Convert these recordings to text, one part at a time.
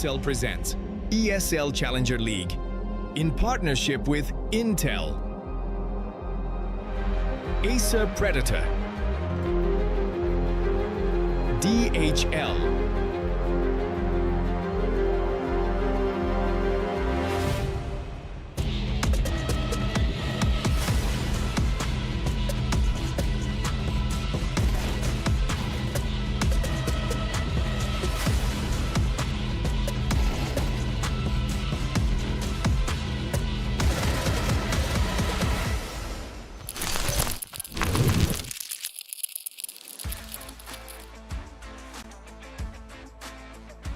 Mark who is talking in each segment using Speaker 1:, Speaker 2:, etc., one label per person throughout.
Speaker 1: ESL presents ESL Challenger League in partnership with Intel, Acer Predator, DHL,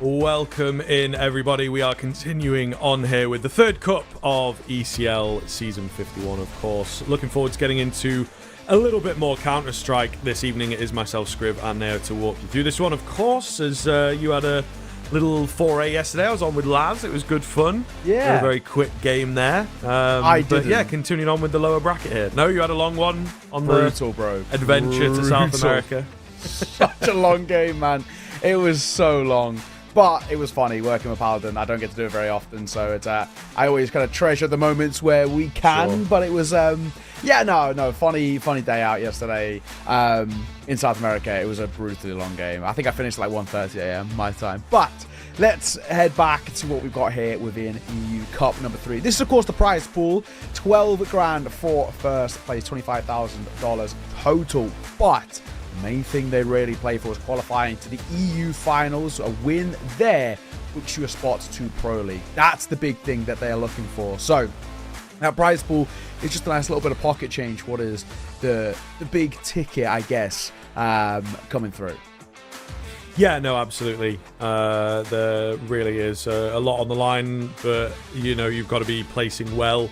Speaker 2: Welcome in, everybody. We are continuing on here with the third cup of ECL Season 51, of course. Looking forward to getting into a little bit more Counter-Strike this evening. It is myself, Scrib, and Neo to walk you through this one, of course, as you had a little foray yesterday. I was on with Laz. It was good fun.
Speaker 3: Yeah.
Speaker 2: A very quick game there.
Speaker 3: I did.
Speaker 2: But yeah, continuing on with the lower bracket here. No, you had a long one on
Speaker 3: Brutal,
Speaker 2: the
Speaker 3: bro.
Speaker 2: adventure to South America.
Speaker 3: Such a long game, man. It was so long. But it was funny working with Paladin. I don't get to do it very often, so it's I always kind of treasure the moments where we can. Sure. But it was funny day out yesterday in South America. It was a brutally long game. I think I finished at like 1:30 a.m. my time. But let's head back to what we've got here within EU Cup number 3. This is, of course, the prize pool. 12 grand for first place, $25,000 total. But the main thing they really play for is qualifying to the EU finals. A win there books you a spot to Pro League. That's the big thing that they are looking for. So that prize pool is just a nice little bit of pocket change. What is the big ticket, I guess, coming through?
Speaker 2: Yeah, no, absolutely. There really is a lot on the line, but you've got to be placing well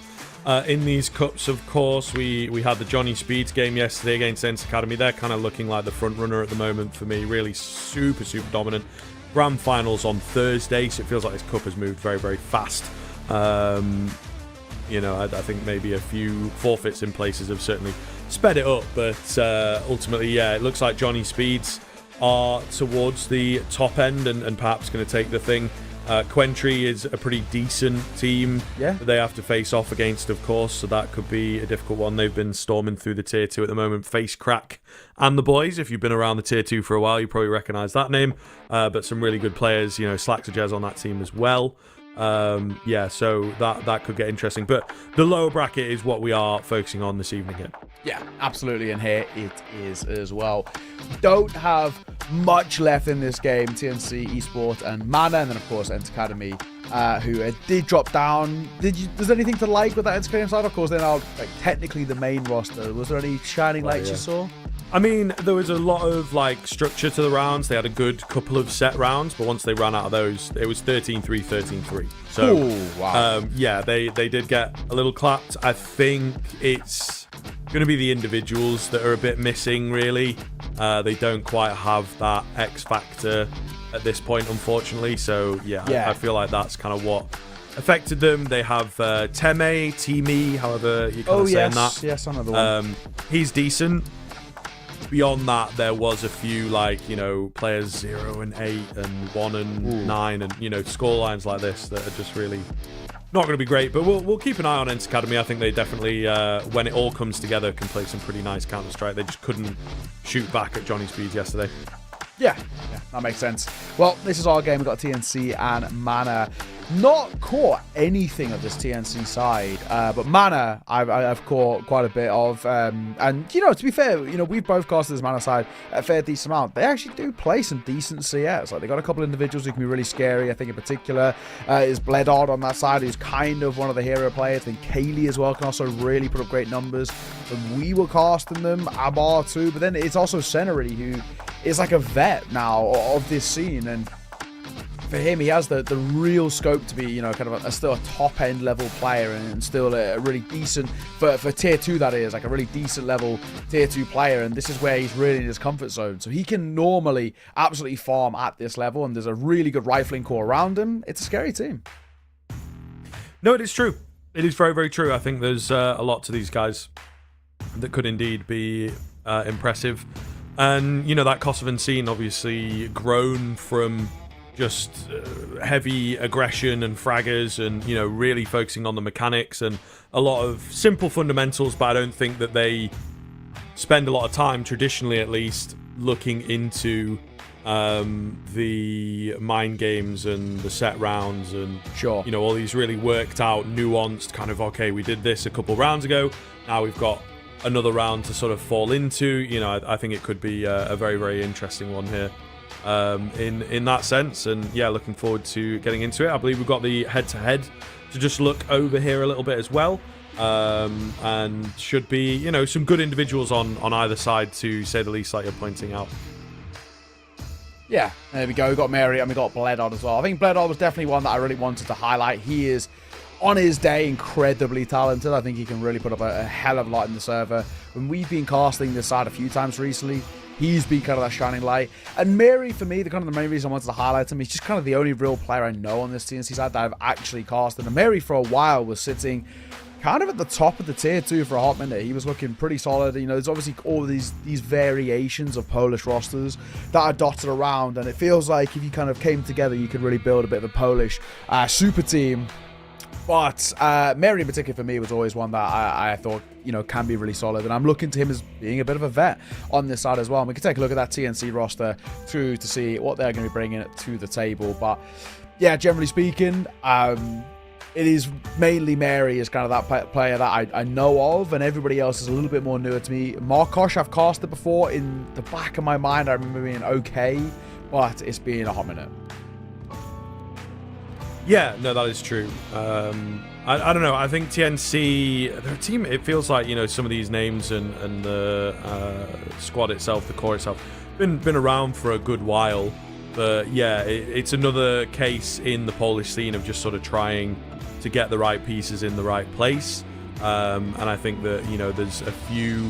Speaker 2: in these cups. Of course, we had the Johnny Speeds game yesterday against Ents Academy. They're kind of looking like the front runner at the moment for me. Really super dominant. Grand finals on Thursday, so it feels like this cup has moved very, very fast. I think maybe a few forfeits in places have certainly sped it up, but ultimately, yeah, it looks like Johnny Speeds are towards the top end and perhaps going to take the thing. Quentry is a pretty decent team that they have to face off against, of course, so that could be a difficult one. They've been storming through the Tier 2 at the moment. Face Crack and the boys, if you've been around the Tier 2 for a while, you probably recognise that name, but some really good players, Slaxajaz on that team as well. So that could get interesting, but the lower bracket is what we are focusing on this evening here.
Speaker 3: Yeah, absolutely, and here it is as well. Don't have much left in this game. TNC, Esport, and Mana, and then of course Ents Academy, who did drop down. There's anything to like with that Ents Academy side? Of course, they're now technically the main roster. Was there any shining lights you saw?
Speaker 2: I mean, there was a lot of structure to the rounds. They had a good couple of set rounds, but once they ran out of those, it was 13-3, 13-3. So,
Speaker 3: wow.
Speaker 2: They did get a little clapped. I think it's going to be the individuals that are a bit missing, really. They don't quite have that X factor at this point, unfortunately. So, I feel like that's kind of what affected them. They have Timi, however you kind of saying that.
Speaker 3: Yes, another one.
Speaker 2: He's decent. Beyond that, there was a few players 0 and 8 and 1 and 9 and score lines like this that are just really not going to be great. But we'll keep an eye on Ents Academy. I think they definitely, when it all comes together, can play some pretty nice Counter-Strike. They just couldn't shoot back at Johnny Speeds yesterday. Yeah,
Speaker 3: that makes sense. Well, this is our game. We've got TNC and Mana. Not caught anything of this TNC side, but Mana I've caught quite a bit of. And, to be fair, we've both casted this Mana side a fair decent amount. They actually do play some decent CS. They got a couple of individuals who can be really scary. I think in particular is Bledard on that side, who's kind of one of the hero players. I think Kaylee as well can also really put up great numbers. When we were casting them, Abar too, but then it's also Senery, who is like a vet now of this scene, and for him, he has the real scope to be, kind of still a top-end level player and still a really decent, for Tier 2 that is, like a really decent level Tier 2 player, and this is where he's really in his comfort zone. So he can normally absolutely farm at this level, and there's a really good rifling core around him. It's a scary team.
Speaker 2: No, it is true. It is very, very true. I think there's a lot to these guys that could indeed be impressive. And, that Kosovan scene obviously grown from just heavy aggression and fraggers and, you know, really focusing on the mechanics and a lot of simple fundamentals, but I don't think that they spend a lot of time, traditionally at least, looking into the mind games and the set rounds and,
Speaker 3: sure,
Speaker 2: you know, all these really worked out, nuanced kind of, okay, we did this a couple rounds ago, now we've got another round to sort of fall into. You know, I think it could be a very, very interesting one here in that sense. And yeah, looking forward to getting into it. I believe we've got the head-to-head to just look over here a little bit as well. And should be, you know, some good individuals on either side, to say the least, like you're pointing out.
Speaker 3: Yeah, there we go. We got Mary and we got Bledon as well. I think Bledon was definitely one that I really wanted to highlight. He is, on his day, incredibly talented. I think he can really put up a hell of a lot in the server. When we've been casting this side a few times recently, he's been kind of that shining light. And Mary, for me, the main reason I wanted to highlight him, he's just kind of the only real player I know on this TNC side that I've actually casted. And Mary, for a while, was sitting kind of at the top of the tier 2 for a hot minute. He was looking pretty solid. You know, there's obviously all these variations of Polish rosters that are dotted around, and it feels like if you kind of came together, you could really build a bit of a Polish super team. But Mary in particular, for me, was always one that I thought, you know, can be really solid. And I'm looking to him as being a bit of a vet on this side as well. And we can take a look at that TNC roster through to see what they're going to be bringing to the table. But yeah, generally speaking, it is mainly Mary is kind of that player that I know of, and everybody else is a little bit more newer to me. Markosh, I've casted before. In the back of my mind, I remember being okay, but it's been a hot minute.
Speaker 2: Yeah, no, that is true. I don't know. I think TNC, their team, it feels like, you know, some of these names and the squad itself, the core itself, been around for a good while. But yeah, it's another case in the Polish scene of just sort of trying to get the right pieces in the right place. And I think that, you know, there's a few,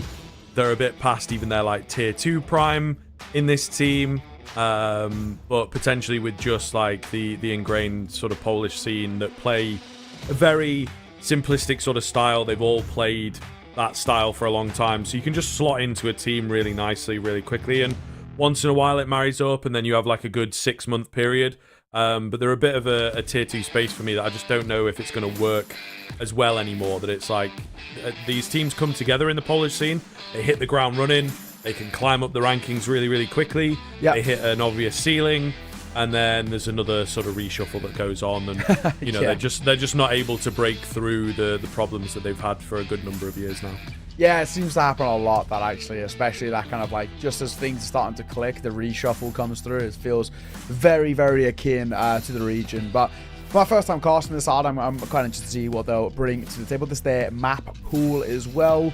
Speaker 2: they're a bit past even their like tier 2 prime in this team. But potentially with just like the ingrained sort of Polish scene that play a very simplistic sort of style. They've all played that style for a long time. So you can just slot into a team really nicely, really quickly. And once in a while it marries up and then you have like a good 6-month period. But they're a bit of a tier 2 space for me that I just don't know if it's going to work as well anymore. That it's like these teams come together in the Polish scene. They hit the ground running. They can climb up the rankings really, really quickly. Yep. They hit an obvious ceiling. And then there's another sort of reshuffle that goes on. And, you know, yeah, they're just not able to break through the problems that they've had for a good number of years now.
Speaker 3: Yeah, it seems to happen a lot, that actually, especially that kind of like, just as things are starting to click, the reshuffle comes through. It feels very, very akin to the region. But for my first time casting this out, I'm quite interested to see what they'll bring to the table. This their map pool as well.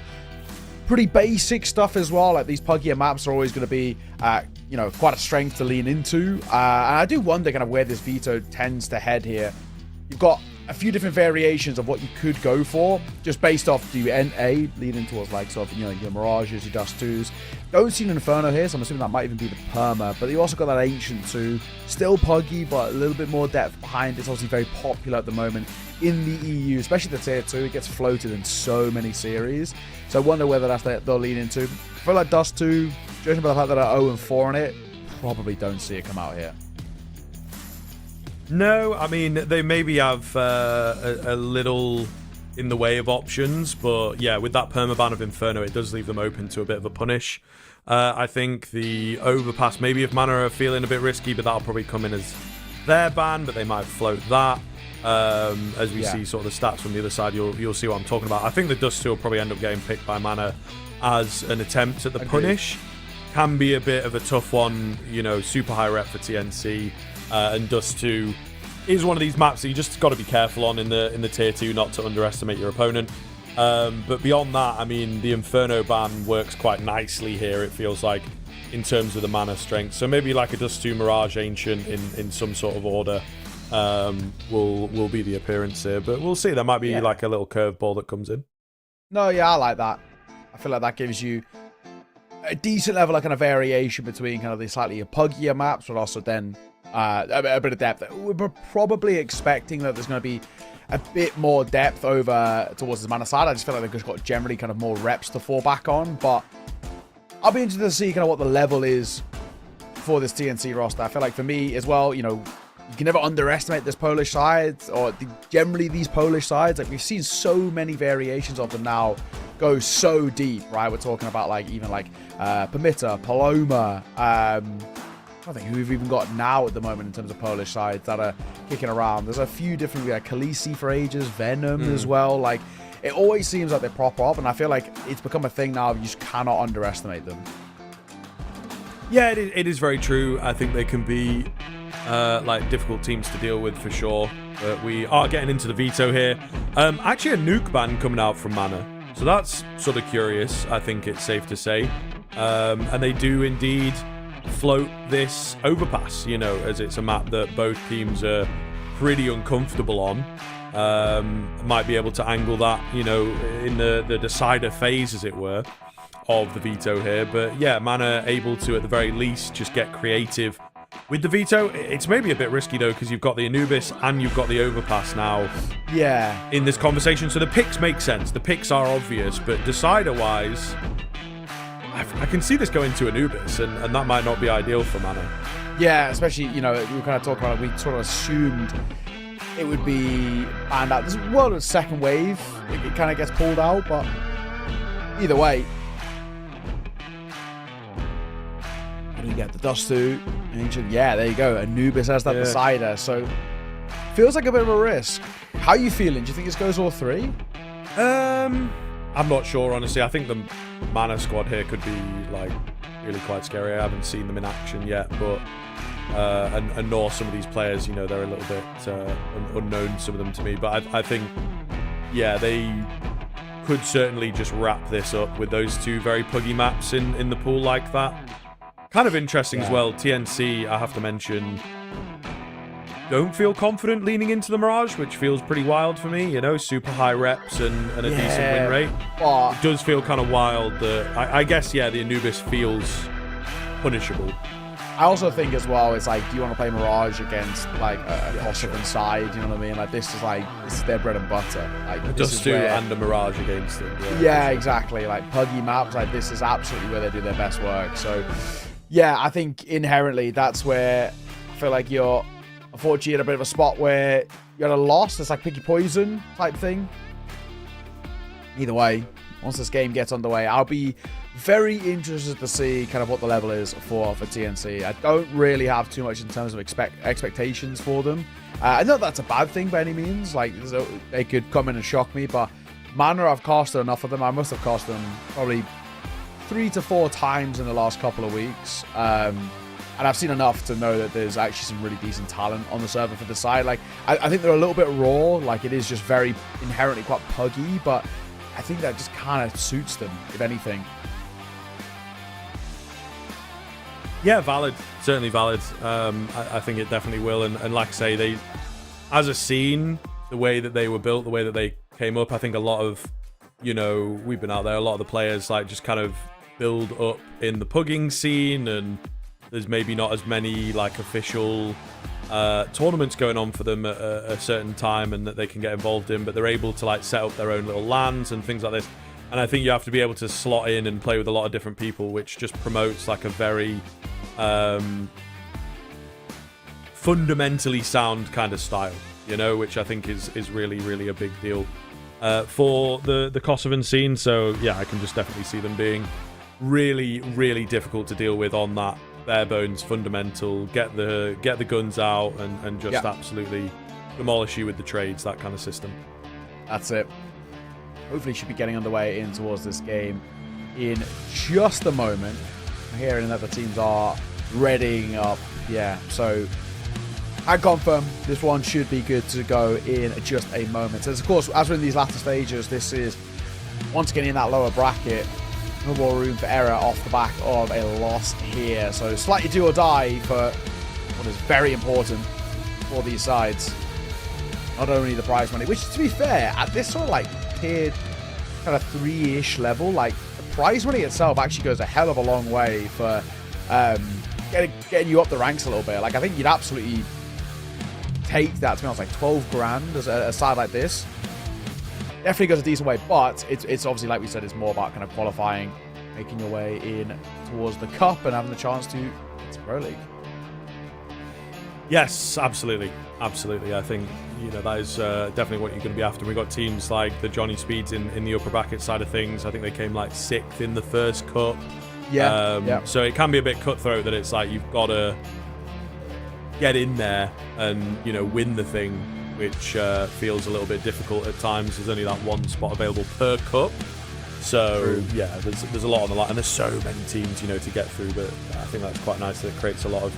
Speaker 3: Pretty basic stuff as well. Like these puggier maps are always going to be, you know, quite a strength to lean into. And I do wonder kind of where this veto tends to head here. You've got a few different variations of what you could go for, just based off the NA, leading towards like sort of, you know, your Mirages, your Dust 2s. Don't see an Inferno here, so I'm assuming that might even be the Perma. But you also got that Ancient 2, still puggy, but a little bit more depth behind. It's obviously very popular at the moment in the EU, especially the tier 2. It gets floated in so many series. So I wonder whether that's what they'll lean into. I feel like Dust 2, judging by the fact that they're 0-4 on it, probably don't see it come out here.
Speaker 2: No, I mean, they maybe have a little in the way of options, but yeah, with that permaban of Inferno, it does leave them open to a bit of a punish. I think the Overpass, maybe if Mana are feeling a bit risky, but that'll probably come in as their ban, but they might float that. As we see sort of the stats from the other side, you'll see what I'm talking about. I think the Dust 2 will probably end up getting picked by Mana as an attempt at the punish. Can be a bit of a tough one, you know, super high rep for TNC. And Dust 2 is one of these maps that you just got to be careful on in the tier 2, not to underestimate your opponent. But beyond that, I mean, the Inferno ban works quite nicely here, it feels like, in terms of the mana strength. So maybe like a Dust 2 Mirage Ancient in some sort of order will be the appearance here. But we'll see. There might be like a little curveball that comes in. No,
Speaker 3: yeah, I like that. I feel like that gives you a decent level of kind of variation between kind of the slightly puggier maps, but also then a bit of depth. We're probably expecting that there's going to be a bit more depth over towards the mana side. I just feel like they've just got generally kind of more reps to fall back on, but I'll be interested to see kind of what the level is for this TNC roster. I feel like for me as well, you know, you can never underestimate this Polish side, or generally these Polish sides. Like, we've seen so many variations of them now go so deep, right? We're talking about like even like Pamita, Paloma. I don't think who we've even got now at the moment in terms of Polish sides that are kicking around. There's a few different, Khaleesi for ages, Venom as well. Like, it always seems like they prop up, and I feel like it's become a thing now. You just cannot underestimate them.
Speaker 2: Yeah, it is very true. I think they can be like difficult teams to deal with for sure. But we are getting into the veto here. Actually, a nuke ban coming out from Mana, so that's sort of curious. I think it's safe to say, and they do indeed float this overpass. You know, as it's a map that both teams are pretty uncomfortable on. Might be able to angle that, you know, in the decider phase, as it were, of the veto here. But yeah, Mana able to, at the very least, just get creative with the veto. It's maybe a bit risky, though, because you've got the Anubis and you've got the overpass now in this conversation. So the picks make sense. The picks are obvious, but decider-wise, I can see this going to Anubis, and that might not be ideal for Mana.
Speaker 3: Yeah, especially, you know, we were kind of talking about it, we sort of assumed it would be banned out. This world of second wave, it kind of gets pulled out, but either way. What do you get? The Dustu, Ancient. Yeah, there you go. Anubis has that decider, so feels like a bit of a risk. How are you feeling? Do you think this goes all three?
Speaker 2: I'm not sure, honestly. I think the Mana squad here could be like really quite scary. I haven't seen them in action yet, but and nor some of these players, you know, they're a little bit unknown, some of them to me. But I think, yeah, they could certainly just wrap this up with those two very puggy maps in the pool like that. Kind of interesting as well. TNC, I have to mention, don't feel confident leaning into the Mirage, which feels pretty wild for me. You know, super high reps and a decent win rate. It does feel kind of wild that, I guess, yeah, the Anubis feels punishable.
Speaker 3: I also think as well, it's like, do you want to play Mirage against like a Kosovan side? You know what I mean? Like, this is their bread and butter. Like,
Speaker 2: Dustu and a Mirage against them.
Speaker 3: Yeah, sure. Exactly. Like, puggy maps, like, this is absolutely where they do their best work. So, yeah, I think inherently that's where I feel like you're unfortunately at a bit of a spot where you're at a loss. It's like picky poison type thing. Either way, once this game gets underway, I'll be very interested to see kind of what the level is for TNC. I don't really have too much in terms of expectations for them. I know that's a bad thing by any means. Like, they could come in and shock me, but Mana, I've casted enough of them. I must have cast them probably 3 to 4 times in the last couple of weeks. And I've seen enough to know that there's actually some really decent talent on the server for the side. Like, I think they're a little bit raw. Like, it is just very inherently quite puggy, but I think that just kind of suits them, if anything.
Speaker 2: Yeah, valid. Certainly valid. I think it definitely will. And like I say, they, as a scene, the way that they were built, the way that they came up, I think a lot of, you know, we've been out there, a lot of the players like just kind of build up in the pugging scene, and there's maybe not as many like official tournaments going on for them at a certain time and that they can get involved in, but they're able to like set up their own little LANs and things like this. And I think you have to be able to slot in and play with a lot of different people, which just promotes like a very fundamentally sound kind of style, you know, which I think is really, really a big deal for the Kosovan scene. So yeah, I can just definitely see them being really, really difficult to deal with on that bare bones fundamental, get the guns out and just absolutely demolish you with the trades, that kind of system.
Speaker 3: That's it. Hopefully should be getting underway in towards this game in just a moment. I'm hearing that the teams are readying up. Yeah, so I confirm this one should be good to go in just a moment. So, of course, as we're in these latter stages, this is once again in that lower bracket. No more room for error off the back of a loss here. So slightly do or die for what is very important for these sides. Not only the prize money, which, to be fair, at this sort of like tiered kind of 3-ish level, like the prize money itself actually goes a hell of a long way for getting you up the ranks a little bit. Like, I think you'd absolutely take that, to be honest, like 12 grand as a side like this. Definitely goes a decent way, but it's obviously, like we said, it's more about kind of qualifying, making your way in towards the cup and having the chance to Pro League.
Speaker 2: Yes, absolutely. Absolutely. I think, that is definitely what you're going to be after. We've got teams like the Johnny Speeds in the upper bracket side of things. I think they came like 6th in the first cup.
Speaker 3: Yeah.
Speaker 2: So it can be a bit cutthroat that it's like you've got to get in there and, win the thing, which feels a little bit difficult at times. There's only that one spot available per cup. So, yeah, there's a lot on the line. And there's so many teams, to get through. But I think that's quite nice that it creates a lot of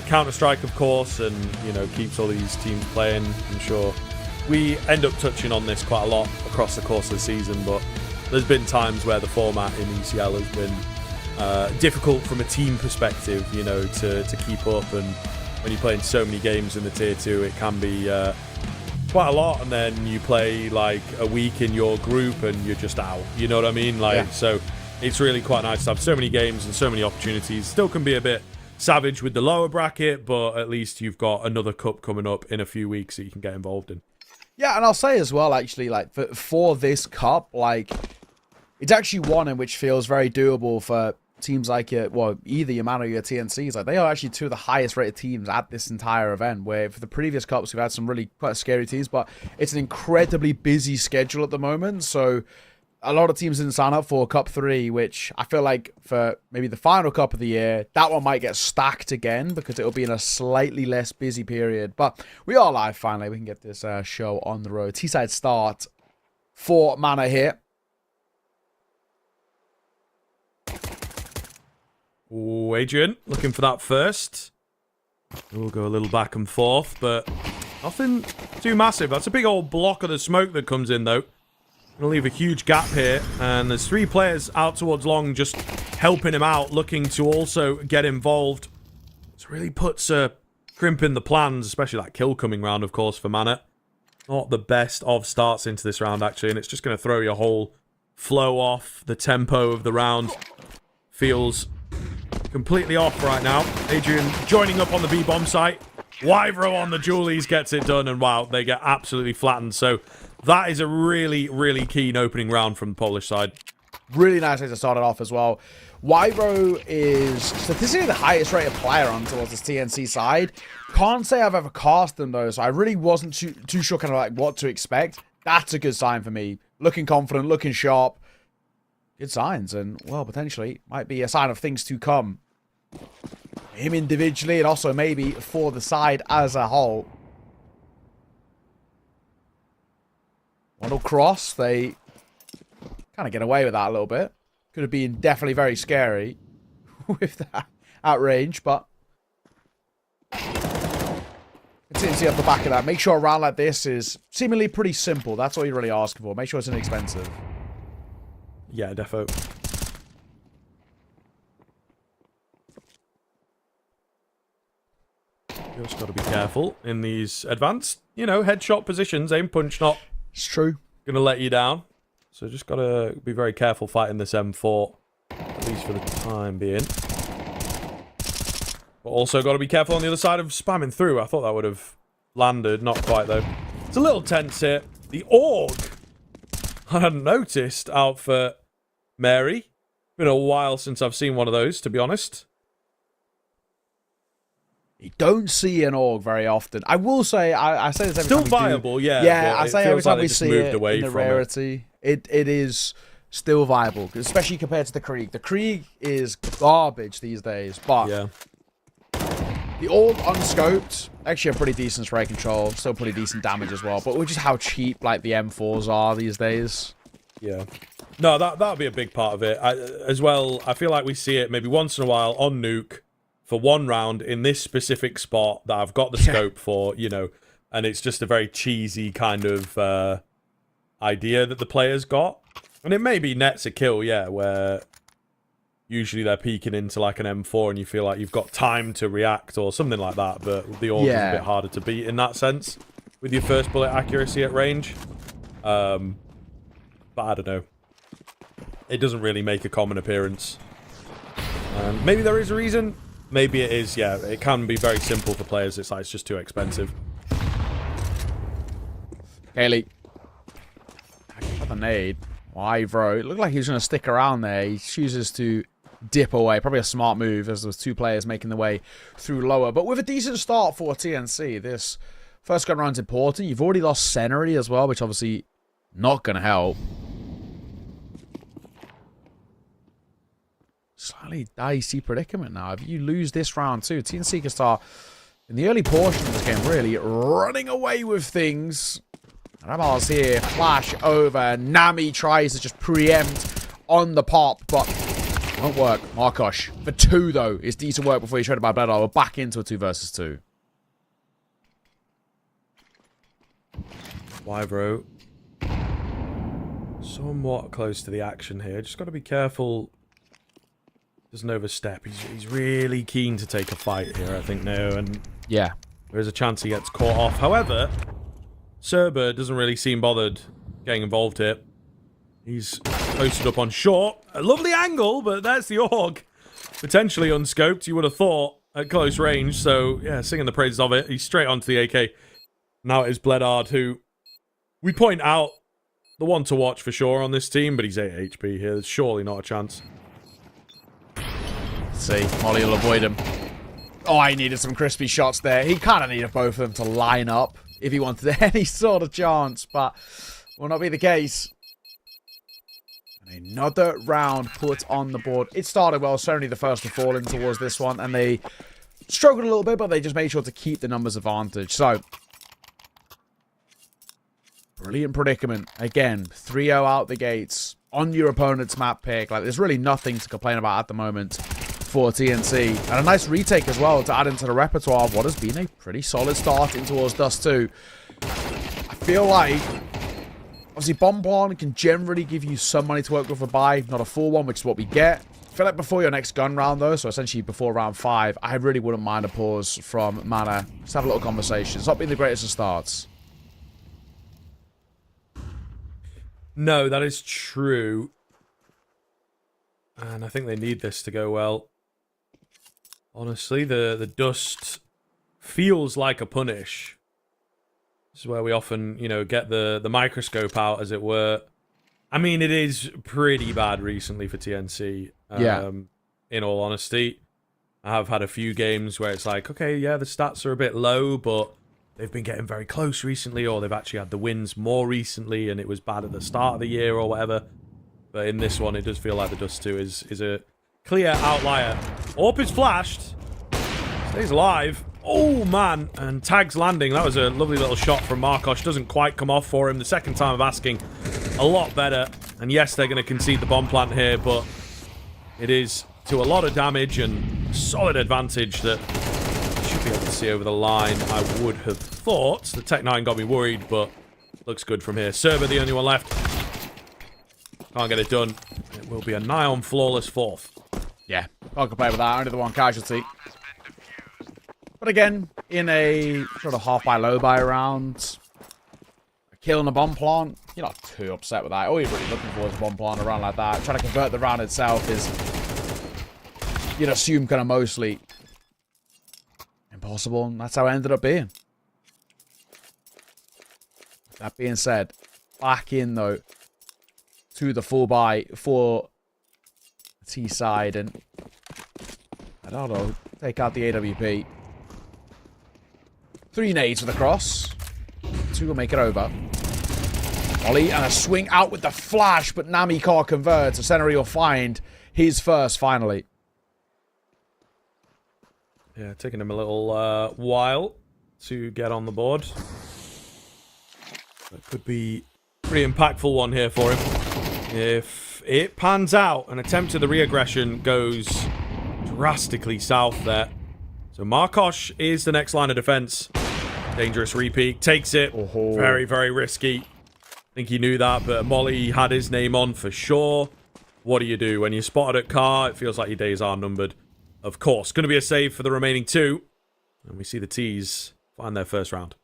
Speaker 2: Counter-Strike, of course, and, keeps all these teams playing. I'm sure we end up touching on this quite a lot across the course of the season, but there's been times where the format in ECL has been difficult from a team perspective, to keep up. And when you're playing so many games in the Tier 2, it can be quite a lot. And then you play like a week in your group and you're just out. You know what I mean? So it's really quite nice to have so many games and so many opportunities. Still can be a bit savage with the lower bracket, but at least you've got another cup coming up in a few weeks that you can get involved in. Yeah,
Speaker 3: and I'll say as well, actually, like for this cup, like it's actually one in which feels very doable for teams like either your Man or your TNCs. Like they are actually two of the highest rated teams at this entire event, where for the previous cups we've had some really quite scary teams, but it's an incredibly busy schedule at the moment. So a lot of teams didn't sign up for Cup 3, which I feel like for maybe the final Cup of the year, that one might get stacked again because it'll be in a slightly less busy period. But we are live finally. We can get this show on the road. T-side start for Mana here.
Speaker 2: Ooh, Adrian, looking for that first. We'll go a little back and forth, but nothing too massive. That's a big old block of the smoke that comes in, though. Gonna leave a huge gap here, and there's 3 players out towards long just helping him out, looking to also get involved. This really puts a crimp in the plans, especially that kill coming round, of course, for Mana. Not the best of starts into this round, actually, and it's just going to throw your whole flow off. The tempo of the round feels completely off right now. Adrian joining up on the B-bomb site. Wyvro on the Julies gets it done, and wow, they get absolutely flattened. So that is a really, really keen opening round from the Polish side.
Speaker 3: Really nice way to start it off as well. Wyvro is statistically the highest rated player on towards this TNC side. Can't say I've ever cast them though, so I really wasn't too sure kind of like what to expect. That's a good sign for me. Looking confident, looking sharp. Good signs, and well, potentially might be a sign of things to come. Him individually, and also maybe for the side as a whole. Model cross, they kind of get away with that a little bit. Could have been definitely very scary with that at range, but contingency off the back of that. Make sure a round like this is seemingly pretty simple. That's all you're really asking for. Make sure it's inexpensive.
Speaker 2: Yeah, defo. Just got to be careful in these advanced, headshot positions. Aim punch not.
Speaker 3: It's true.
Speaker 2: Gonna let you down. So just got to be very careful fighting this M4, at least for the time being. But also got to be careful on the other side of spamming through. I thought that would have landed. Not quite, though. It's a little tense here. The AUG. I hadn't noticed out for Mary. Been a while since I've seen one of those, to be honest.
Speaker 3: You don't see an AUG very often. I will say, I say this every
Speaker 2: Still
Speaker 3: time
Speaker 2: viable, yeah.
Speaker 3: Yeah, I say every time we see it
Speaker 2: away
Speaker 3: in the
Speaker 2: from
Speaker 3: rarity, it is still viable, especially compared to the Krieg. The Krieg is garbage these days, but
Speaker 2: yeah.
Speaker 3: The AUG unscoped, actually a pretty decent spray control, still pretty decent damage as well, but just how cheap like the M4s are these days.
Speaker 2: Yeah. No, that'll be a big part of it. As well, I feel like we see it maybe once in a while on Nuke for one round in this specific spot that I've got the scope for, and it's just a very cheesy kind of idea that the player's got. And it may be nets a kill, yeah, where usually they're peeking into like an M4 and you feel like you've got time to react or something like that, but the AUG is a bit harder to beat in that sense with your first bullet accuracy at range. But I don't know. It doesn't really make a common appearance. Maybe there is a reason. Maybe it is, yeah. It can be very simple for players. It's just too expensive.
Speaker 3: Haley. Got the nade. Wyvro. It looked like he was going to stick around there. He chooses to dip away. Probably a smart move as those two players making their way through lower. But with a decent start for TNC, this first gun round's important. You've already lost Senery as well, which obviously not going to help. Slightly dicey predicament now. If you lose this round too, TNC can start in the early portion of this game really running away with things. Ramal's here, flash over. Nami tries to just preempt on the pop, but won't work. Markosh for 2 though is decent work before he's shredded by Bledar. We're back into a 2 versus 2.
Speaker 2: Wyvro somewhat close to the action here. Just got to be careful. Doesn't overstep. He's really keen to take a fight here, I think, now. And
Speaker 3: yeah,
Speaker 2: there is a chance he gets caught off. However, Serber doesn't really seem bothered getting involved here. He's posted up on short. A lovely angle, but that's the AUG. Potentially unscoped, you would have thought, at close range. So, yeah, singing the praises of it. He's straight onto the AK. Now it is Bledard, who we point out the one to watch for sure on this team, but he's 8 HP here. There's surely not a chance.
Speaker 3: See, Molly will avoid him. Oh, he needed some crispy shots there. He kind of needed both of them to line up if he wanted any sort of chance, but will not be the case. And another round put on the board. It started well, certainly the first to fall in towards this one, and they struggled a little bit, but they just made sure to keep the numbers advantage. So, brilliant predicament. Again, 3-0 out the gates on your opponent's map pick. Like, there's really nothing to complain about at the moment for TNC. And a nice retake as well to add into the repertoire of what has been a pretty solid start in towards Dust 2. I feel like, obviously, Bonbon can generally give you some money to work with a buy, not a full one, which is what we get. I feel like before your next gun round, though, so essentially before round 5, I really wouldn't mind a pause from Mana. Just have a little conversation. It's not been the greatest of starts.
Speaker 2: No, that is true. And I think they need this to go well. Honestly, the dust feels like a punish. This is where we often, you know, get the microscope out, as it were. I mean, it is pretty bad recently for TNC.
Speaker 3: Yeah.
Speaker 2: In all honesty, I have had a few games where it's like, okay, yeah, the stats are a bit low, but they've been getting very close recently, or they've actually had the wins more recently, and it was bad at the start of the year or whatever. But in this one, it does feel like the Dust 2 is a clear outlier. Orp is flashed. Stays alive. Oh, man. And tags landing. That was a lovely little shot from Markosh. Doesn't quite come off for him. The second time of asking. A lot better. And yes, they're going to concede the bomb plant here, but it is to a lot of damage and solid advantage that should be able to see over the line, I would have thought. The Tech 9 got me worried, but looks good from here. Server, the only one left. Can't get it done. It will be a nigh-on flawless 4th.
Speaker 3: Yeah, can't complain with that. Only the one casualty. But again, in a sort of half-buy, low-buy round, a kill in a bomb plant, you're not too upset with that. All you're really looking for is a bomb plant around like that. Trying to convert the round itself is, you'd assume, kind of mostly impossible, and that's how it ended up being. That being said, back in, though, to the full buy for the T side, and I don't know, take out the AWP. 3 nades for the cross. 2 will make it over. Ollie and a swing out with the flash, but Nami can't convert, so Senery will find his first finally.
Speaker 2: Yeah, taking him a little while to get on the board. That could be a pretty impactful one here for him. If it pans out, an attempt at the re-aggression goes drastically south there. So Markosh is the next line of defense. Dangerous repeat. Takes it.
Speaker 3: Oh.
Speaker 2: Very, very risky. I think he knew that, but Molly had his name on for sure. What do you do? When you're spotted at car, it feels like your days are numbered. Of course. Going to be a save for the remaining 2. And we see the T's find their first round.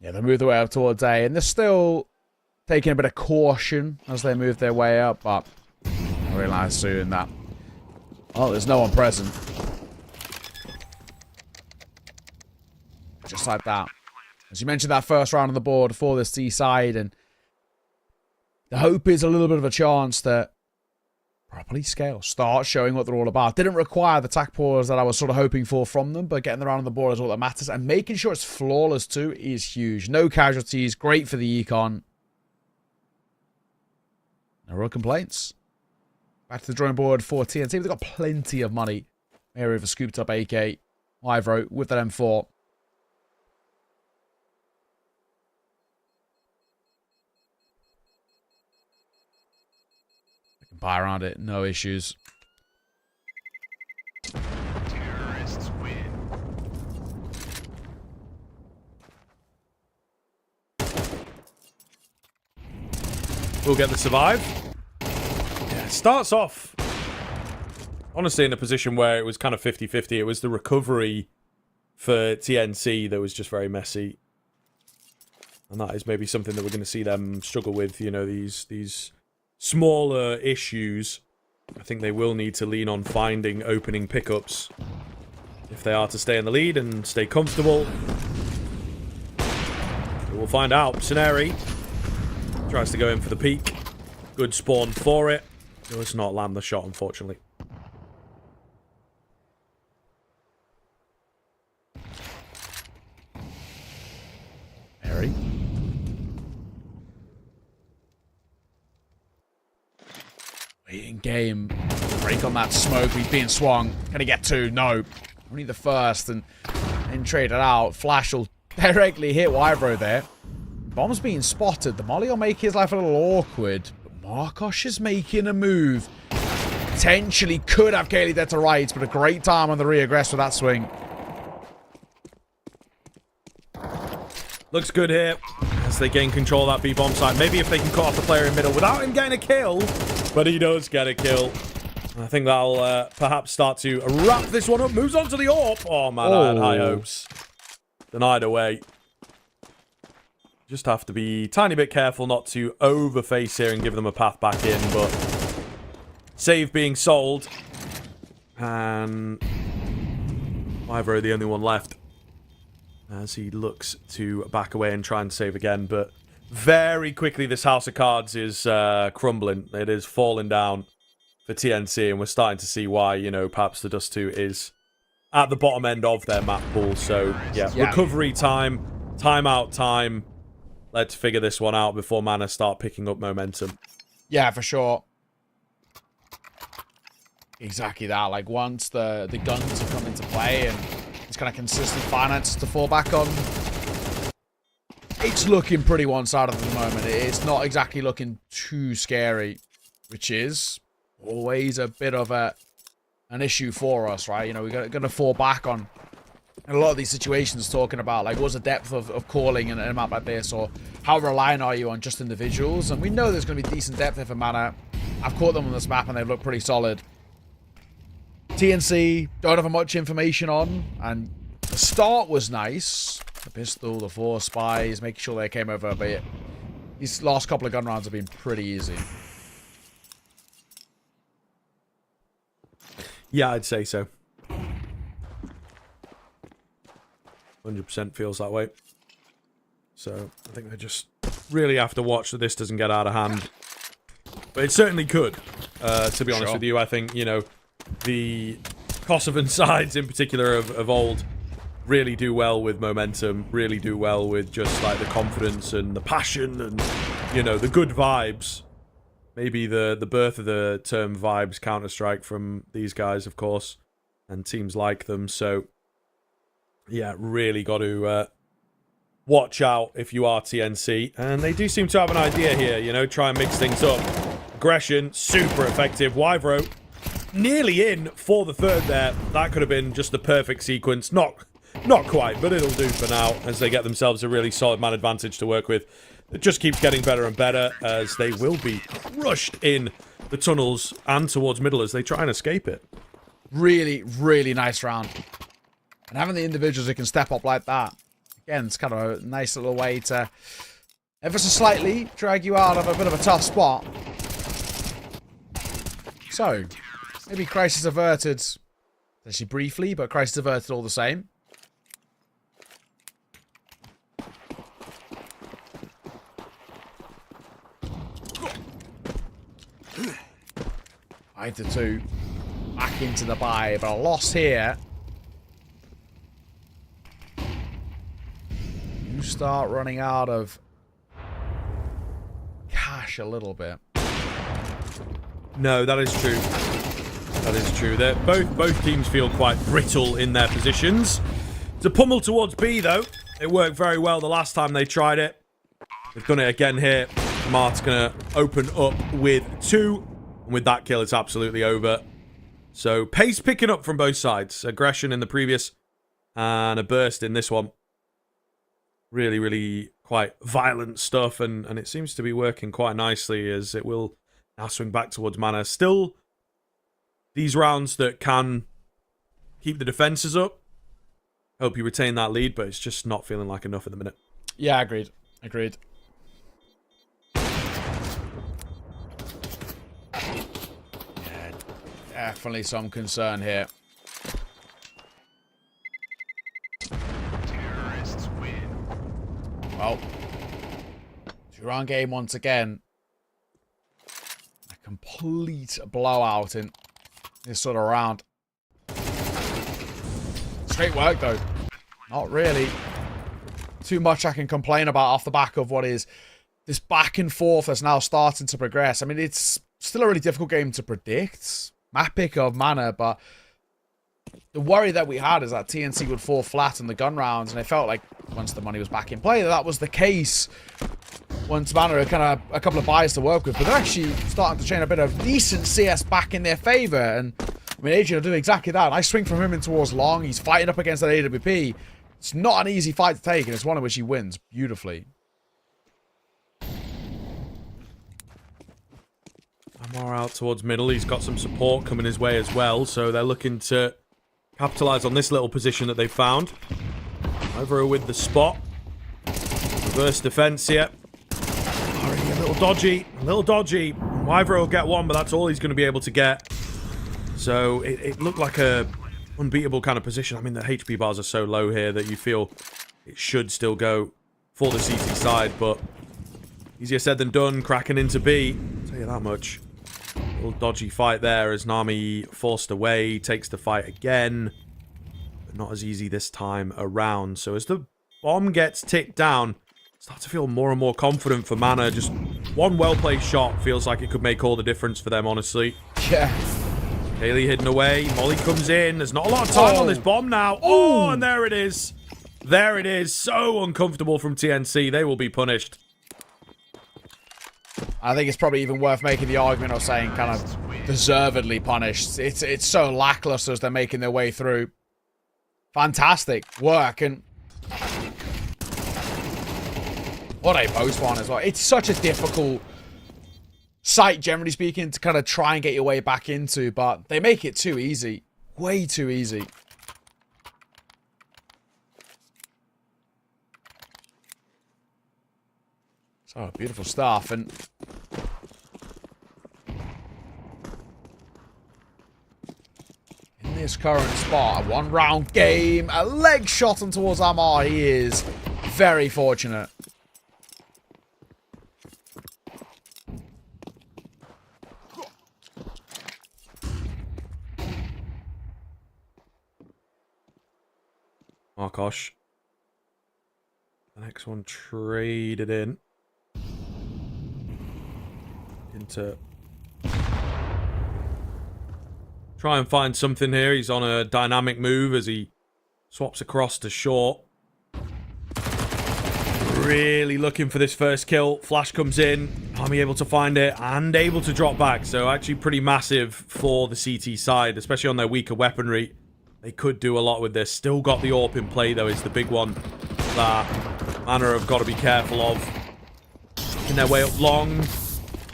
Speaker 3: Yeah, they move their way up towards A, and they're still taking a bit of caution as they move their way up, but I realise soon that, oh, there's no one present. Just like that. As you mentioned, that first round on the board for this T side, and the hope is a little bit of a chance that properly scale. Start showing what they're all about. Didn't require the attack pause that I was sort of hoping for from them, but getting around on the board is all that matters. And making sure it's flawless too is huge. No casualties. Great for the econ. No real complaints. Back to the drawing board for TNC. They've got plenty of money. Area for scooped up AK. Ivro with that M4. They can buy around it. No issues.
Speaker 1: Terrorists win.
Speaker 2: We'll get the survive. Yeah, it starts off, honestly, in a position where it was kind of 50-50. It was the recovery for TNC that was just very messy. And that is maybe something that we're going to see them struggle with, you know, these smaller issues. I think they will need to lean on finding opening pickups if they are to stay in the lead and stay comfortable. We'll find out. Scenari tries to go in for the peak. Good spawn for it. Does not land the shot, unfortunately.
Speaker 3: Mary. Waiting game. Break on that smoke. He's being swung. Gonna get two. No. Only the first. And then trade it out. Flash will directly hit Wybro there. Bomb's being spotted. The molly will make his life a little awkward. But Markosh is making a move. Potentially could have Kaylee dead to rights, but a great time on the re-aggress with that swing.
Speaker 2: Looks good here as they gain control of that B-bomb site. Maybe if they can cut off the player in middle without him getting a kill. But he does get a kill. I think that'll perhaps start to wrap this one up. Moves on to the AWP. Oh, man, I had high hopes. Denied away. Just have to be a tiny bit careful not to overface here and give them a path back in. But save being sold. And Ivro, the only one left, as he looks to back away and try and save again. But very quickly, this house of cards is crumbling. It is falling down for TNC, and we're starting to see why, you know, perhaps the Dust 2 is at the bottom end of their map pool. So, yeah, recovery time, timeout time. Let's figure this one out before Mana start picking up momentum.
Speaker 3: Yeah, for sure. Exactly that. Like, once the guns have come into play and it's kind of consistent finances to fall back on, it's looking pretty one-sided at the moment. It's not exactly looking too scary, which is always a bit of an issue for us, right? You know, we're going to fall back on a lot of these situations, talking about, like, what's the depth of calling in a map like this, or how reliant are you on just individuals? And we know there's going to be decent depth here for Mana. I've caught them on this map, and they've looked pretty solid. TNC, don't have much information on, and the start was nice. The pistol, the 4 spies, making sure they came over, but these last couple of gun rounds have been pretty easy.
Speaker 2: Yeah, I'd say so. 100% feels that way. So, I think they just really have to watch that this doesn't get out of hand. But it certainly could, to be honest with you. I think, you know, the Kosovan sides in particular of old really do well with momentum, really do well with just, like, the confidence and the passion and, you know, the good vibes. Maybe the birth of the term vibes Counter-Strike from these guys, of course, and teams like them. So, yeah, really got to watch out if you are TNC. And they do seem to have an idea here, you know, try and mix things up. Aggression, super effective. Wyvro nearly in for the third there. That could have been just the perfect sequence. Not quite, but it'll do for now as they get themselves a really solid man advantage to work with. It just keeps getting better and better as they will be crushed in the tunnels and towards middle as they try and escape it.
Speaker 3: Really, really nice round. And having the individuals who can step up like that, again, it's kind of a nice little way to, ever so slightly, drag you out of a bit of a tough spot. So, maybe crisis averted, actually briefly, but crisis averted all the same. 5-2. Back into the bye, but a loss here. You start running out of cash a little bit.
Speaker 2: No, that is true. That is true. Both teams feel quite brittle in their positions. It's a pummel towards B, though. It worked very well the last time they tried it. They've done it again here. Mart's going to open up with 2. And with that kill, it's absolutely over. So, pace picking up from both sides. Aggression in the previous and a burst in this one. Really, really quite violent stuff. And it seems to be working quite nicely as it will now swing back towards Mana. Still, these rounds that can keep the defenses up. Hope you retain that lead, but it's just not feeling like enough at the minute.
Speaker 3: Yeah, agreed. Agreed. Yeah, definitely some concern here.
Speaker 4: Terrorists win.
Speaker 3: Well, 2-round game once again. A complete blowout in this sort of round. Great work, though. Not really too much I can complain about off the back of what is this back and forth that's now starting to progress. I mean, it's still a really difficult game to predict. Map pick of Mana, but the worry that we had is that TNC would fall flat in the gun rounds, and it felt like once the money was back in play, that was the case. Once Mana had kind of a couple of buys to work with, but they're actually starting to chain a bit of decent CS back in their favor, and I mean, Adrian will do exactly that. I swing from him in towards long. He's fighting up against that AWP. It's not an easy fight to take, and it's one in which he wins beautifully.
Speaker 2: Amar out towards middle. He's got some support coming his way as well, so they're looking to capitalize on this little position that they found. Over with the spot. Reverse defense here. Already a little dodgy. A little dodgy. Wyvern will get one, but that's all he's going to be able to get. So it looked like a unbeatable kind of position. I mean, the HP bars are so low here that you feel it should still go for the CT side, but easier said than done. Cracking into B. I'll tell you that much. A little dodgy fight there as Nami forced away, takes the fight again. But not as easy this time around. So as the bomb gets ticked down, start to feel more and more confident for Mana. Just one well-placed shot feels like it could make all the difference for them, honestly.
Speaker 3: Yeah.
Speaker 2: Kaylee hidden away. Molly comes in. There's not a lot of time on this bomb now. Oh, and there it is. There it is. So uncomfortable from TNC. They will be punished.
Speaker 3: I think it's probably even worth making the argument of saying kind of deservedly punished. It's so lackluster as they're making their way through. Fantastic work, and what a post one as well. It's such a difficult site, generally speaking, to kind of try and get your way back into, but they make it too easy. Way too easy. So, beautiful stuff, and in this current spot, a one-round game, a leg shot on towards Amar. He is very fortunate.
Speaker 2: Markosh. The next one traded in. Into try and find something here. He's on a dynamic move as he swaps across to short. Really looking for this first kill. Flash comes in. Army able to find it and able to drop back. So actually pretty massive for the CT side, especially on their weaker weaponry. They could do a lot with this. Still got the AWP in play, though, is the big one that Mana have got to be careful of. Making their way up long.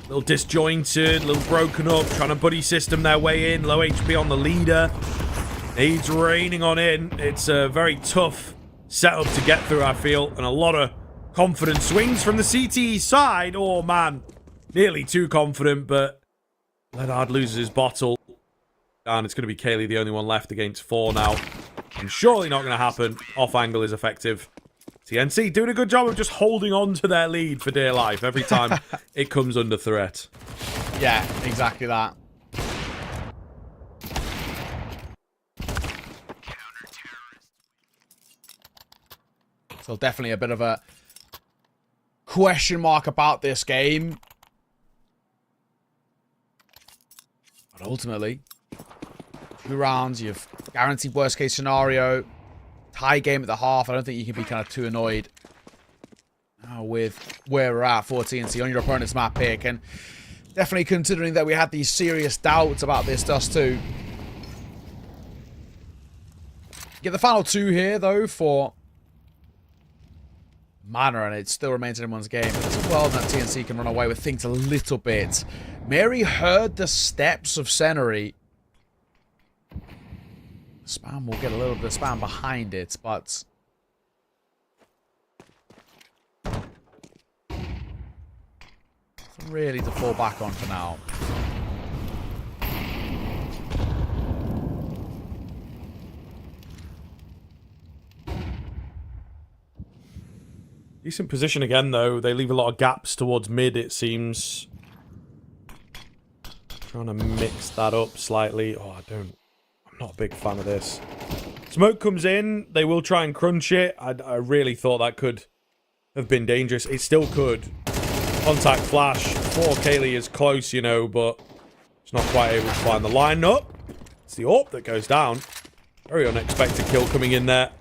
Speaker 2: A little disjointed, a little broken up. Trying to buddy system their way in. Low HP on the leader. Nades raining on in. It's a very tough setup to get through, I feel. And a lot of confident swings from the CTE side. Oh, man. Nearly too confident, but Ledard loses his bottle. And it's going to be Kaylee, the only one left against 4 now. And surely not going to happen. Off angle is effective. TNC doing a good job of just holding on to their lead for dear life every time it comes under threat.
Speaker 3: Yeah, exactly that. So definitely a bit of a question mark about this game. But ultimately, 2 rounds, you've guaranteed worst case scenario. Tie game at the half. I don't think you can be kind of too annoyed with where we're at for TNC on your opponent's map pick. And definitely considering that we had these serious doubts about this Dust 2. Get the final 2 here, though, for Mana, and it still remains anyone's game. But it's a world that TNC can run away with things a little bit. Mary heard the steps of Senori. Spam will get a little bit of spam behind it, but nothing really to fall back on for now.
Speaker 2: Decent position again, though. They leave a lot of gaps towards mid, it seems. Trying to mix that up slightly. Oh, I'm not a big fan of this. Smoke comes in. They will try and crunch it. I really thought that could have been dangerous. It still could. Contact flash. 4 Kaylee is close, you know, but it's not quite able to find the line up. It's the AWP that goes down. Very unexpected kill coming in there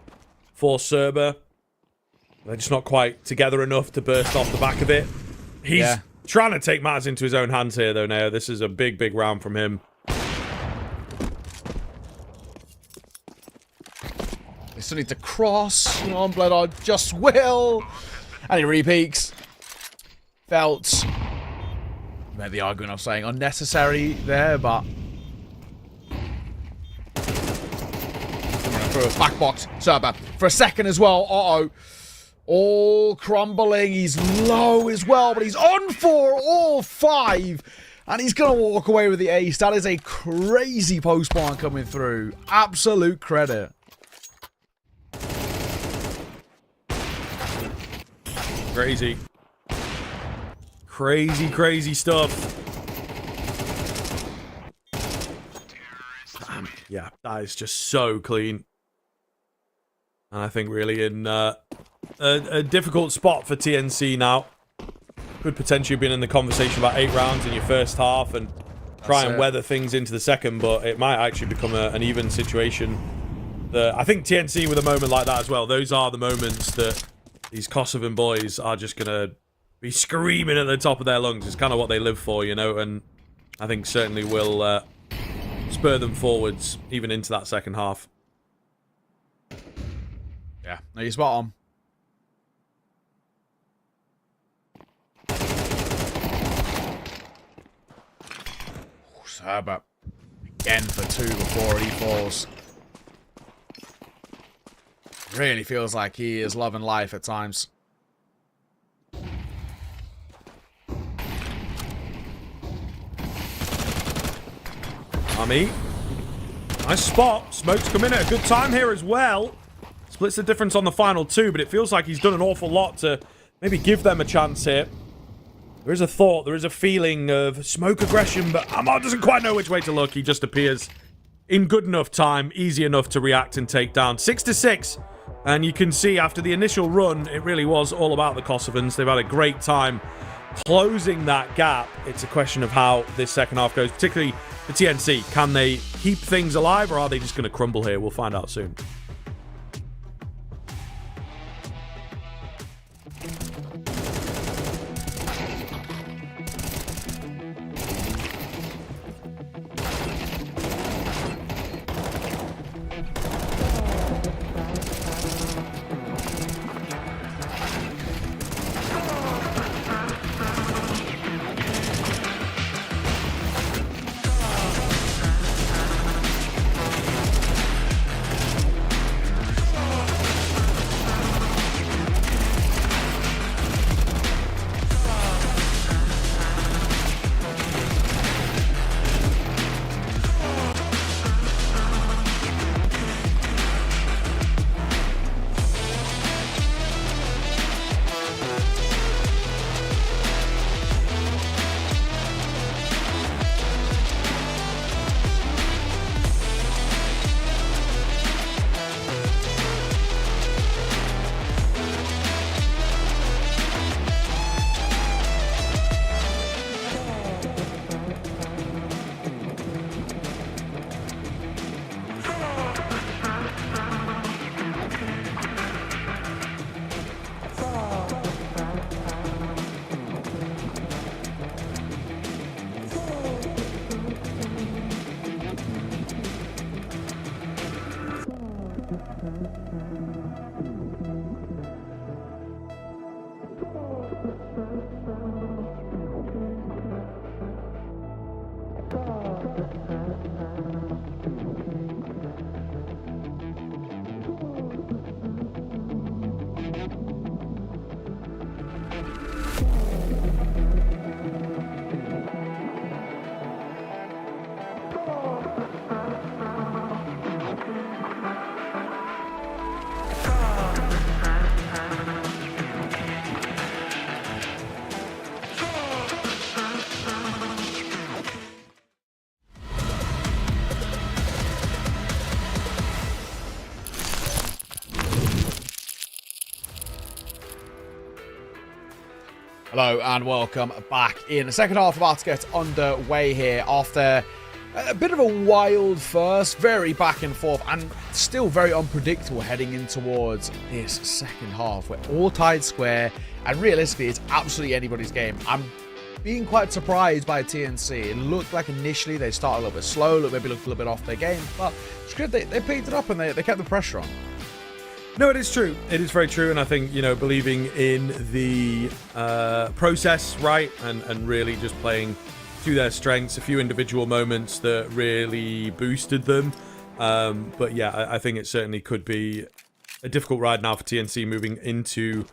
Speaker 2: for Cerber. They're just not quite together enough to burst off the back of it. He's trying to take matters into his own hands here, though, now. This is a big, big round from him.
Speaker 3: They still need to cross. On Bloodod just will. And he repeaks. Felt. Made the argument of saying unnecessary there, but. Through a back box. Cerber for a second as well. Uh-oh. All crumbling. He's low as well, but he's on for all 5. And he's going to walk away with the ace. That is a crazy post-spawn coming through. Absolute credit.
Speaker 2: Crazy. Crazy, crazy stuff. Yeah, that is just so clean. And I think really in a difficult spot for TNC now. Could potentially have been in the conversation about 8 rounds in your first half and try and weather things into the second, but it might actually become an even situation. I think TNC with a moment like that as well, those are the moments that these Kosovan boys are just going to be screaming at the top of their lungs. It's kind of what they live for, you know, and I think certainly will spur them forwards even into that second half.
Speaker 3: Yeah, no, you're spot on. Cerber again for 2 before he falls. Really feels like he is loving life at times.
Speaker 2: Ami. Nice spot. Smoke's come in at a good time here as well. Splits the difference on the final 2, but it feels like he's done an awful lot to maybe give them a chance here. There is a thought, there is a feeling of smoke aggression, but Amar doesn't quite know which way to look. He just appears in good enough time, easy enough to react and take down. 6-6. And you can see after the initial run, it really was all about the Kosovans. They've had a great time closing that gap. It's a question of how this second half goes, particularly the TNC. Can they keep things alive, or are they just going to crumble here? We'll find out soon.
Speaker 3: Hello and welcome back in the second half. About to get underway here after a bit of a wild first, very back and forth, and still very unpredictable heading in towards this second half. We're all tied square, and realistically, it's absolutely anybody's game. I'm being quite surprised by TNC. It looked like initially they started a little bit slow, maybe looked a little bit off their game, but it's good. They picked it up and they kept the pressure on.
Speaker 2: No, it is true. It is very true. And I think, you know, believing in the process, right, and really just playing to their strengths, a few individual moments that really boosted them. But yeah, I think it certainly could be a difficult ride now for TNC moving into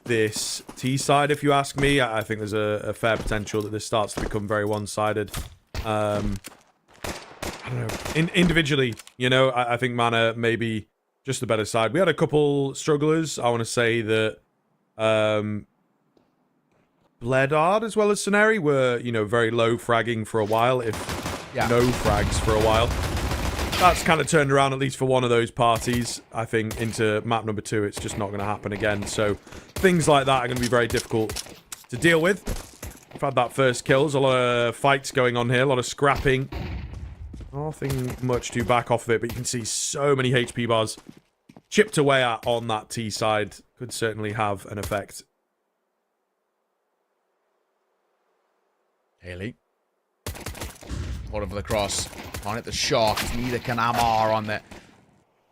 Speaker 2: this T side, if you ask me. I think there's a fair potential that this starts to become very one-sided. I don't know. Individually, you know, I think Mana maybe just the better side. We had a couple strugglers. I want to say that Bledard as well as Soneri were, you know, very low fragging for a while, if no frags for a while. That's kind of turned around, at least for one of those parties. I think into map number 2, it's just not going to happen again. So things like that are going to be very difficult to deal with. We've had that first kills, a lot of fights going on here, a lot of scrapping. Nothing much to back off of it, but you can see so many HP bars chipped away at on that T side. Could certainly have an effect.
Speaker 3: Haley. Bottom for the cross. Can't hit the shot. Neither can Amar on the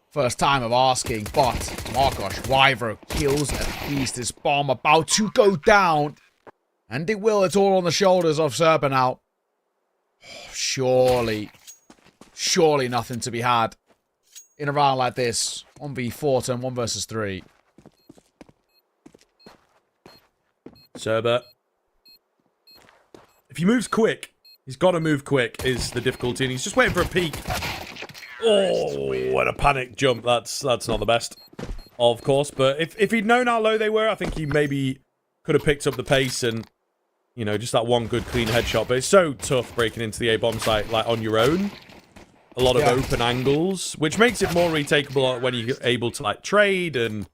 Speaker 3: first time of asking. But, my gosh, Wyvro kills at least this bomb about to go down. And it will. It's all on the shoulders of Serba now. Oh, surely nothing to be had in a round like this. 1v4 turn 1 versus 3.
Speaker 2: Serba. If he moves quick, he's got to move quick is the difficulty, and he's just waiting for a peek. Oh, what a panic jump. That's not the best, of course. But if he'd known how low they were, I think he maybe could have picked up the pace and, you know, just that one good clean headshot. But it's so tough breaking into the A-bomb site, like, on your own. A lot of open angles, which makes it more retakeable when you're able to, like, trade and,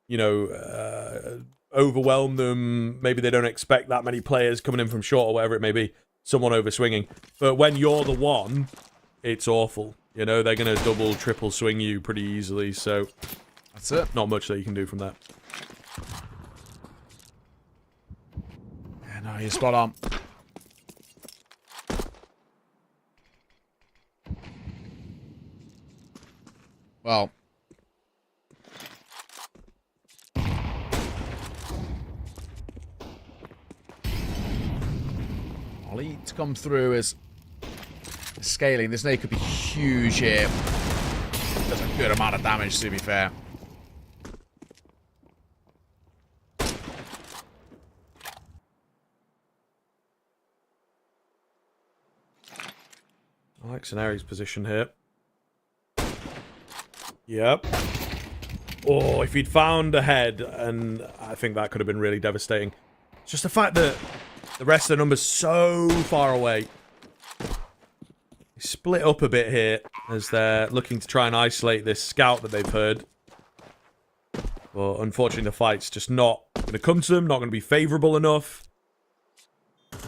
Speaker 2: you know, overwhelm them. Maybe they don't expect that many players coming in from short or whatever it may be. Someone overswinging. But when you're the one, it's awful. You know, they're going to double, triple swing you pretty easily. So
Speaker 3: that's it.
Speaker 2: Not much that you can do from that.
Speaker 3: Yeah, no, you're spot on. Well, Ollie to come through is scaling. This nade could be huge here. Does a good amount of damage, to be fair.
Speaker 2: I like Soneri's position here. Yep. Oh, if he'd found a head, and I think that could have been really devastating. It's just the fact that the rest of the number's so far away. They split up a bit here as they're looking to try and isolate this scout that they've heard. But unfortunately, the fight's just not going to come to them, not going to be favourable enough.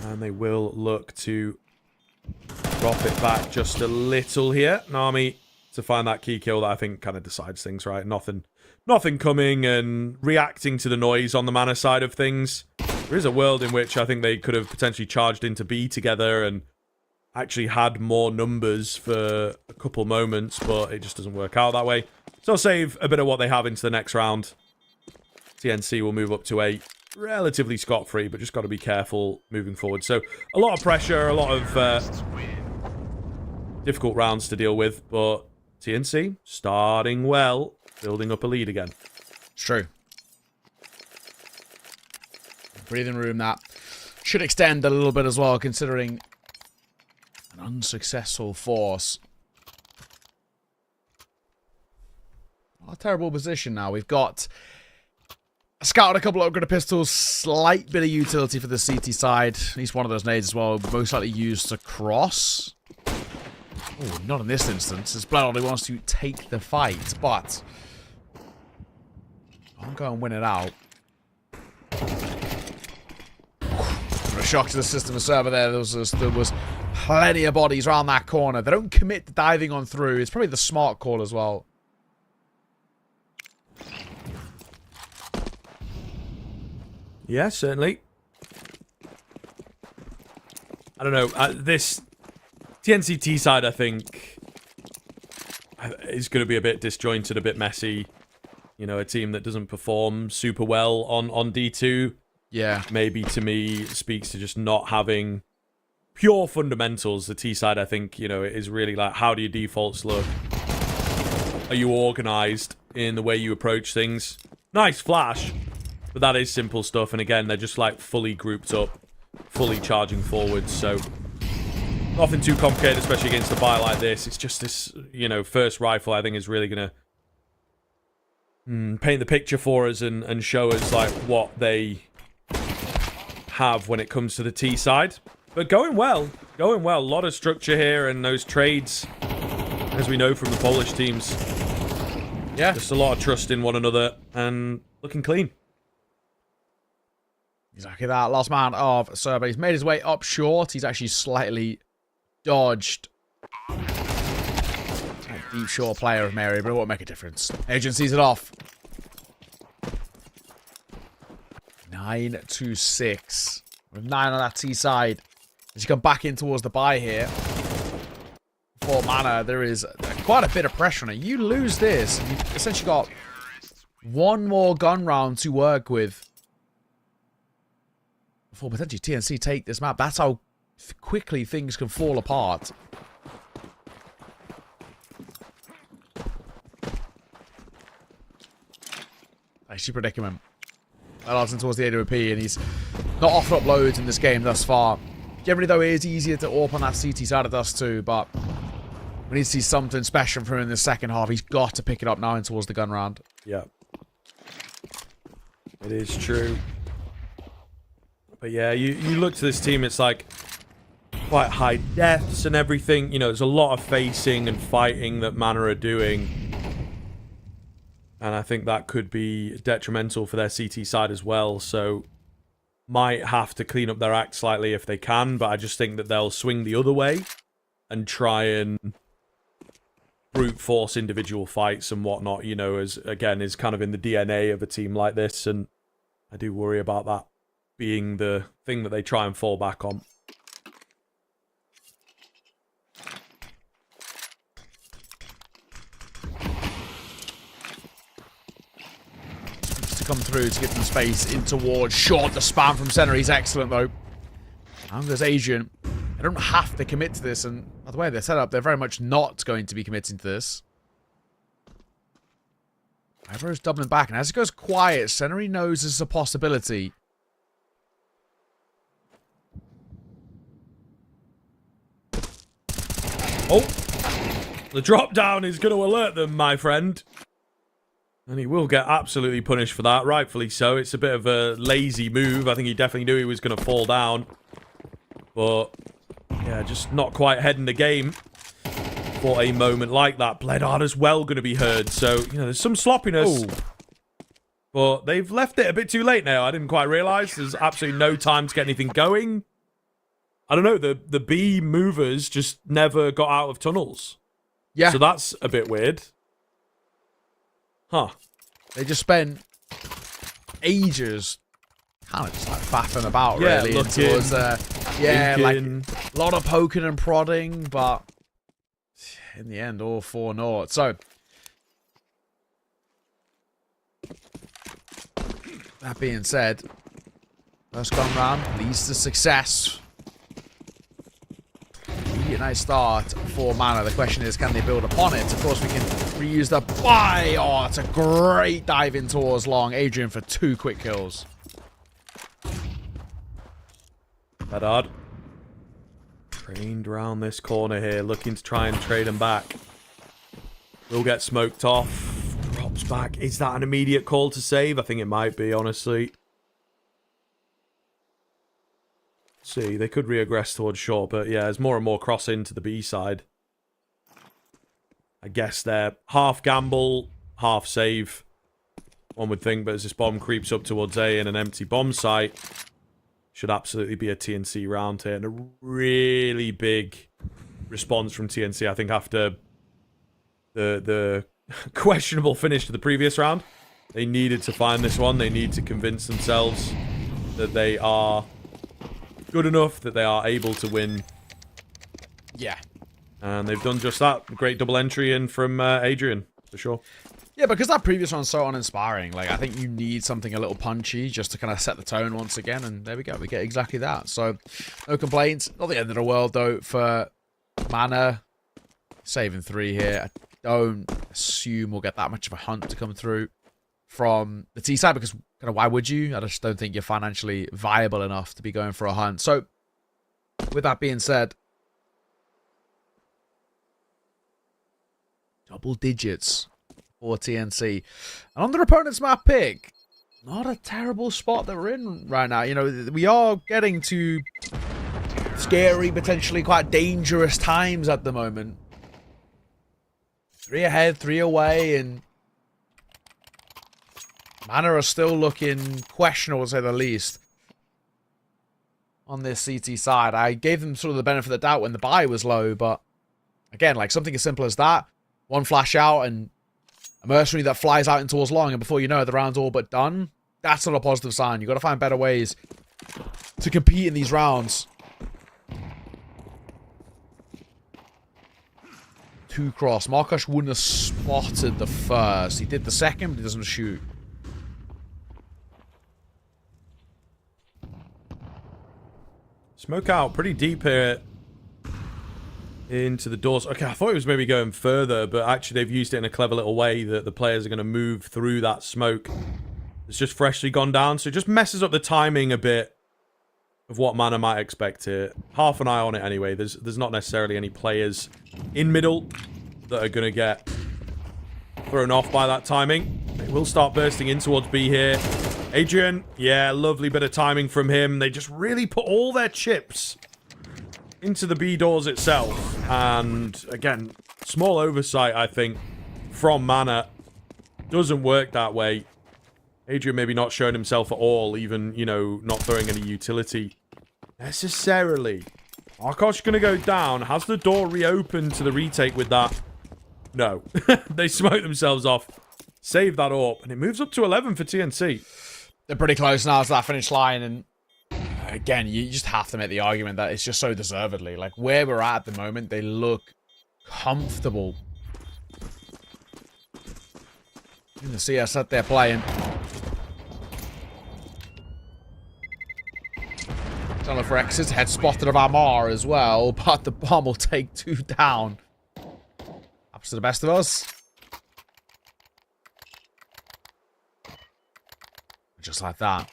Speaker 2: And they will look to drop it back just a little here. Nami to find that key kill that I think kind of decides things, right? Nothing coming and reacting to the noise on the mana side of things. There is a world in which I think they could have potentially charged into B together and actually had more numbers for a couple moments, but it just doesn't work out that way. So I'll save a bit of what they have into the next round. TNC will move up to 8. Relatively scot-free, but just got to be careful moving forward. So a lot of pressure, a lot of difficult rounds to deal with, but TNC starting well, building up a lead again.
Speaker 3: It's true. Breathing room that should extend a little bit as well, considering an unsuccessful force. Not a terrible position now. We've got a scout and a couple of upgraded pistols, slight bit of utility for the CT side. At least one of those nades as well, most likely used to cross. Oh, not in this instance, as Blood only wants to take the fight, but I'll go and win it out. A shock to the system of server there. There was plenty of bodies around that corner. They don't commit to diving on through. It's probably the smart call as well.
Speaker 2: Yeah, certainly. I don't know. This TNCT side, I think, is going to be a bit disjointed, a bit messy. You know, a team that doesn't perform super well on D2.
Speaker 3: Yeah.
Speaker 2: Maybe, to me, speaks to just not having pure fundamentals. The T side, I think, you know, is really like, how do your defaults look? Are you organized in the way you approach things? Nice flash. But that is simple stuff, and again, they're just like fully grouped up, fully charging forwards, so nothing too complicated, especially against a buy like this. It's just this, you know, first rifle I think is really going to paint the picture for us and show us like what they have when it comes to the T side. But going well, a lot of structure here, and those trades, as we know from the Polish teams,
Speaker 3: yeah,
Speaker 2: just a lot of trust in one another, and looking clean.
Speaker 3: Exactly that. Last man of Serba. He's made his way up short. He's actually slightly dodged. Deep short player of Mary, but it won't make a difference. Agent sees it off. 9-6. With 9 on that T side. As you come back in towards the buy here. For Mana, there is quite a bit of pressure on it. You lose this, and you've essentially got one more gun round to work with. Before potentially TNC take this map. That's how quickly things can fall apart. Actually, predicament. Larson towards the AWP, and he's not offered up loads in this game thus far. Generally, though, it is easier to AWP on that CT side of us too, but we need to see something special from him in the second half. He's got to pick it up now and towards the gun round.
Speaker 2: Yeah. It is true. But yeah, you look to this team, it's like quite high deaths and everything. You know, there's a lot of facing and fighting that Mana are doing. And I think that could be detrimental for their CT side as well. So might have to clean up their act slightly if they can. But I just think that they'll swing the other way and try and brute force individual fights and whatnot, you know, as again is kind of in the DNA of a team like this. And I do worry about that being the thing that they try and fall back on.
Speaker 3: To come through to get some space in towards short. The spam from center, he's excellent though. And there's Asian. They don't have to commit to this, and by the way they're set up, they're very much not going to be committing to this. Everyone's doubling back, and as it goes quiet, Sennery knows this is a possibility.
Speaker 2: Oh, the drop down is going to alert them, my friend. And he will get absolutely punished for that, rightfully so. It's a bit of a lazy move. I think he definitely knew he was going to fall down. But, yeah, just not quite heading the game for a moment like that. Bledard as well going to be heard. So, you know, there's some sloppiness. Ooh. But they've left it a bit too late now. I didn't quite realise. There's absolutely no time to get anything going. I don't know, the B movers just never got out of tunnels. Yeah. So that's a bit weird. Huh.
Speaker 3: They just spent ages kind of just like faffing about, really.
Speaker 2: Looking,
Speaker 3: towards, yeah, like a lot of poking and prodding, but in the end, all 4-0. So, That being said, first gun round leads to success. Really nice start for Mana. The question is, can they build upon it? Of course, we can reuse the buy. Oh, it's a great dive in towards long. Adrian for 2 quick kills.
Speaker 2: Bedard. Trained around this corner here, looking to try and trade him back. Will get smoked off. Drops back. Is that an immediate call to save? I think it might be, honestly. See, they could reaggress towards short, but yeah, there's more and more cross into the B side. I guess they're half gamble, half save. One would think, but as this bomb creeps up towards A in an empty bomb site, should absolutely be a TNC round here. And a really big response from TNC, I think, after the questionable finish to the previous round. They needed to find this one. They need to convince themselves that they are good enough, that they are able to win.
Speaker 3: Yeah.
Speaker 2: And they've done just that. Great double entry in from Adrian, for sure.
Speaker 3: Yeah, because that previous one's so uninspiring. Like, I think you need something a little punchy just to kind of set the tone once again. And there we go. We get exactly that. So, no complaints. Not the end of the world, though, for Mana. Saving 3 here. I don't assume we'll get that much of a hunt to come through from the T side, because kind of why would you? I just don't think you're financially viable enough to be going for a hunt. So, with that being said, double digits for TNC. And on their opponent's map pick, not a terrible spot that we're in right now. You know, we are getting to scary, potentially quite dangerous times at the moment. 3 ahead, 3 away, and Mana are still looking questionable, to say the least, on this CT side. I gave them sort of the benefit of the doubt when the buy was low, but again, like something as simple as that, one flash out and a mercenary that flies out in towards long, and before you know it, the round's all but done. That's not a positive sign. You've got to find better ways to compete in these rounds. 2 cross. Markosh wouldn't have spotted the first. He did the second, but he doesn't shoot.
Speaker 2: Smoke out pretty deep here into the doors. Okay, I thought it was maybe going further, but actually they've used it in a clever little way that the players are going to move through that smoke. It's just freshly gone down, so it just messes up the timing a bit of what Mana might expect here. Half an eye on it anyway. There's not necessarily any players in middle that are going to get thrown off by that timing. It will start bursting in towards B here. Adrian, yeah, lovely bit of timing from him. They just really put all their chips into the B doors itself. And again, small oversight, I think, from Mana. Doesn't work that way. Adrian maybe not showing himself at all, even, you know, not throwing any utility necessarily. Markosh going to go down. Has the door reopened to the retake with that? No. They smoke themselves off. Save that AWP. And it moves up to 11 for TNC.
Speaker 3: They're pretty close now to that finish line, and again, you just have to make the argument that it's just so deservedly. Like, where we're at the moment, they look comfortable. You can see us out there playing. Tunnel for exits, head spotted of Amar as well, but the bomb will take 2 down. Happens to the best of us. Just like that.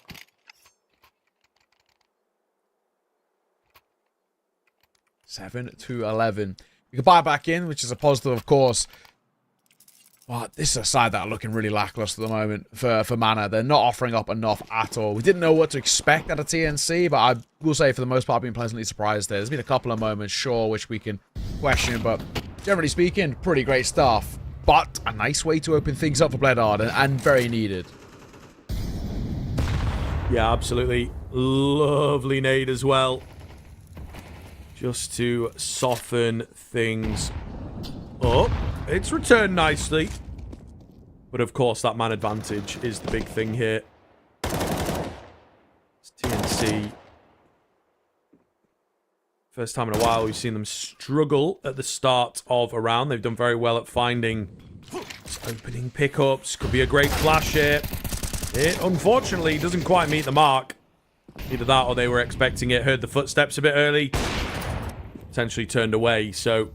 Speaker 3: 7-11. You can buy back in, which is a positive, of course. But this is a side that are looking really lackluster at the moment for Mana. They're not offering up enough at all. We didn't know what to expect out of TNC, but I will say for the most part, I've been pleasantly surprised there. There's been a couple of moments, sure, which we can question, but generally speaking, pretty great stuff. But a nice way to open things up for Bedard, and very needed.
Speaker 2: Yeah, absolutely. Lovely nade as well. Just to soften things up. It's returned nicely. But of course, that man advantage is the big thing here. It's TNC. First time in a while we've seen them struggle at the start of a round. They've done very well at finding Opening pickups. Could be a great flash here. It, unfortunately, doesn't quite meet the mark. Either that or they were expecting it. Heard the footsteps a bit early. Potentially turned away. So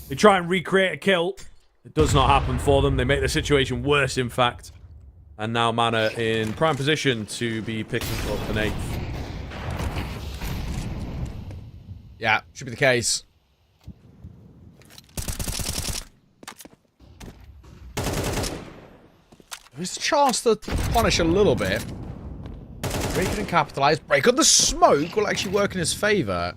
Speaker 2: they try and recreate a kill. It does not happen for them. They make the situation worse, in fact. And now Mana in prime position to be picking up an 8th.
Speaker 3: Yeah, should be the case. There's a chance to punish a little bit. Break it and capitalize. Break on the smoke will actually work in his favor.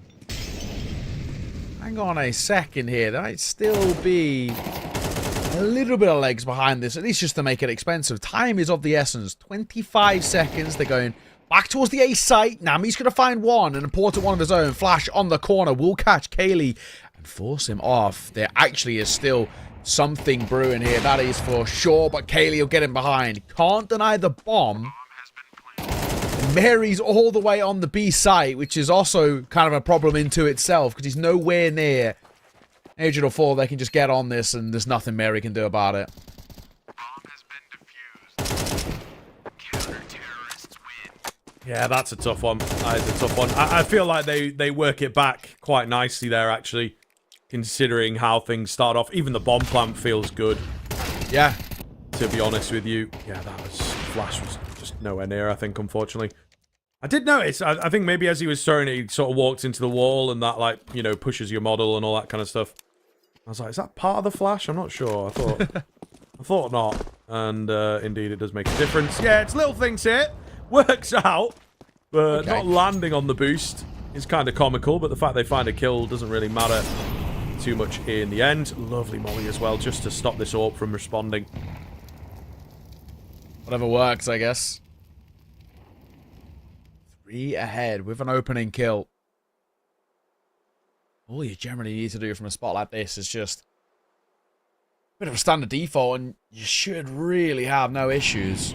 Speaker 3: Hang on a second here. There might still be a little bit of legs behind this, at least just to make it expensive. Time is of the essence. 25 seconds. They're going back towards the A site. Nami's going to find one, an important one of his own. Flash on the corner will catch Kaylee and force him off. There actually is still something brewing here, that is for sure, but Kaylee will get him behind. Can't deny the bomb. Mary's all the way on the B site, which is also kind of a problem into itself, because he's nowhere near Agent or 4. They can just get on this, and there's nothing Mary can do about it.
Speaker 2: Yeah, that's a tough one. That is a tough one. I feel like they work it back quite nicely there, actually, considering how things start off. Even the bomb plant feels good.
Speaker 3: Yeah.
Speaker 2: To be honest with you. Yeah, Flash was just nowhere near, I think, unfortunately. I did notice, I think maybe as he was throwing it, he sort of walked into the wall, and that, like, you know, pushes your model and all that kind of stuff. I was like, is that part of the flash? I'm not sure. I thought not. And indeed, it does make a difference. Yeah, it's little things here. Works out. But not landing on the boost is kind of comical, but the fact they find a kill doesn't really matter too much in the end. Lovely molly as well, just to stop this AWP from responding.
Speaker 3: Whatever works, I guess. 3 ahead with an opening kill. All you generally need to do from a spot like this is just a bit of a standard default, and you should really have no issues.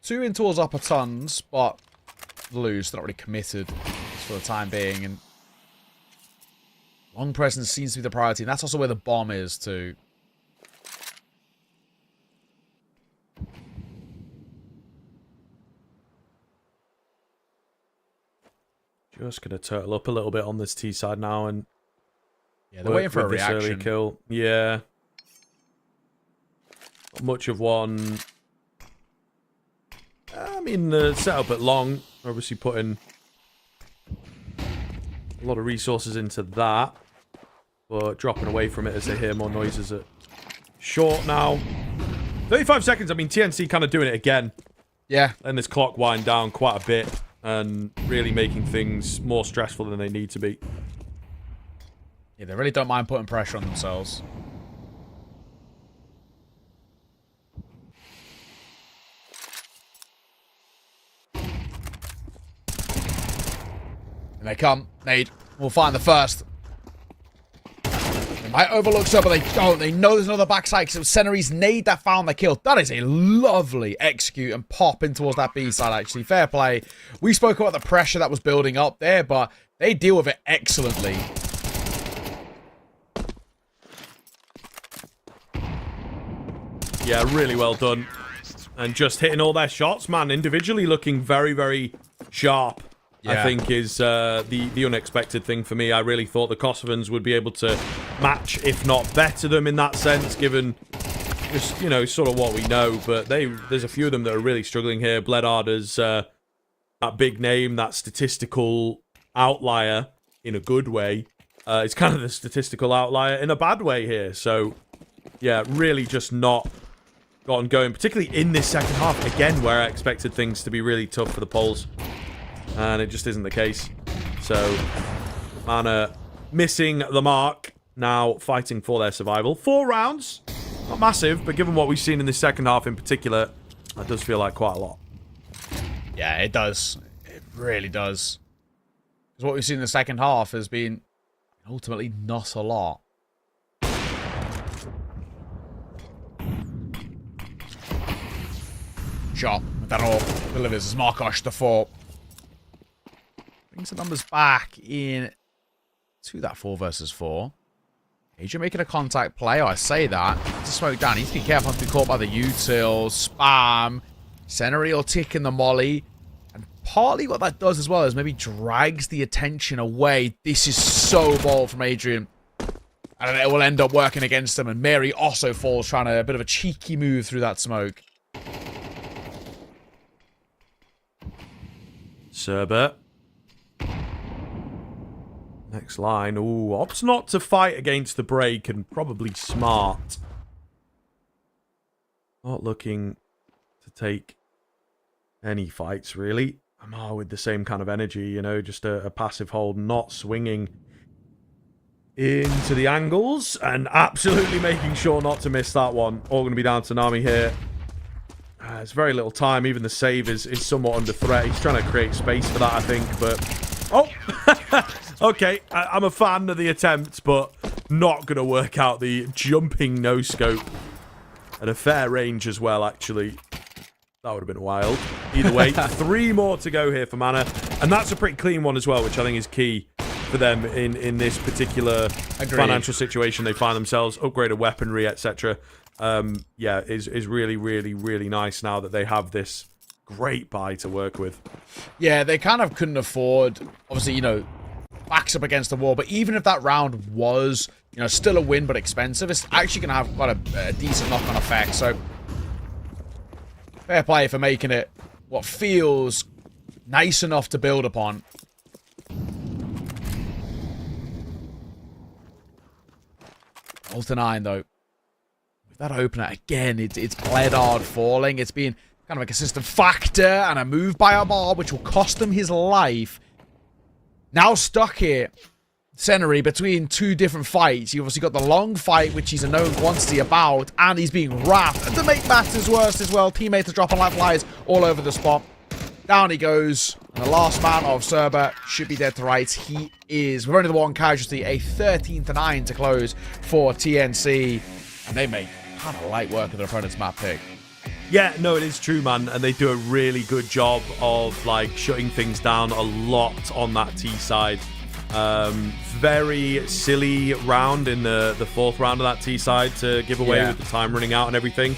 Speaker 3: 2 in towards upper tons, but loose. They're not really committed for the time being, and long presence seems to be the priority, and that's also where the bomb is too.
Speaker 2: Just gonna turtle up a little bit on this T side now, and
Speaker 3: yeah, they're waiting for a reaction.
Speaker 2: Early kill. Yeah, not much of one. I mean, the setup at long, obviously putting a lot of resources into that, but dropping away from it as they hear more noises at short now. 35 seconds. I mean, TNC kind of doing it again.
Speaker 3: Yeah,
Speaker 2: and this clock wind down quite a bit, and really making things more stressful than they need to be.
Speaker 3: Yeah, they really don't mind putting pressure on themselves. And they come. Nade. We'll find the first. They might overlook some, but they don't. They know there's another backside, because it was Senary's nade that found the kill. That is a lovely execute and pop in towards that B side, actually. Fair play. We spoke about the pressure that was building up there, but they deal with it excellently.
Speaker 2: Yeah, really well done. And just hitting all their shots, man. Individually looking very, very sharp. Yeah. I think is the unexpected thing for me. I really thought the Kosovans would be able to match, if not better them in that sense, given just, you know, sort of what we know. But there's a few of them that are really struggling here. Bledarder's that big name, that statistical outlier in a good way. It's kind of the statistical outlier in a bad way here. So, yeah, really just not gotten going, particularly in this second half, again, where I expected things to be really tough for the Poles. And it just isn't the case. So, Mana missing the mark. Now fighting for their survival. 4 rounds. Not massive, but given what we've seen in this second half in particular, that does feel like quite a lot.
Speaker 3: Yeah, it does. It really does. Because what we've seen in the second half has been ultimately not a lot. Shot. That all delivers as Markosh the 4. Brings the numbers back in to that 4 versus 4. Adrian making a contact play. I say that. To smoke down. He needs to be careful not to be caught by the util. Spam. Seneri will tick in the molly. And partly what that does as well is maybe drags the attention away. This is so bold from Adrian. And it will end up working against him. And Mary also falls, trying a bit of a cheeky move through that smoke.
Speaker 2: Serbert. Next line. Ooh, opts not to fight against the break, and probably smart. Not looking to take any fights, really. Amar with the same kind of energy, you know, just a passive hold, not swinging into the angles, and absolutely making sure not to miss that one. All going to be down to Nami here. There's very little time. Even the save is somewhat under threat. He's trying to create space for that, I think, but... Oh! Okay, I'm a fan of the attempt, but not going to work out the jumping no-scope. At a fair range as well, actually. That would have been wild. Either way, 3 more to go here for Mana. And that's a pretty clean one as well, which I think is key for them in this particular financial situation they find themselves. Upgraded weaponry, etc. Yeah, is really, really, really nice now that they have this great buy to work with.
Speaker 3: Yeah, they kind of couldn't afford, obviously, you know, backs up against the wall. But even if that round was, you know, still a win but expensive, it's actually going to have quite a decent knock-on effect. So, fair play for making it what feels nice enough to build upon. Ultra 9, though. With that opener, again, it's bled hard falling. It's been kind of a consistent factor and a move by Amar, which will cost him his life. Now stuck here, Seneri, between 2 different fights. You obviously got the long fight, which he's a known quantity about, and he's being wrapped. And to make matters worse as well, teammates are dropping like flies all over the spot. Down he goes, and the last man of Serba should be dead to rights. He is. With only the 1 casualty, a 13-9 to close for TNC. And they make kind of light work of their opponent's map pick.
Speaker 2: Yeah, no, it is true, man. And they do a really good job of, like, shutting things down a lot on that T side. Very silly round in the 4th round of that T side to give away with the time running out and everything.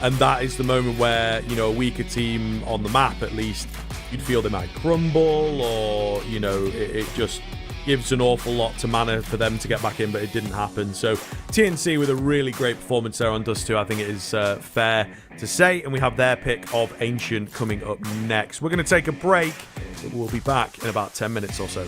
Speaker 2: And that is the moment where, you know, a weaker team on the map, at least, you'd feel they might crumble, or, you know, it just gives an awful lot to Mana for them to get back in, but it didn't happen. So TNC with a really great performance there on Dust 2, I think it is fair to say. And we have their pick of Ancient coming up next. We're going to take a break, but we'll be back in about 10 minutes or so.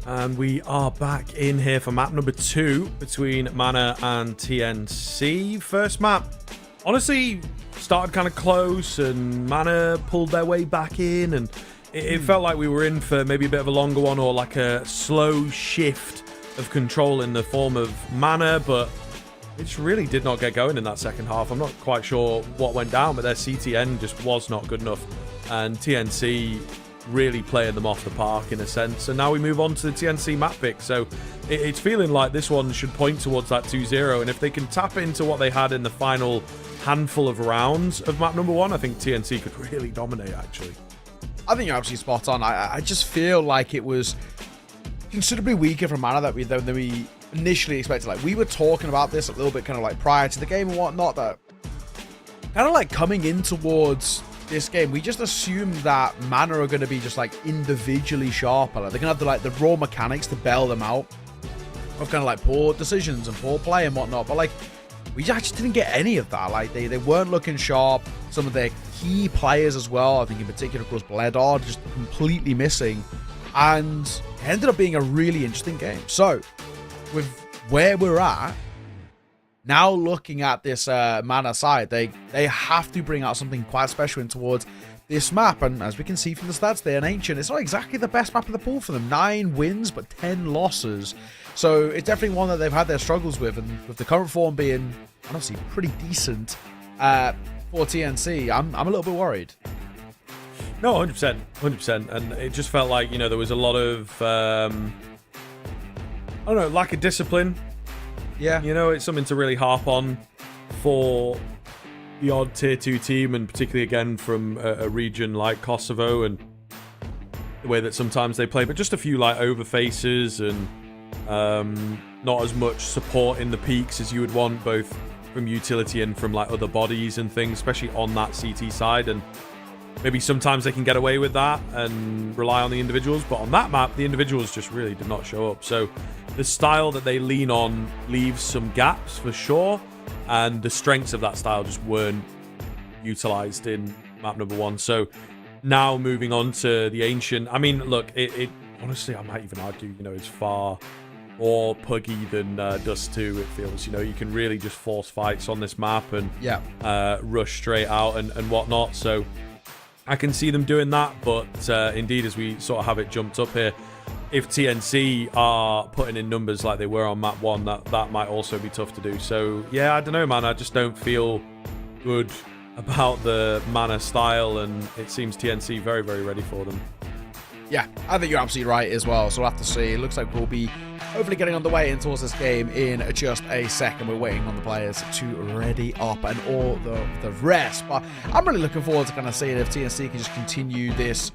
Speaker 2: And we are back in here for map number 2 between Mana and TNC. First map, honestly, started kind of close and Mana pulled their way back in, and it felt like we were in for maybe a bit of a longer one, or like a slow shift of control in the form of Mana, but it just really did not get going in that second half. I'm not quite sure what went down, but their CTN just was not good enough, and TNC really playing them off the park in a sense. And now we move on to the TNC map pick, so it's feeling like this one should point towards that 2-0, and if they can tap into what they had in the final handful of rounds of map number 1, I think TNC could really dominate, actually.
Speaker 3: I think you're absolutely spot on. I just feel like it was considerably weaker from Mana than we initially expected. Like, we were talking about this a little bit kind of like prior to the game and whatnot, that kind of like coming in towards this game, we just assumed that Mana are going to be just like individually sharper. Like, they're going to have the raw mechanics to bail them out of kind of like poor decisions and poor play and whatnot. But like, we just didn't get any of that. Like, they weren't looking sharp. Some of their key players as well, I think in particular, of course, Bledard, just completely missing. And it ended up being a really interesting game. So, with where we're at, now looking at this Mana side, they have to bring out something quite special in towards this map. And as we can see from the stats there in Ancient, it's not exactly the best map of the pool for them. 9 wins, but 10 losses. So it's definitely one that they've had their struggles with. And with the current form being, honestly, pretty decent for TNC, I'm a little bit worried.
Speaker 2: No, 100%. And it just felt like, there was a lot of, I don't know, lack of discipline.
Speaker 3: Yeah.
Speaker 2: It's something to really harp on for the odd tier 2 team, and particularly again from a region like Kosovo, and the way that sometimes they play, but just a few like overfaces and not as much support in the peaks as you would want, both from utility and from like other bodies and things, especially on that CT side. And maybe sometimes they can get away with that and rely on the individuals, but on that map, the individuals just really did not show up. So the style that they lean on leaves some gaps for sure, and the strengths of that style just weren't utilized in map number 1. So now moving on to the Ancient, I mean, look, it honestly, I might even argue, it's far more puggy than Dust 2, it feels. You can really just force fights on this map and rush straight out and whatnot. So I can see them doing that, but indeed, as we sort of have it jumped up here, if TNC are putting in numbers like they were on map 1, that might also be tough to do. So yeah, I don't know, man. I just don't feel good about the Mana style, and it seems TNC very, very ready for them.
Speaker 3: Yeah, I think you're absolutely right as well. So we'll have to see. It looks like we'll be hopefully getting underway in towards this game in just a second. We're waiting on the players to ready up and all the rest. But I'm really looking forward to kind of seeing if TNC can just continue this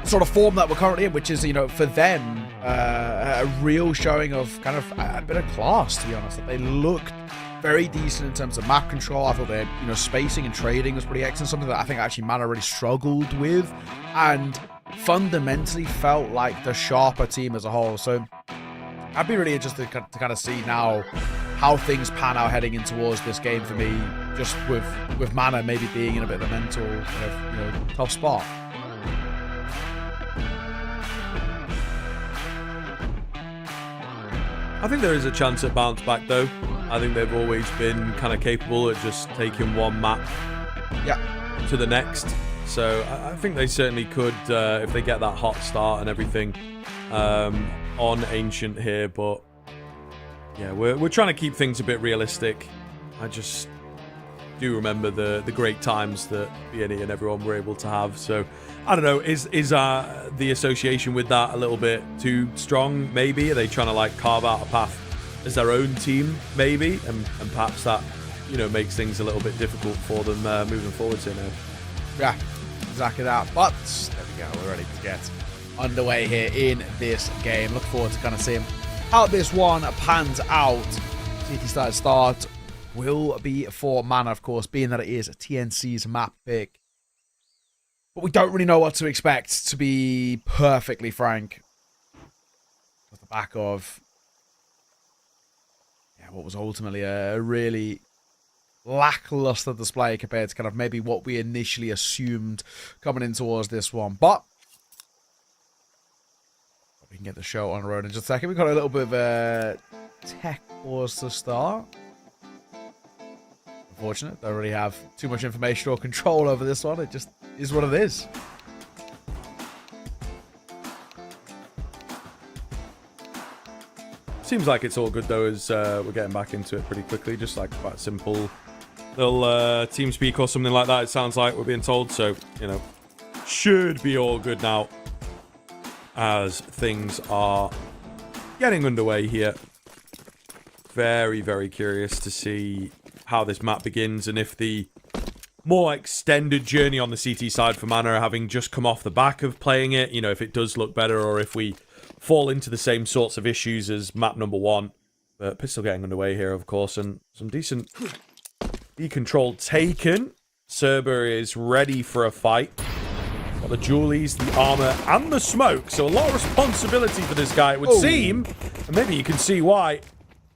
Speaker 3: sort of form that we're currently in, which is, for them, a real showing of kind of a bit of class, to be honest. That they looked very decent in terms of map control. I thought their, spacing and trading was pretty excellent, something that I think actually Mana really struggled with, and fundamentally felt like the sharper team as a whole. So I'd be really interested to kind of see now how things pan out heading in towards this game for me, just with Mana maybe being in a bit of a mental kind of, tough spot.
Speaker 2: I think there is a chance at bounce back, though. I think they've always been kind of capable at just taking one map to the next. So I think they certainly could, if they get that hot start and everything, on Ancient here. But yeah, we're trying to keep things a bit realistic. I just do remember the great times that BNE and everyone were able to have. So I don't know, is the association with that a little bit too strong? Maybe are they trying to like carve out a path as their own team, maybe, and perhaps that makes things a little bit difficult for them moving forward here now.
Speaker 3: Yeah, exactly that. But there we go, we're ready to get underway here in this game. Look forward to kind of seeing how this one pans out. City start will be for Mana, of course, being that it is TNC's map pick. But we don't really know what to expect, to be perfectly frank. Off the back of what was ultimately a really lackluster display compared to kind of maybe what we initially assumed coming in towards this one. But We can get the show on the road in just a second. We've got a little bit of a tech pause to start. Unfortunate. Don't really have too much information or control over this one. It just is what it is.
Speaker 2: Seems like it's all good though, as we're getting back into it pretty quickly. Just like quite simple little team speak or something like that. It sounds like we're being told. So, you know, should be all good now as things are getting underway here. Very, very curious to see how this map begins and if the more extended journey on the CT side for Mana, having just come off the back of playing it, you know, if it does look better or if we fall into the same sorts of issues as map number 1. But pistol getting underway here, of course, and some decent control taken. Cerber is ready for a fight. Got the jewelies, the armor, and the smoke. So a lot of responsibility for this guy, it would seem. And maybe you can see why.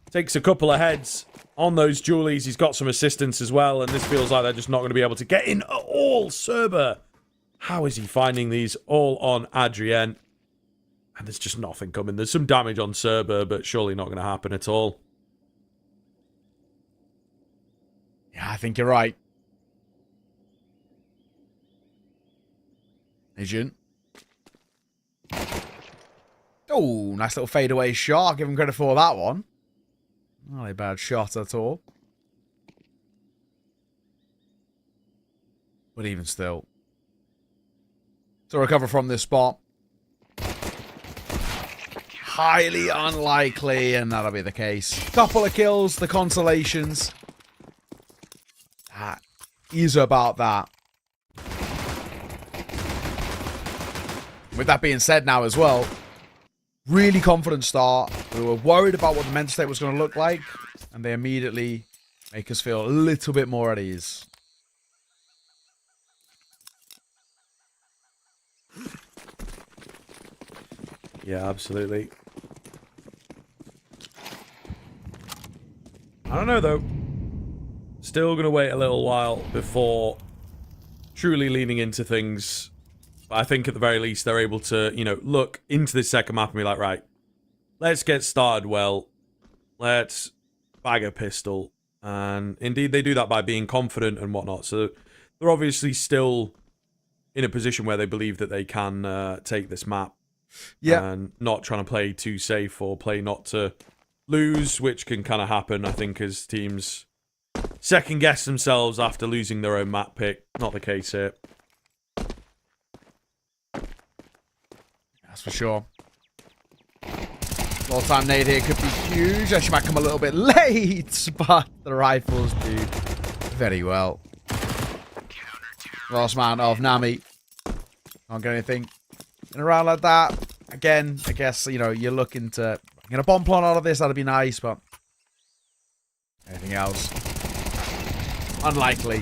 Speaker 2: Takes a couple of heads on those jewelies. He's got some assistance as well, and this feels like they're just not going to be able to get in at all. Cerber, how is he finding these all on Adrien? And there's just nothing coming. There's some damage on Cerber, but surely not going to happen at all.
Speaker 3: Yeah, I think you're right. Agent. Oh, nice little fadeaway shot. I'll give him credit for that one. Not a bad shot at all. But even still. To recover from this spot. Highly unlikely, and that'll be the case. Couple of kills, the consolations. That is about that. With that being said now as well, really confident start. We were worried about what the mental state was going to look like, and they immediately make us feel a little bit more at ease.
Speaker 2: Yeah, absolutely. I don't know, though. Still going to wait a little while before truly leaning into things. But I think at the very least they're able to, you know, look into this second map and be like, right, let's get started well. Let's bag a pistol. And indeed, they do that by being confident and whatnot. So they're obviously still in a position where they believe that they can take this map.
Speaker 3: Yeah.
Speaker 2: And not trying to play too safe or play not to lose, which can kind of happen, I think, as teams second guess themselves after losing their own map pick. Not the case here.
Speaker 3: That's for sure. All-time nade here could be huge. Actually might come a little bit late, but the rifles do very well. Last man of Nami. Can't get anything in a round like that. Again, I guess, you know, you're looking to get a bomb plant out of this. That'd be nice, but anything else? Unlikely.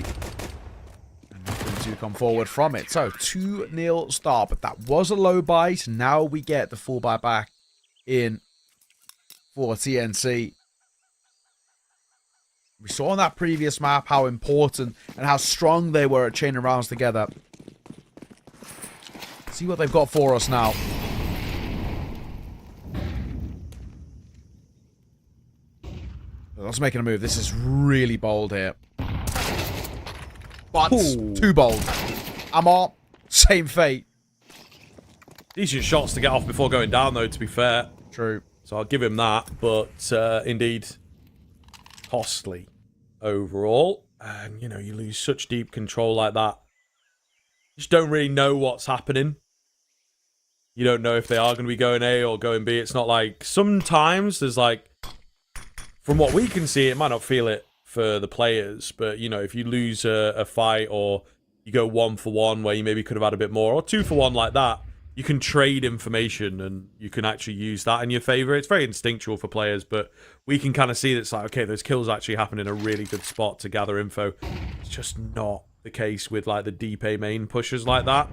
Speaker 3: And nothing to come forward from it. So, 2-0 start, but that was a low bite. Now we get the full buy back in for TNC. We saw on that previous map how important and how strong they were at chaining rounds together. See what they've got for us now. Let's make a move. This is really bold here. But too bold. Amar, same fate.
Speaker 2: Decent shots to get off before going down, though, to be fair.
Speaker 3: True.
Speaker 2: So I'll give him that. But indeed, costly overall. And, you know, you lose such deep control like that. You just don't really know what's happening. You don't know if they are going to be going A or going B. It's not like... Sometimes there's like... From what we can see, it might not feel it for the players. But, you know, if you lose a fight or you go 1-for-1 where you maybe could have had a bit more, or 2-for-1 like that, you can trade information and you can actually use that in your favor. It's very instinctual for players, but we can kind of see that it's like, okay, those kills actually happen in a really good spot to gather info. It's just not the case with like the deep A main pushers like that.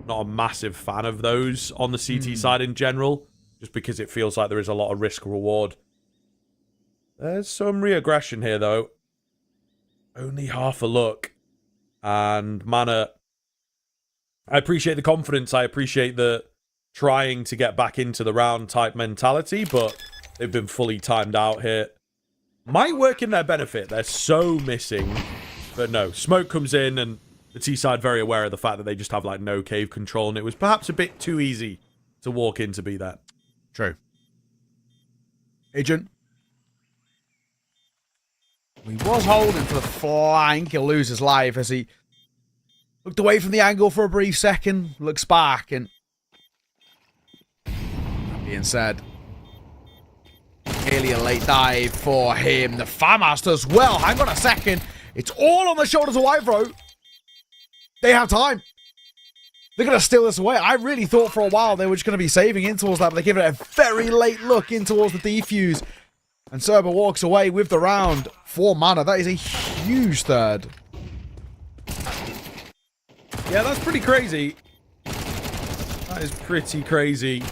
Speaker 2: Not a massive fan of those on the CT side in general, just because it feels like there is a lot of risk reward. There's some re-aggression here, though. Only half a look. And Mana, I appreciate the confidence. I appreciate that trying to get back into the round type mentality, but they've been fully timed out here. Might work in their benefit. They're so missing. But no, smoke comes in, and the T-side very aware of the fact that they just have, like, no cave control, and it was perhaps a bit too easy to walk in to be that.
Speaker 3: True. Agent. He was holding for the flank. He'll lose his life as he looked away from the angle for a brief second, looks back, and that being said, nearly a late dive for him. The Farmaster as well. Hang on a second. It's all on the shoulders of Wyvro. They have time. They're going to steal this away. I really thought for a while they were just going to be saving in towards that, but they give it a very late look in towards the defuse. And Serba walks away with the round. 4 mana. That is a huge third.
Speaker 2: Yeah, that's pretty crazy. That is pretty crazy.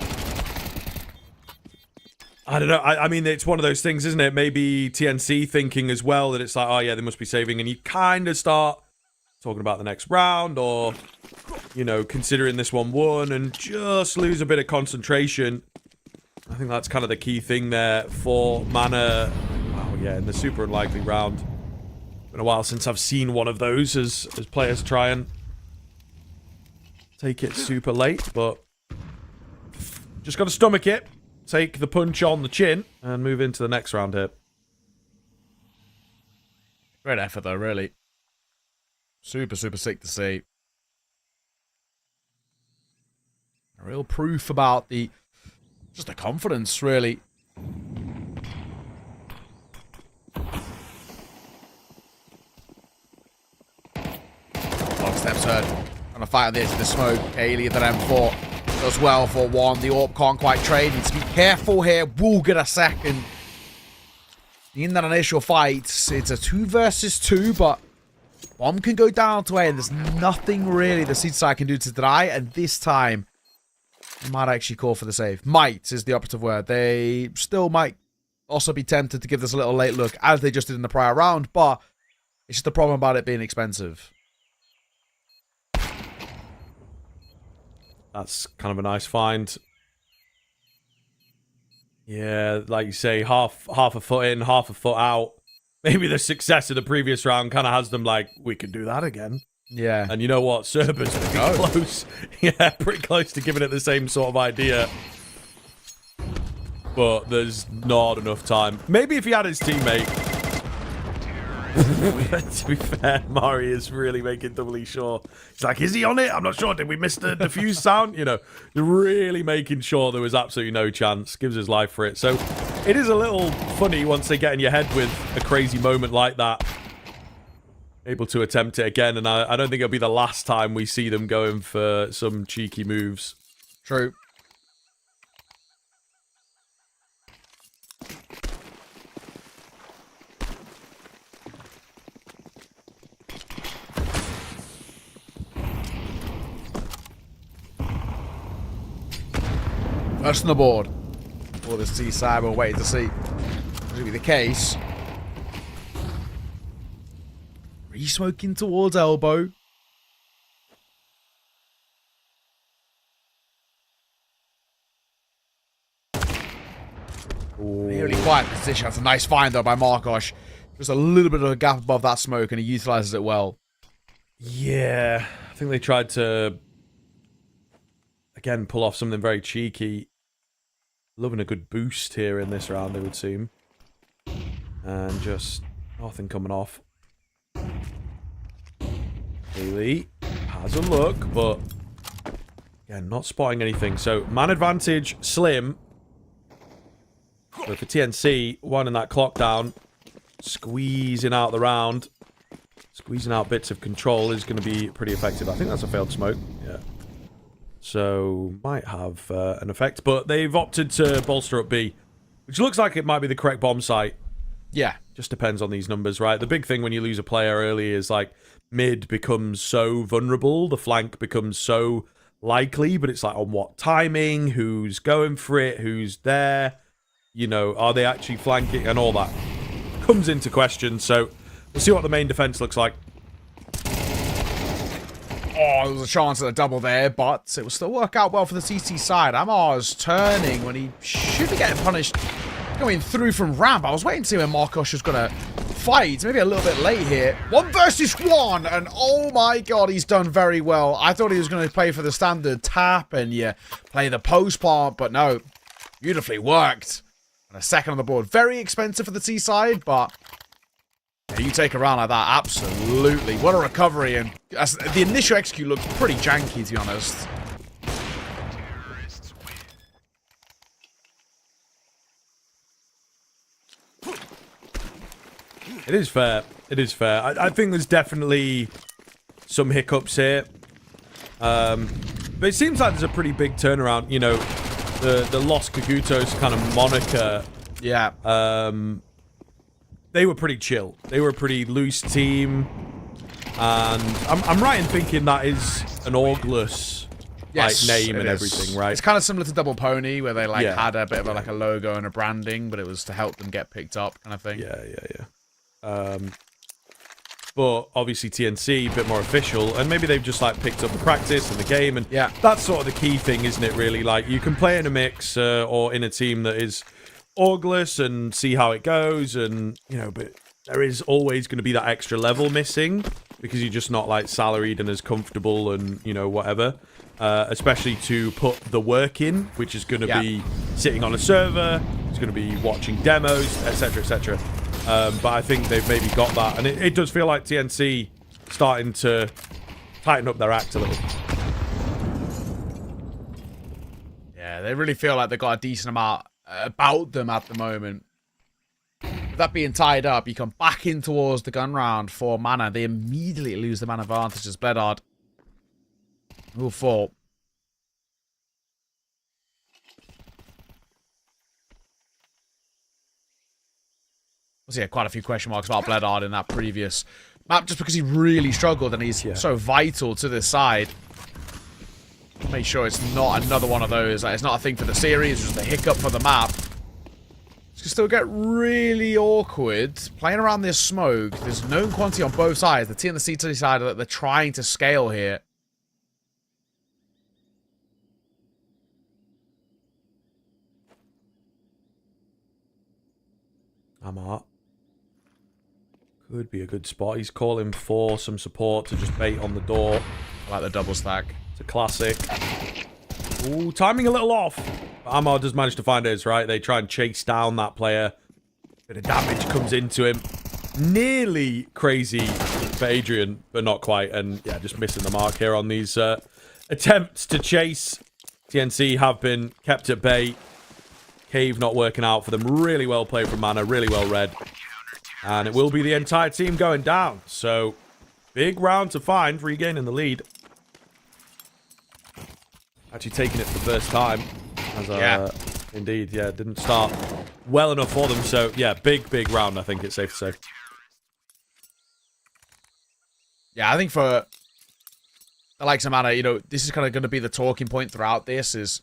Speaker 2: I don't know. I mean, it's one of those things, isn't it? Maybe TNC thinking as well that it's like, oh, yeah, they must be saving. And you kind of start talking about the next round or, you know, considering this one won and just lose a bit of concentration. I think that's kind of the key thing there for mana. Oh, yeah, in the super unlikely round. Been a while since I've seen one of those as players try and take it super late, but just got to stomach it, take the punch on the chin, and move into the next round here.
Speaker 3: Great effort, though, really. Super, super sick to see. A real proof about just the confidence, really. Long steps heard. Trying to fight on the edge of the smoke. Kaylee at the M4 does well for 1. The AWP can't quite trade. Needs to be careful here. Will get a second. In that initial fight, it's a 2 versus 2, but Bomb can go down to A, and there's nothing really the seed side can do to deny, and this time might actually call for the save. Might is the operative word. They still might also be tempted to give this a little late look, as they just did in the prior round, but it's just the problem about it being expensive.
Speaker 2: That's kind of a nice find. Yeah, like you say, half a foot in, half a foot out. Maybe the success of the previous round kind of has them like, we could do that again.
Speaker 3: Yeah.
Speaker 2: And you know what? Serba's pretty close. Yeah, pretty close to giving it the same sort of idea. But there's not enough time. Maybe if he had his teammate. To be fair, Mari is really making doubly sure. He's like, is he on it? I'm not sure. Did we miss the diffuse sound? You know, really making sure there was absolutely no chance. Gives his life for it. So it is a little funny once they get in your head with a crazy moment like that. Able to attempt it again, and I don't think it'll be the last time we see them going for some cheeky moves.
Speaker 3: True. First on the board for this T-side. We're waiting to see what's going to be the case. Re-smoking towards elbow. Really quiet position. That's a nice find, though, by Markosh. Just a little bit of a gap above that smoke, and he utilizes it well.
Speaker 2: Yeah, I think they tried to, again, pull off something very cheeky. Loving a good boost here in this round, it would seem. And just nothing coming off. Haley has a look, but again, not spotting anything. So, man advantage, slim. So for TNC, winding that clock down, squeezing out the round, squeezing out bits of control is going to be pretty effective. I think that's a failed smoke. Yeah. So, might have an effect. But they've opted to bolster up B, which looks like it might be the correct bomb site.
Speaker 3: Yeah.
Speaker 2: Just depends on these numbers, right? The big thing when you lose a player early is, like, mid becomes so vulnerable, the flank becomes so likely, but it's like on what timing, who's going for it, who's there, you know, are they actually flanking, and all that comes into question. So we'll see what the main defense looks like.
Speaker 3: Oh, there was a chance at a double there, but it will still work out well for the TC side. Amar's turning when he should be getting punished going through from ramp. I was waiting to see when Markosh was going to fight. Maybe a little bit late here. 1 versus 1, and oh my god, he's done very well. I thought he was going to play for the standard tap and play the post plant, but no. Beautifully worked. And a second on the board. Very expensive for the T side, but you take a round like that, absolutely. What a recovery. And the initial execute looked pretty janky, to be honest.
Speaker 2: It is fair. It is fair. I think there's definitely some hiccups here. But it seems like there's a pretty big turnaround. You know, the Los Kagutos kind of moniker.
Speaker 3: Yeah.
Speaker 2: They were pretty chill. They were a pretty loose team. And I'm right in thinking that is an Orgless name and everything, right?
Speaker 3: It's kind of similar to Double Pony, where they had a bit of a logo and a branding, but it was to help them get picked up, kind of thing.
Speaker 2: Yeah. But obviously TNC, a bit more official, and maybe they've just picked up the practice and the game, and that's sort of the key thing, isn't it? Really, you can play in a mix or in a team that is Orgless and see how it goes, and but there is always going to be that extra level missing because you're just not salaried and as comfortable and whatever. Especially to put the work in, which is going to be sitting on a server, it's going to be watching demos, etc., etc. But I think they've maybe got that, and it does feel like TNC starting to tighten up their act a little.
Speaker 3: Yeah, they really feel like they've got a decent amount about them at the moment. With that being tied up, you come back in towards the gun round for mana. They immediately lose the mana advantage as Bledard will fall. So quite a few question marks about Bledard in that previous map, just because he really struggled and he's so vital to this side. Make sure it's not another one of those. It's not a thing for the series, it's just a hiccup for the map. It's gonna still get really awkward. Playing around this smoke, there's known quantity on both sides. The T and the C side that they're trying to scale here.
Speaker 2: Amart. Could be a good spot. He's calling for some support to just bait on the door.
Speaker 3: I like the double stack.
Speaker 2: It's a classic. Ooh, timing a little off. But Amar does manage to find his, right? They try and chase down that player. Bit of damage comes into him. Nearly crazy for Adrian, but not quite. And yeah, just missing the mark here on these attempts to chase. TNC have been kept at bay. Cave not working out for them. Really well played from Mana. Really well read. And it will be the entire team going down. So, big round to find, regaining the lead. Actually taking it for the first time. Indeed, didn't start well enough for them. So, yeah, big round, I think it's safe to say.
Speaker 3: Yeah, I think for the likes of Mana, this is kind of going to be the talking point throughout this, is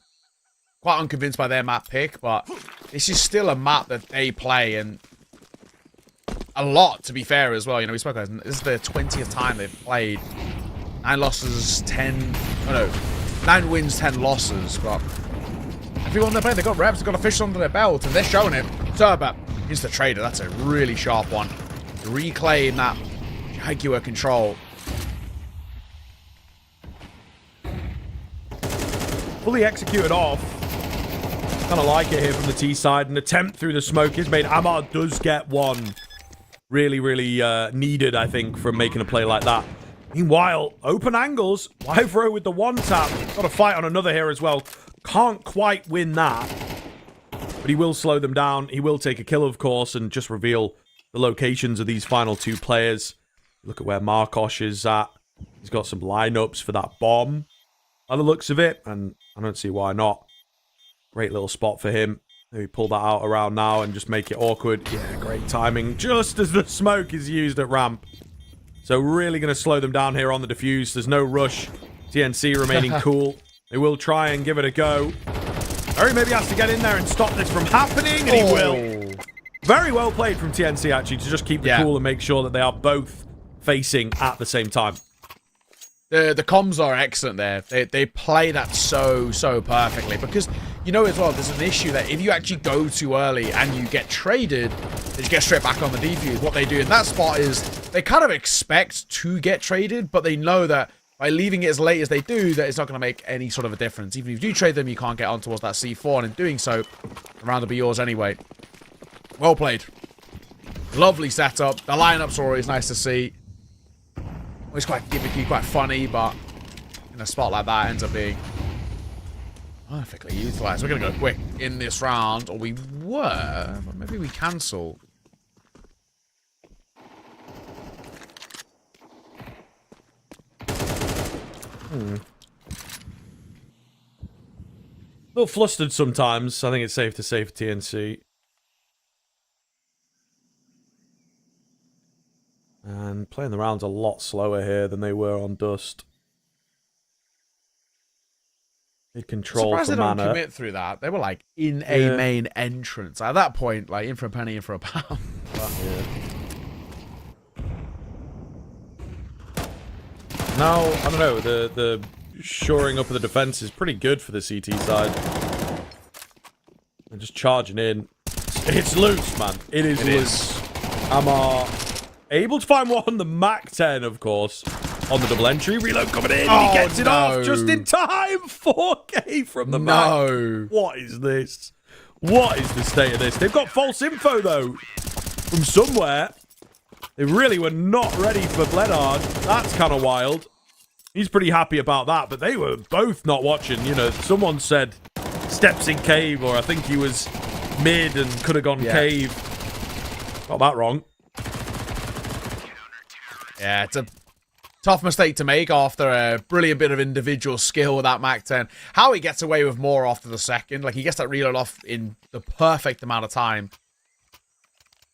Speaker 3: quite unconvinced by their map pick, but this is still a map that they play, and a lot, to be fair, as well. We spoke about this is the 20th time they've played. 9 losses, 9 wins, 10 losses. But everyone they play, they've got reps, they've got officials under their belt, and they're showing it. Turbo is the trader. That's a really sharp one. To reclaim that Jaguar control.
Speaker 2: Fully executed off. Kind of like it here from the T side. An attempt through the smoke is made. Amar does get one. Really needed, I think, from making a play like that. Meanwhile, open angles. Wyvro with the one tap. Got a fight on another here as well. Can't quite win that. But he will slow them down. He will take a kill, of course, and just reveal the locations of these final 2 players. Look at where Markosh is at. He's got some lineups for that bomb. By the looks of it, and I don't see why not. Great little spot for him. Maybe pull that out around now and just make it awkward. Yeah, great timing. Just as the smoke is used at ramp. So really going to slow them down here on the defuse. There's no rush. TNC remaining cool. They will try and give it a go. Ori maybe has to get in there and stop this from happening, and he will. Very well played from TNC, actually, to just keep the cool and make sure that they are both facing at the same time.
Speaker 3: The comms are excellent there. They play that so perfectly, because you know as well there's an issue that if you actually go too early and you get traded, then you get straight back on the defuse. What they do in that spot is they kind of expect to get traded, but they know that by leaving it as late as they do, that it's not going to make any sort of a difference. Even if you do trade them, you can't get on towards that C4, and in doing so, the round will be yours anyway. Well played. Lovely setup. The lineups are always nice to see. It's quite gimmicky, quite funny, but in a spot like that, it ends up being perfectly utilized. We're going to go quick in this round, or we were, but maybe we cancel.
Speaker 2: A little flustered sometimes. I think it's safe to say for TNC. And playing the rounds a lot slower here than they were on Dust. Good control
Speaker 3: Surprised
Speaker 2: for
Speaker 3: they don't
Speaker 2: mana.
Speaker 3: commit through that. They were like in a main entrance. At that point, like in for a penny, in for a pound.
Speaker 2: Yeah. Now, I don't know, the shoring up of the defense is pretty good for the CT side. And just charging in. It's loose, man. It is loose. Amar able to find one, the Mac 10, of course, on the double entry. Reload coming in.
Speaker 3: Oh,
Speaker 2: he gets it
Speaker 3: no.
Speaker 2: off just in time. 4K from the Mac.
Speaker 3: No.
Speaker 2: What is this? What is the state of this? They've got false info, though, from somewhere. They really were not ready for Bledard. That's kind of wild. He's pretty happy about that, but they were both not watching. You know, someone said steps in cave, or I think he was mid and could have gone cave. Got that wrong.
Speaker 3: Yeah, it's a tough mistake to make after a brilliant bit of individual skill with that Mac 10. How he gets away with more after the second. Like, he gets that reload off in the perfect amount of time.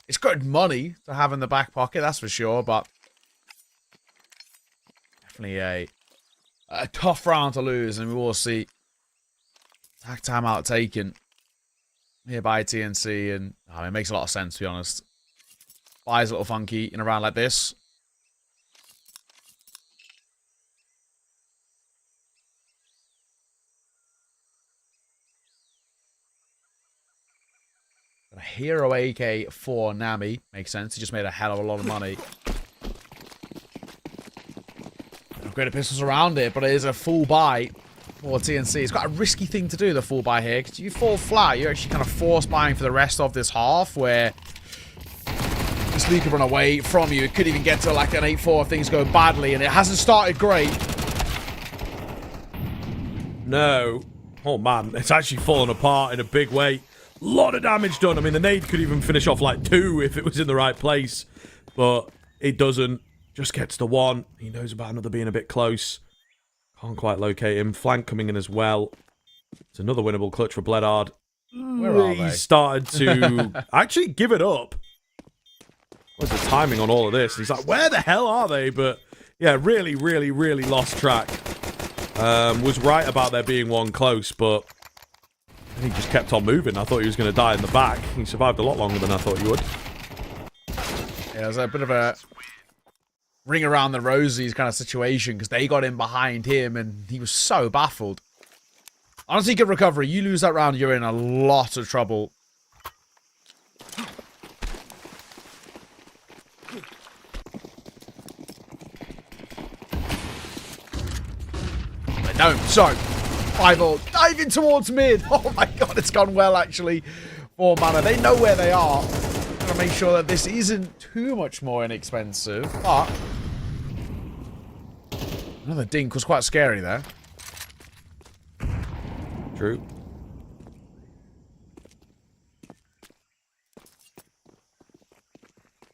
Speaker 3: It's good money to have in the back pocket, that's for sure, but definitely a tough round to lose, and we will see attack timeout taken here by TNC, and it makes a lot of sense, to be honest. Buys a little funky in a round like this. A hero AK for Nami. Makes sense. He just made a hell of a lot of money. Greater pistols around it, but it is a full buy for TNC. It's quite a risky thing to do, the full buy here, because you fall flat, you're actually kind of forced buying for the rest of this half, where this league could run away from you. It could even get to like an 8-4 if things go badly, and it hasn't started great.
Speaker 2: No. Oh, man. It's actually fallen apart in a big way. A lot of damage done. I mean, the nade could even finish off like 2 if it was in the right place, but it doesn't. Just gets the 1. He knows about another being a bit close. Can't quite locate him. Flank coming in as well. It's another winnable clutch for Bledard.
Speaker 3: Where are they?
Speaker 2: He started to actually give it up. What's the timing on all of this? He's like, where the hell are they? But yeah, really lost track. Was right about there being one close, but he just kept on moving. I thought he was going to die in the back. He survived a lot longer than I thought he would.
Speaker 3: Yeah, there's a bit of a ring around the rosies kind of situation, because they got in behind him and he was so baffled. Honestly, good recovery. You lose that round, you're in a lot of trouble. They don't. So, 5-0 diving towards mid. Oh my god, it's gone well actually for Mana. They know where they are. To make sure that this isn't too much more inexpensive, but another dink was quite scary there.
Speaker 2: True.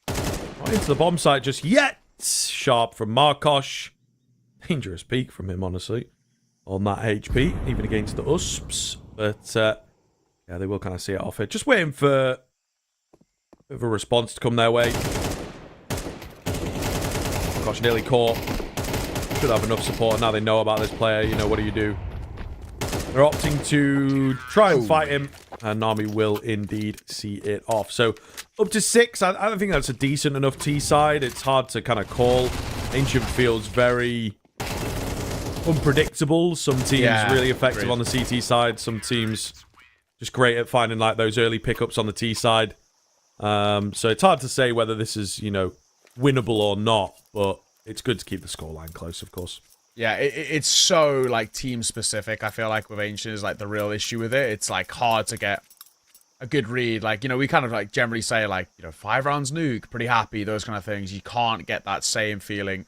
Speaker 2: Not into the bomb site just yet. Sharp from Markosh. Dangerous peak from him, honestly, on that HP, even against the USPs. But yeah, they will kind of see it off here. Just waiting for of a response to come their way. Gosh, nearly caught. Should have enough support, and now they know about this player. You know, what do you do? They're opting to try and fight him, and Nami will indeed see it off. So, up to 6. I don't think that's a decent enough T side. It's hard to kind of call. Ancient feels very unpredictable. Some teams really effective
Speaker 3: agreed.
Speaker 2: on the CT side. Some teams just great at finding like those early pickups on the T side. So it's hard to say whether this is, you know, winnable or not, but it's good to keep the scoreline close, of course.
Speaker 3: Yeah, it's so, like, team-specific. I feel like with Ancient is, like, the real issue with it. It's, like, hard to get a good read. Like, you know, we kind of, like, generally say, like, you know, 5 rounds nuke, pretty happy, those kind of things. You can't get that same feeling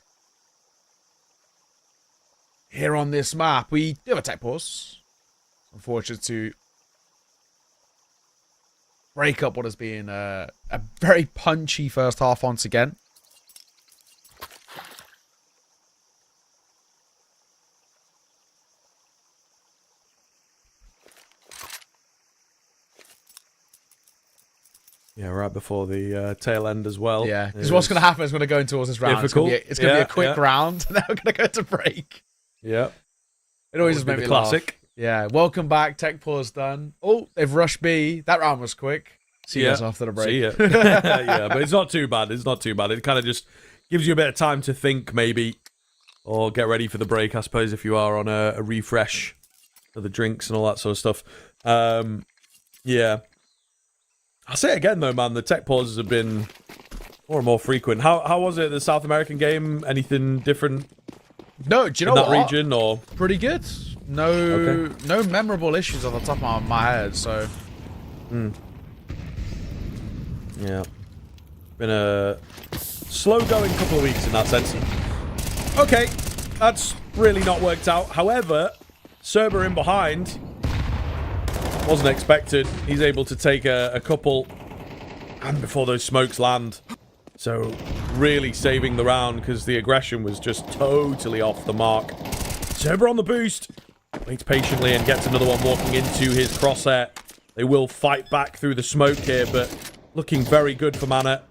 Speaker 3: here on this map. We do have a tech pause. Unfortunate to break up what has been a very punchy first half once again.
Speaker 2: Yeah, right before the tail end as well.
Speaker 3: Yeah, because what's going to happen is we're going to go into towards this round. It's going to be a quick round, and then we're going to go to break.
Speaker 2: Yeah.
Speaker 3: It always just makes me
Speaker 2: classic.
Speaker 3: laugh. Yeah, welcome back. Tech pause done. Oh, they've rushed B. That round was quick. See you guys after the break.
Speaker 2: See ya. Yeah, but it's not too bad. It's not too bad. It kind of just gives you a bit of time to think, maybe, or get ready for the break, I suppose, if you are on a refresh for the drinks and all that sort of stuff. Yeah. I'll say it again, though, man. The tech pauses have been more and more frequent. How was it, the South American game? Anything different?
Speaker 3: No, do you know
Speaker 2: in that
Speaker 3: what?
Speaker 2: region, or
Speaker 3: Pretty good. No memorable issues off the top of my head, so...
Speaker 2: Yeah. Been a slow-going couple of weeks in that sense. Okay, that's really not worked out. However, Cerber in behind... wasn't expected. He's able to take a couple and before those smokes land. So really saving the round because the aggression was just totally off the mark. Cerber on the boost. Waits patiently and gets another one walking into his crosshair. They will fight back through the smoke here, but looking very good for Mana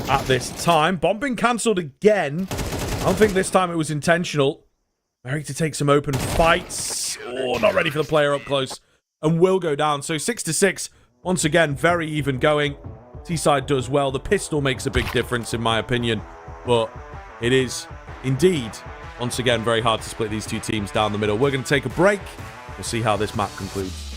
Speaker 2: at this time. Bomb being cancelled again. I don't think this time it was intentional. Merrick to take some open fights. Oh, not ready for the player up close. And will go down. So 6-6. Once again, very even going. T-side does well. The pistol makes a big difference, in my opinion. But it is indeed, once again, very hard to split these two teams down the middle. We're going to take a break. We'll see how this map concludes.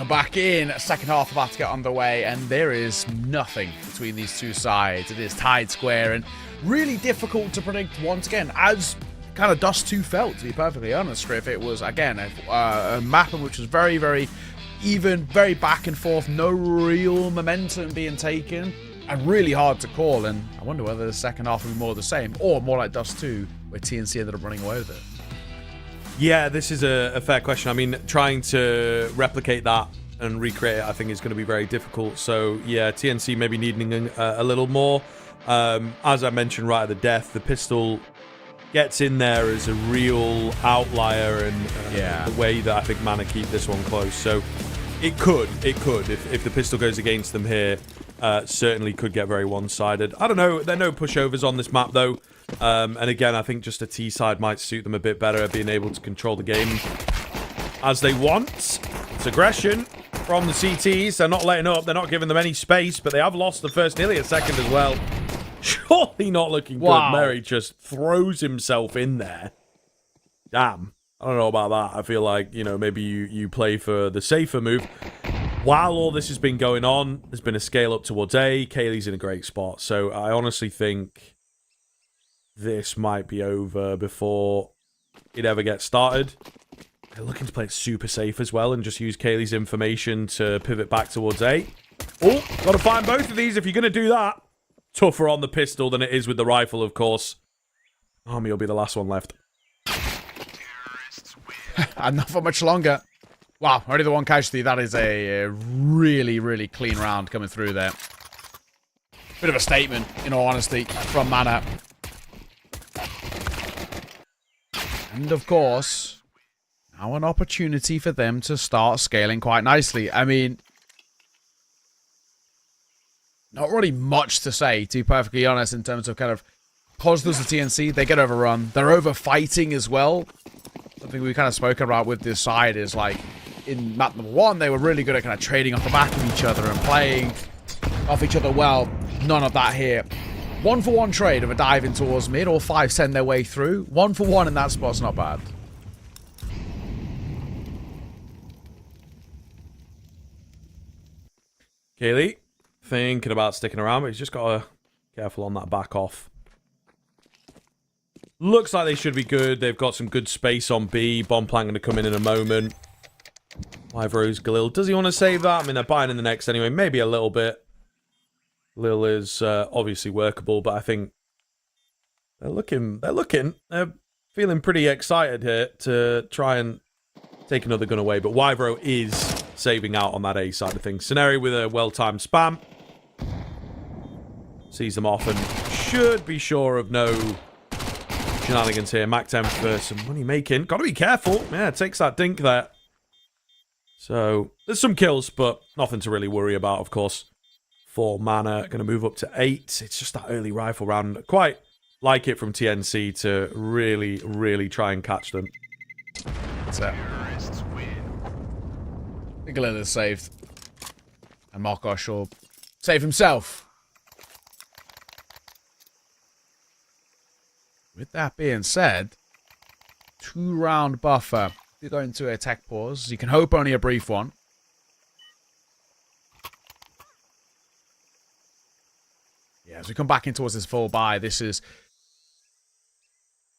Speaker 3: back in. Second half about to get underway, and there is nothing between these two sides. It is tied square and really difficult to predict once again, as kind of Dust 2 felt, to be perfectly honest, Griff. It was, again, a map in which was very, very even, very back and forth, no real momentum being taken, and really hard to call. And I wonder whether the second half will be more of the same, or more like Dust 2, where TNC ended up running away with it.
Speaker 2: Yeah, this is a fair question. I mean, trying to replicate that and recreate it, I think, is going to be very difficult. So, yeah, TNC maybe needing a little more. As I mentioned right at the death, the pistol gets in there as a real outlier, and the way that I think Mana keep this one close. So it could, if the pistol goes against them here, certainly could get very one-sided. I don't know. There are no pushovers on this map, though. And again, I think just a T side might suit them a bit better, being able to control the game as they want. It's aggression from the CTs. They're not letting up. They're not giving them any space, but they have lost the first nearly a second as well. Surely not looking good. Mary just throws himself in there. Damn. I don't know about that. I feel like, you know, maybe you play for the safer move. While all this has been going on, there's been a scale up towards A. Kaylee's in a great spot. So I honestly think this might be over before it ever gets started. They're looking to play it super safe as well and just use Kaylee's information to pivot back towards A. Oh, got to find both of these if you're going to do that. Tougher on the pistol than it is with the rifle, of course. Army will be the last one left.
Speaker 3: And not for much longer. Wow, already the one casualty. That is a really, really clean round coming through there. Bit of a statement, in all honesty, from Mana. And of course, now an opportunity for them to start scaling quite nicely. I mean, not really much to say, to be perfectly honest, in terms of kind of positives of TNC. They get overrun. They're over fighting as well. Something we kind of spoken about with this side is like, in map number 1, they were really good at kind of trading off the back of each other and playing off each other well. None of that here. 1-for-1 trade of a dive in towards mid. All 5 send their way through. 1-for-1 in that spot's not bad.
Speaker 2: Kaylee thinking about sticking around, but he's just got to be careful on that back off. Looks like they should be good. They've got some good space on B. Bombplank going to come in a moment. 5 Rose Galil. Does he want to save that? I mean, they're buying in the next anyway. Maybe a little bit. Lil is obviously workable, but I think they're looking. They're feeling pretty excited here to try and take another gun away. But Wyvro is saving out on that A side of things. Scenario with a well-timed spam. Sees them off and should be sure of no shenanigans here. Mac 10 for some money making. Got to be careful. Yeah, takes that dink there. So there's some kills, but nothing to really worry about, of course. For Mana, going to move up to 8. It's just that early rifle round. Quite like it from TNC to really, really try and catch them.
Speaker 3: That's it. Galil is saved. And Markosh will save himself. With that being said, 2-round buffer. You're going to a tech pause. You can hope only a brief one. Yeah, as we come back in towards this full buy, this is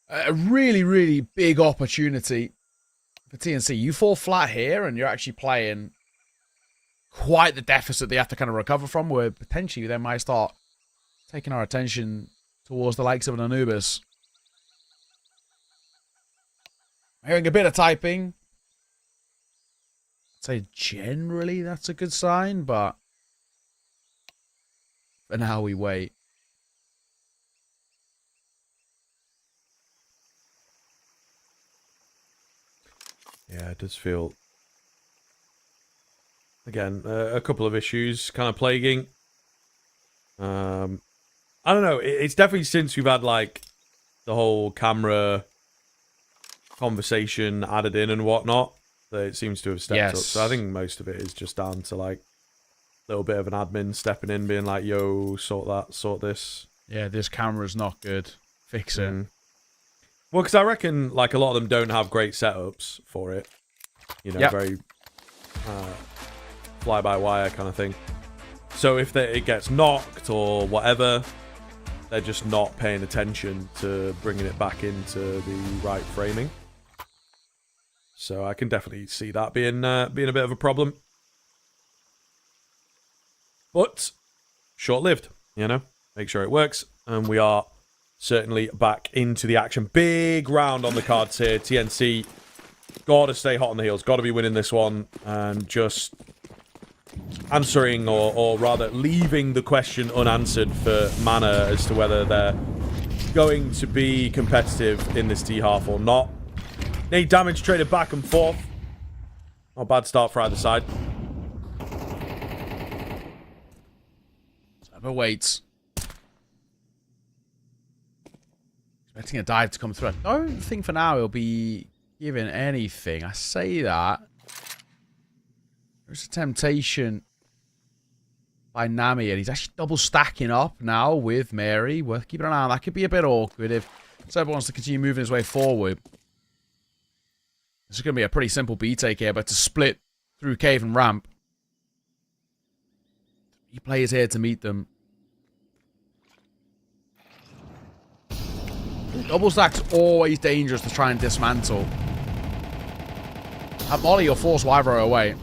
Speaker 3: a really, really big opportunity for TNC. You fall flat here, and you're actually playing quite the deficit they have to kind of recover from, where potentially they might start taking our attention towards the likes of an Anubis. Hearing a bit of typing. I'd say generally that's a good sign, but for now we wait.
Speaker 2: Yeah, it does feel, again, a couple of issues kind of plaguing. I don't know. It's definitely since we've had like the whole camera conversation added in and whatnot that it seems to have stepped up. So I think most of it is just down to like a little bit of an admin stepping in, being like, yo, sort that, sort this.
Speaker 3: Yeah, this camera's not good. Fix it.
Speaker 2: Well, because I reckon like a lot of them don't have great setups for it. You know, very fly-by-wire kind of thing. So if it gets knocked or whatever, they're just not paying attention to bringing it back into the right framing. So I can definitely see that being a bit of a problem. But short-lived, you know. Make sure it works. And we are certainly back into the action. Big round on the cards here. TNC got to stay hot on the heels. Got to be winning this one. And just answering, or rather leaving the question unanswered for Mana as to whether they're going to be competitive in this T-half or not. Need damage traded back and forth. Not a bad start for either side.
Speaker 3: But wait. Expecting a dive to come through. I don't think for now he'll be giving anything. I say that. There's a temptation by Nami, and he's actually double stacking up now with Mary. Worth keeping an eye on. That could be a bit awkward if Seb wants to continue moving his way forward. This is going to be a pretty simple B-take here, but to split through cave and ramp. 3 players here to meet them. Double stack's always dangerous to try and dismantle. At Molly, you'll force Wyvro away.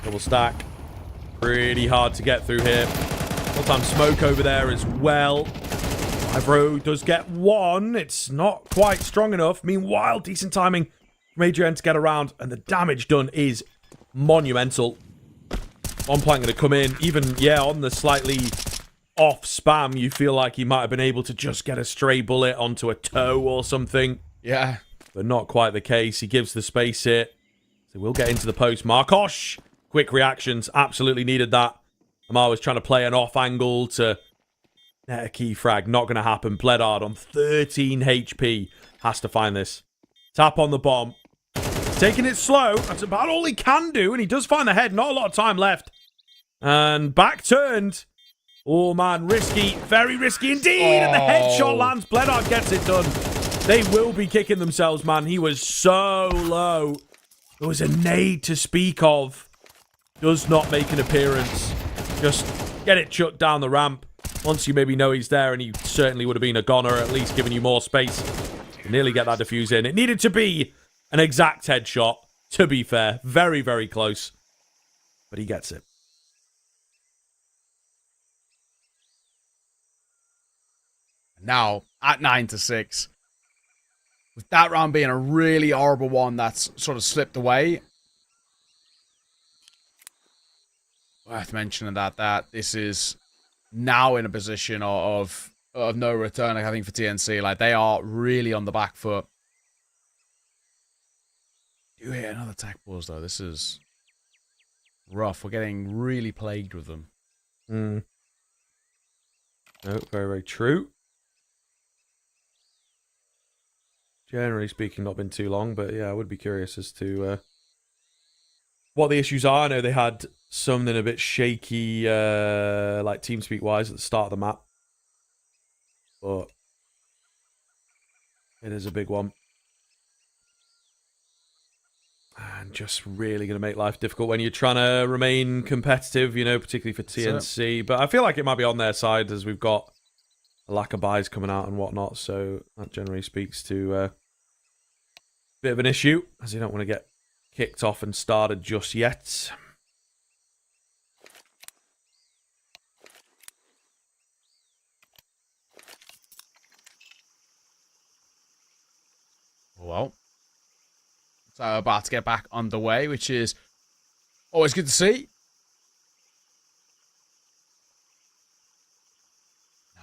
Speaker 2: Double stack. Pretty hard to get through here. Full-time smoke over there as well. Wyvro does get one. It's not quite strong enough. Meanwhile, decent timing from Adrian to get around, and the damage done is monumental. One plank going to come in. Even, yeah, on the slightly off spam, you feel like he might have been able to just get a stray bullet onto a toe or something.
Speaker 3: Yeah.
Speaker 2: But not quite the case. He gives the space hit. So we'll get into the post. Markosh, quick reactions. Absolutely needed that. Amar was trying to play an off angle to net a key frag. Not going to happen. Bledard on 13 HP. Has to find this. Tap on the bomb. Taking it slow. That's about all he can do. And he does find the head. Not a lot of time left. And back turned. Oh, man. Risky. Very risky indeed. And the headshot lands. Bledard gets it done. They will be kicking themselves, man. He was so low. There was a nade to speak of. Does not make an appearance. Just get it chucked down the ramp. Once you maybe know he's there, and he certainly would have been a goner, at least giving you more space. To nearly get that defuse in. It needed to be an exact headshot, to be fair. Very, very close. But he gets it.
Speaker 3: Now, at 9-6. With that round being a really horrible one that's sort of slipped away. Worth mentioning that this is now in a position of no return, I think, for TNC. Like, they are really on the back foot. You hear another tech pause, though. This is rough. We're getting really plagued with them.
Speaker 2: No, very, very true. Generally speaking, not been too long, but yeah, I would be curious as to what the issues are. I know they had something a bit shaky, like TeamSpeak-wise, at the start of the map. But it is a big one. And just really going to make life difficult when you're trying to remain competitive, you know, particularly for TNC. But I feel like it might be on their side as we've got a lack of buys coming out and whatnot. So that generally speaks to a bit of an issue, as you don't want to get kicked off and started just yet.
Speaker 3: Well, so about to get back underway, which is always good to see.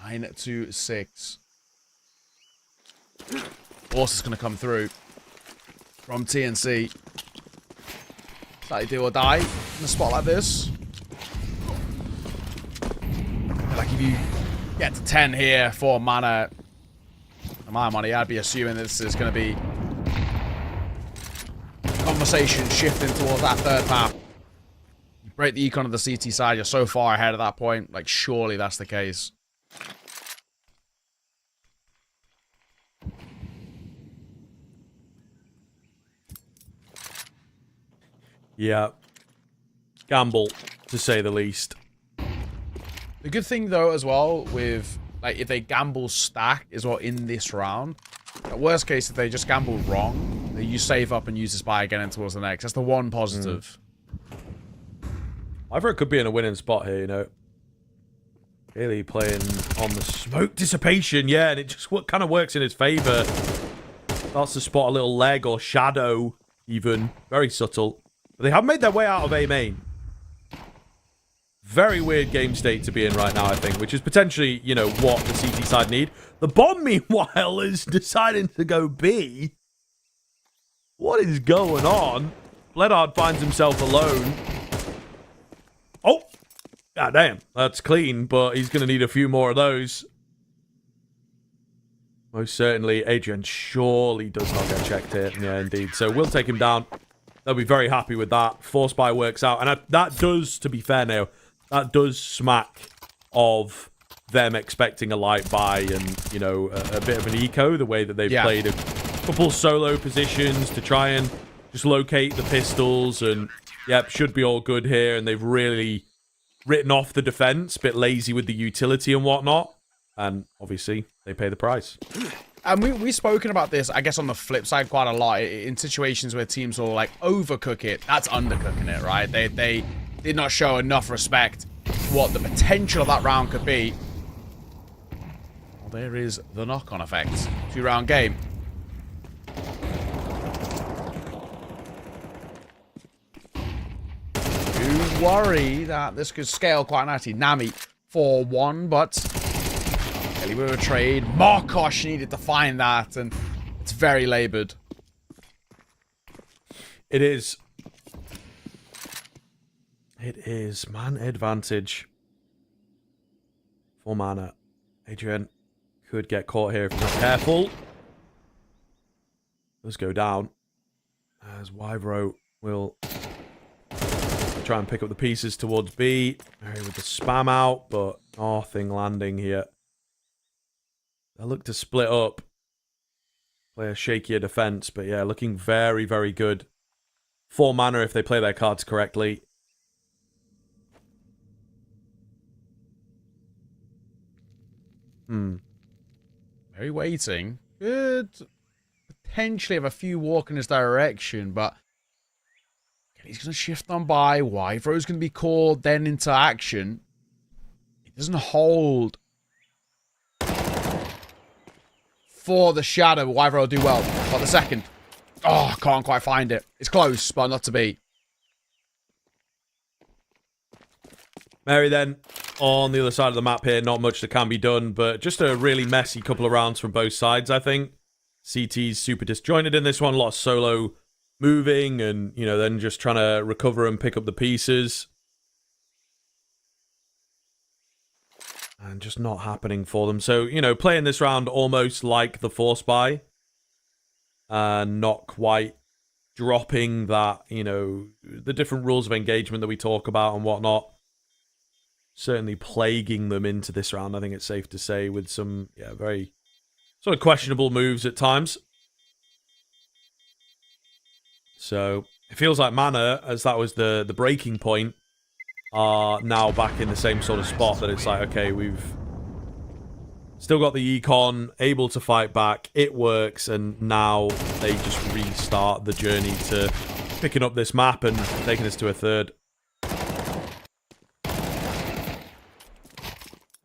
Speaker 3: 9-6. Force is going to come through from TNC. Slightly do or die in a spot like this. Like, if you get to 10 here for Mana, for my money, I'd be assuming this is going to be conversation shifting towards that third map. You break the econ of the CT side, you're so far ahead at that point. Like, surely that's the case.
Speaker 2: Yeah. Gamble, to say the least.
Speaker 3: The good thing, though, as well, with, like, if they gamble stack as well in this round, at worst case, if they just gamble wrong, you save up and use this buy again and towards the next. That's the one positive.
Speaker 2: Either it could be in a winning spot here, you know. Really playing on the smoke dissipation, yeah, and it just kind of works in his favor. Starts to spot a little leg or shadow, even. Very subtle. But they have made their way out of A main. Very weird game state to be in right now, I think, which is potentially, you know, what the CT side need. The bomb, meanwhile, is deciding to go B. What is going on? Bledard finds himself alone. Oh! God damn, that's clean, but he's going to need a few more of those. Most certainly, Adrian surely does not get checked here. Yeah, indeed. So we'll take him down. They'll be very happy with that. Force buy works out. And that does, to be fair now, that does smack of them expecting a light buy and, you know, a bit of an eco, the way that they've played a couple solo positions to try and just locate the pistols. And, yep, should be all good here. And they've really written off the defense, a bit lazy with the utility and whatnot. And, obviously, they pay the price.
Speaker 3: And we've spoken about this, I guess, on the flip side quite a lot in situations where teams will, like, overcook it. That's undercooking it, right? They did not show enough respect to what the potential of that round could be. Well, there is the knock-on effect. 2-round game. Do worry that this could scale quite nicely. Nami 4-1, but Kelly with a trade. Markosh needed to find that, and it's very labored.
Speaker 2: It is. It is. Man advantage for Mana. Adrian could get caught here if he's not careful. Does go down. As Wyvro will try and pick up the pieces towards B. Mary with the spam out, but nothing landing here. They'll look to split up. Play a shakier defense, but yeah, looking very, very good for Mana if they play their cards correctly.
Speaker 3: Very waiting. Could potentially have a few walk in his direction, but he's going to shift on by. Wyvro's going to be called then into action. He doesn't hold for the shadow. Wyvro will do well. But the second. Oh, can't quite find it. It's close, but not to be.
Speaker 2: Mary then on the other side of the map here. Not much that can be done, but just a really messy couple of rounds from both sides, I think. CT's super disjointed in this one. A lot of solo moving and, you know, then just trying to recover and pick up the pieces. And just not happening for them. So, you know, playing this round almost like the force buy. And not quite dropping that, you know, the different rules of engagement that we talk about and whatnot. Certainly plaguing them into this round, I think it's safe to say, with some, yeah, very sort of questionable moves at times. So, it feels like Mana, as that was the breaking point, are now back in the same sort of spot that it's like, okay, we've still got the econ, able to fight back, it works, and now they just restart the journey to picking up this map and taking us to a third.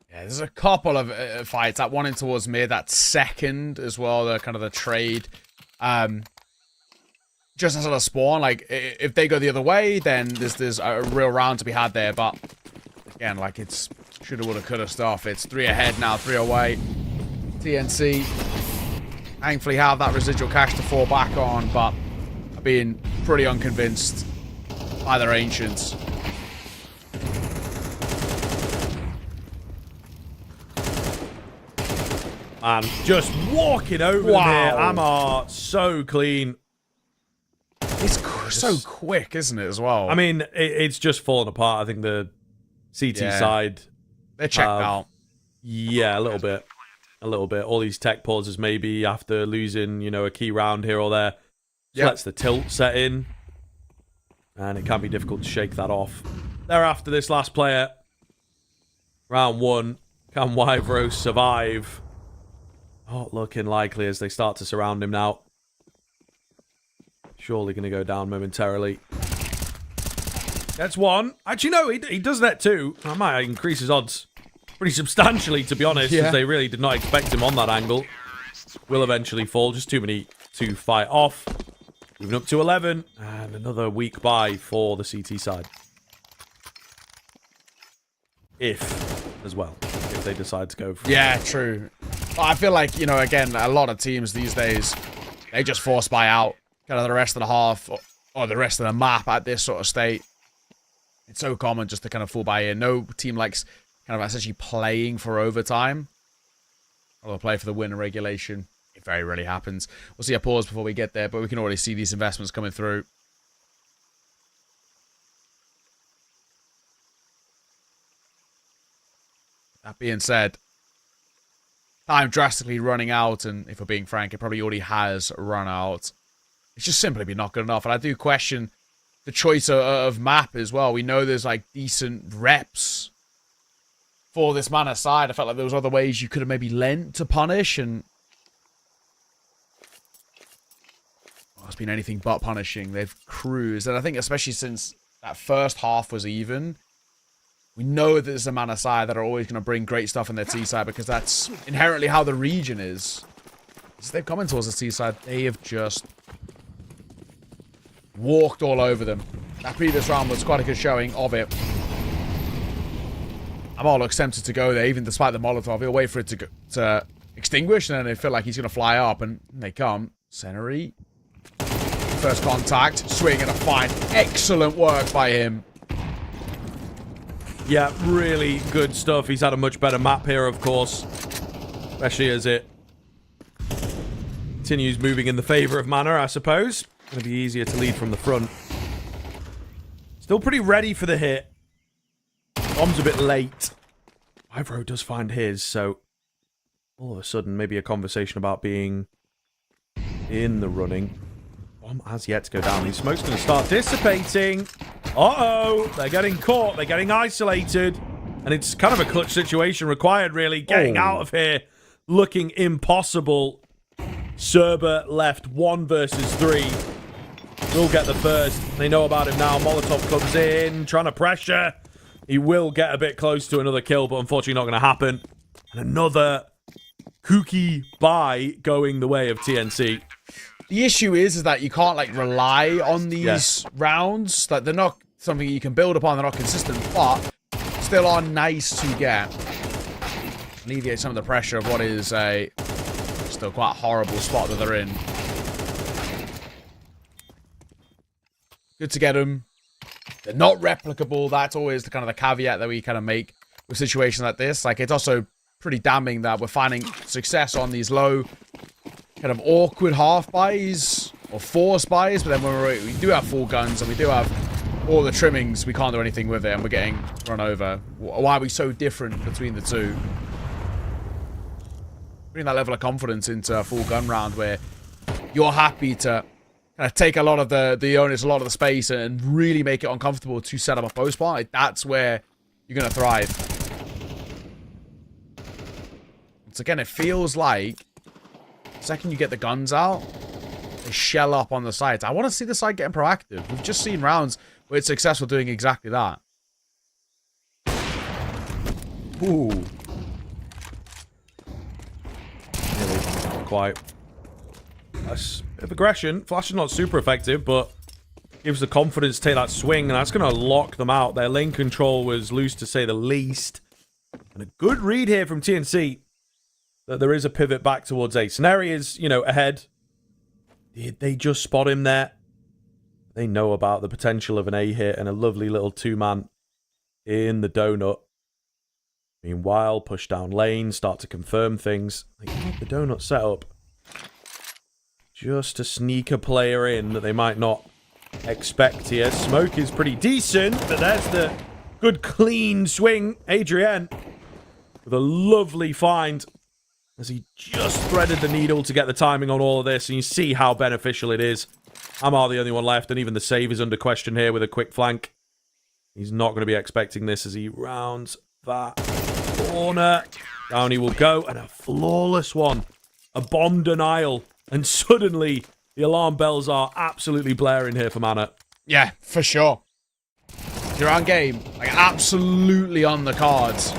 Speaker 3: Yeah, there's a couple of fights. That one in towards mid, that second as well, the kind of the trade. Just as a spawn, like, if they go the other way, then there's a real round to be had there. But, again, like, it's shoulda, woulda, coulda stuff. It's 3 ahead now, 3 away. TNC, thankfully, have that residual cash to fall back on, but I've been pretty unconvinced by their Ancients.
Speaker 2: And just walking over them here. Amar, so clean.
Speaker 3: It's so quick, isn't it, as well?
Speaker 2: I mean, it's just fallen apart. I think the CT side...
Speaker 3: They're checked out.
Speaker 2: Yeah, a little bit. A little bit. All these tech pauses maybe after losing, you know, a key round here or there. Just lets the tilt set in. And it can be difficult to shake that off. Thereafter, this last player. Round 1. Can Wyvro survive? Not looking likely as they start to surround him now. Surely going to go down momentarily. That's one. Actually, no, he does that too. That might increase his odds pretty substantially, to be honest, because they really did not expect him on that angle. Will eventually fall. Just too many to fight off. Moving up to 11. And another weak bye for the CT side. If, as well. If they decide to go for it.
Speaker 3: Yeah, true. I feel like, you know, again, a lot of teams these days, they just force buy out kind of the rest of the half or the rest of the map at this sort of state. It's so common just to kind of full buy in. No team likes kind of essentially playing for overtime. Or they'll play for the win in regulation. It very rarely happens. We'll see a pause before we get there, but we can already see these investments coming through. That being said, time drastically running out, and if we're being frank, it probably already has run out. It's just simply been not good enough, and I do question the choice of map as well. We know there's like decent reps for this Mana side. I felt like there was other ways you could have maybe lent to punish, and it's been anything but punishing. They've cruised, and I think especially since that first half was even, we know that there's a Mana side that are always going to bring great stuff in their T side because that's inherently how the region is. As they've come in towards the T side, they have just walked all over them. That previous round was quite a good showing of it. Amal looks tempted to go there, even despite the Molotov. He'll wait for it to extinguish, and then they feel like he's going to fly up, and they come. Seneri. First contact. Swing and a find. Excellent work by him.
Speaker 2: Yeah, really good stuff. He's had a much better map here, of course. Especially as it continues moving in the favor of Mana, I suppose. Going to be easier to lead from the front. Still pretty ready for the hit. Bomb's a bit late. Wyvro does find his, so all of a sudden, maybe a conversation about being in the running. Bomb has yet to go down. These smoke's going to start dissipating. Uh-oh, they're getting caught. They're getting isolated. And it's kind of a clutch situation required, really. Getting out of here, looking impossible. Serber left 1 versus 3. Will get the first. They know about him now. Molotov comes in, trying to pressure. He will get a bit close to another kill, but unfortunately not going to happen. And another kooky buy going the way of TNC.
Speaker 3: The issue is that you can't like rely on these rounds. Like they're not something you can build upon. They're not consistent, but still are nice to get. Alleviate some of the pressure of what is a still quite horrible spot that they're in. Good to get them. They're not replicable. That's always the kind of the caveat that we kind of make with situations like this. Like it's also pretty damning that we're finding success on these low, kind of awkward half buys or forced buys, but then when we do have full guns and we do have all the trimmings, we can't do anything with it, and we're getting run over. Why are we so different between the two? Bring that level of confidence into a full gun round where you're happy to kind of take a lot of the onus, a lot of the space, and really make it uncomfortable to set up a post spawn. Like, that's where you're going to thrive. So again, it feels like the second you get the guns out, they shell up on the sides. I want to see the side getting proactive. We've just seen rounds where it's successful doing exactly that. Ooh.
Speaker 2: Really, not quite. That's a bit of aggression. Flash is not super effective, but gives the confidence to take that swing, and that's going to lock them out. Their lane control was loose, to say the least. And a good read here from TNC that there is a pivot back towards A. Seneri is, you know, ahead. Did they just spot him there? They know about the potential of an A hit and a lovely little two-man in the donut. Meanwhile, push down lane, start to confirm things. They have the donut set up just to sneak a player in that they might not expect here. Smoke is pretty decent, but there's the good clean swing. Adrian with a lovely find as he just threaded the needle to get the timing on all of this, and you see how beneficial it is Amar the only one left, and even the save is under question here with a quick flank. He's not going to be expecting this as he rounds that corner. Down he will go, and a flawless one. A bomb denial. And suddenly, the alarm bells are absolutely blaring here for Mana.
Speaker 3: Yeah, for sure. Your own game, like, absolutely on the cards.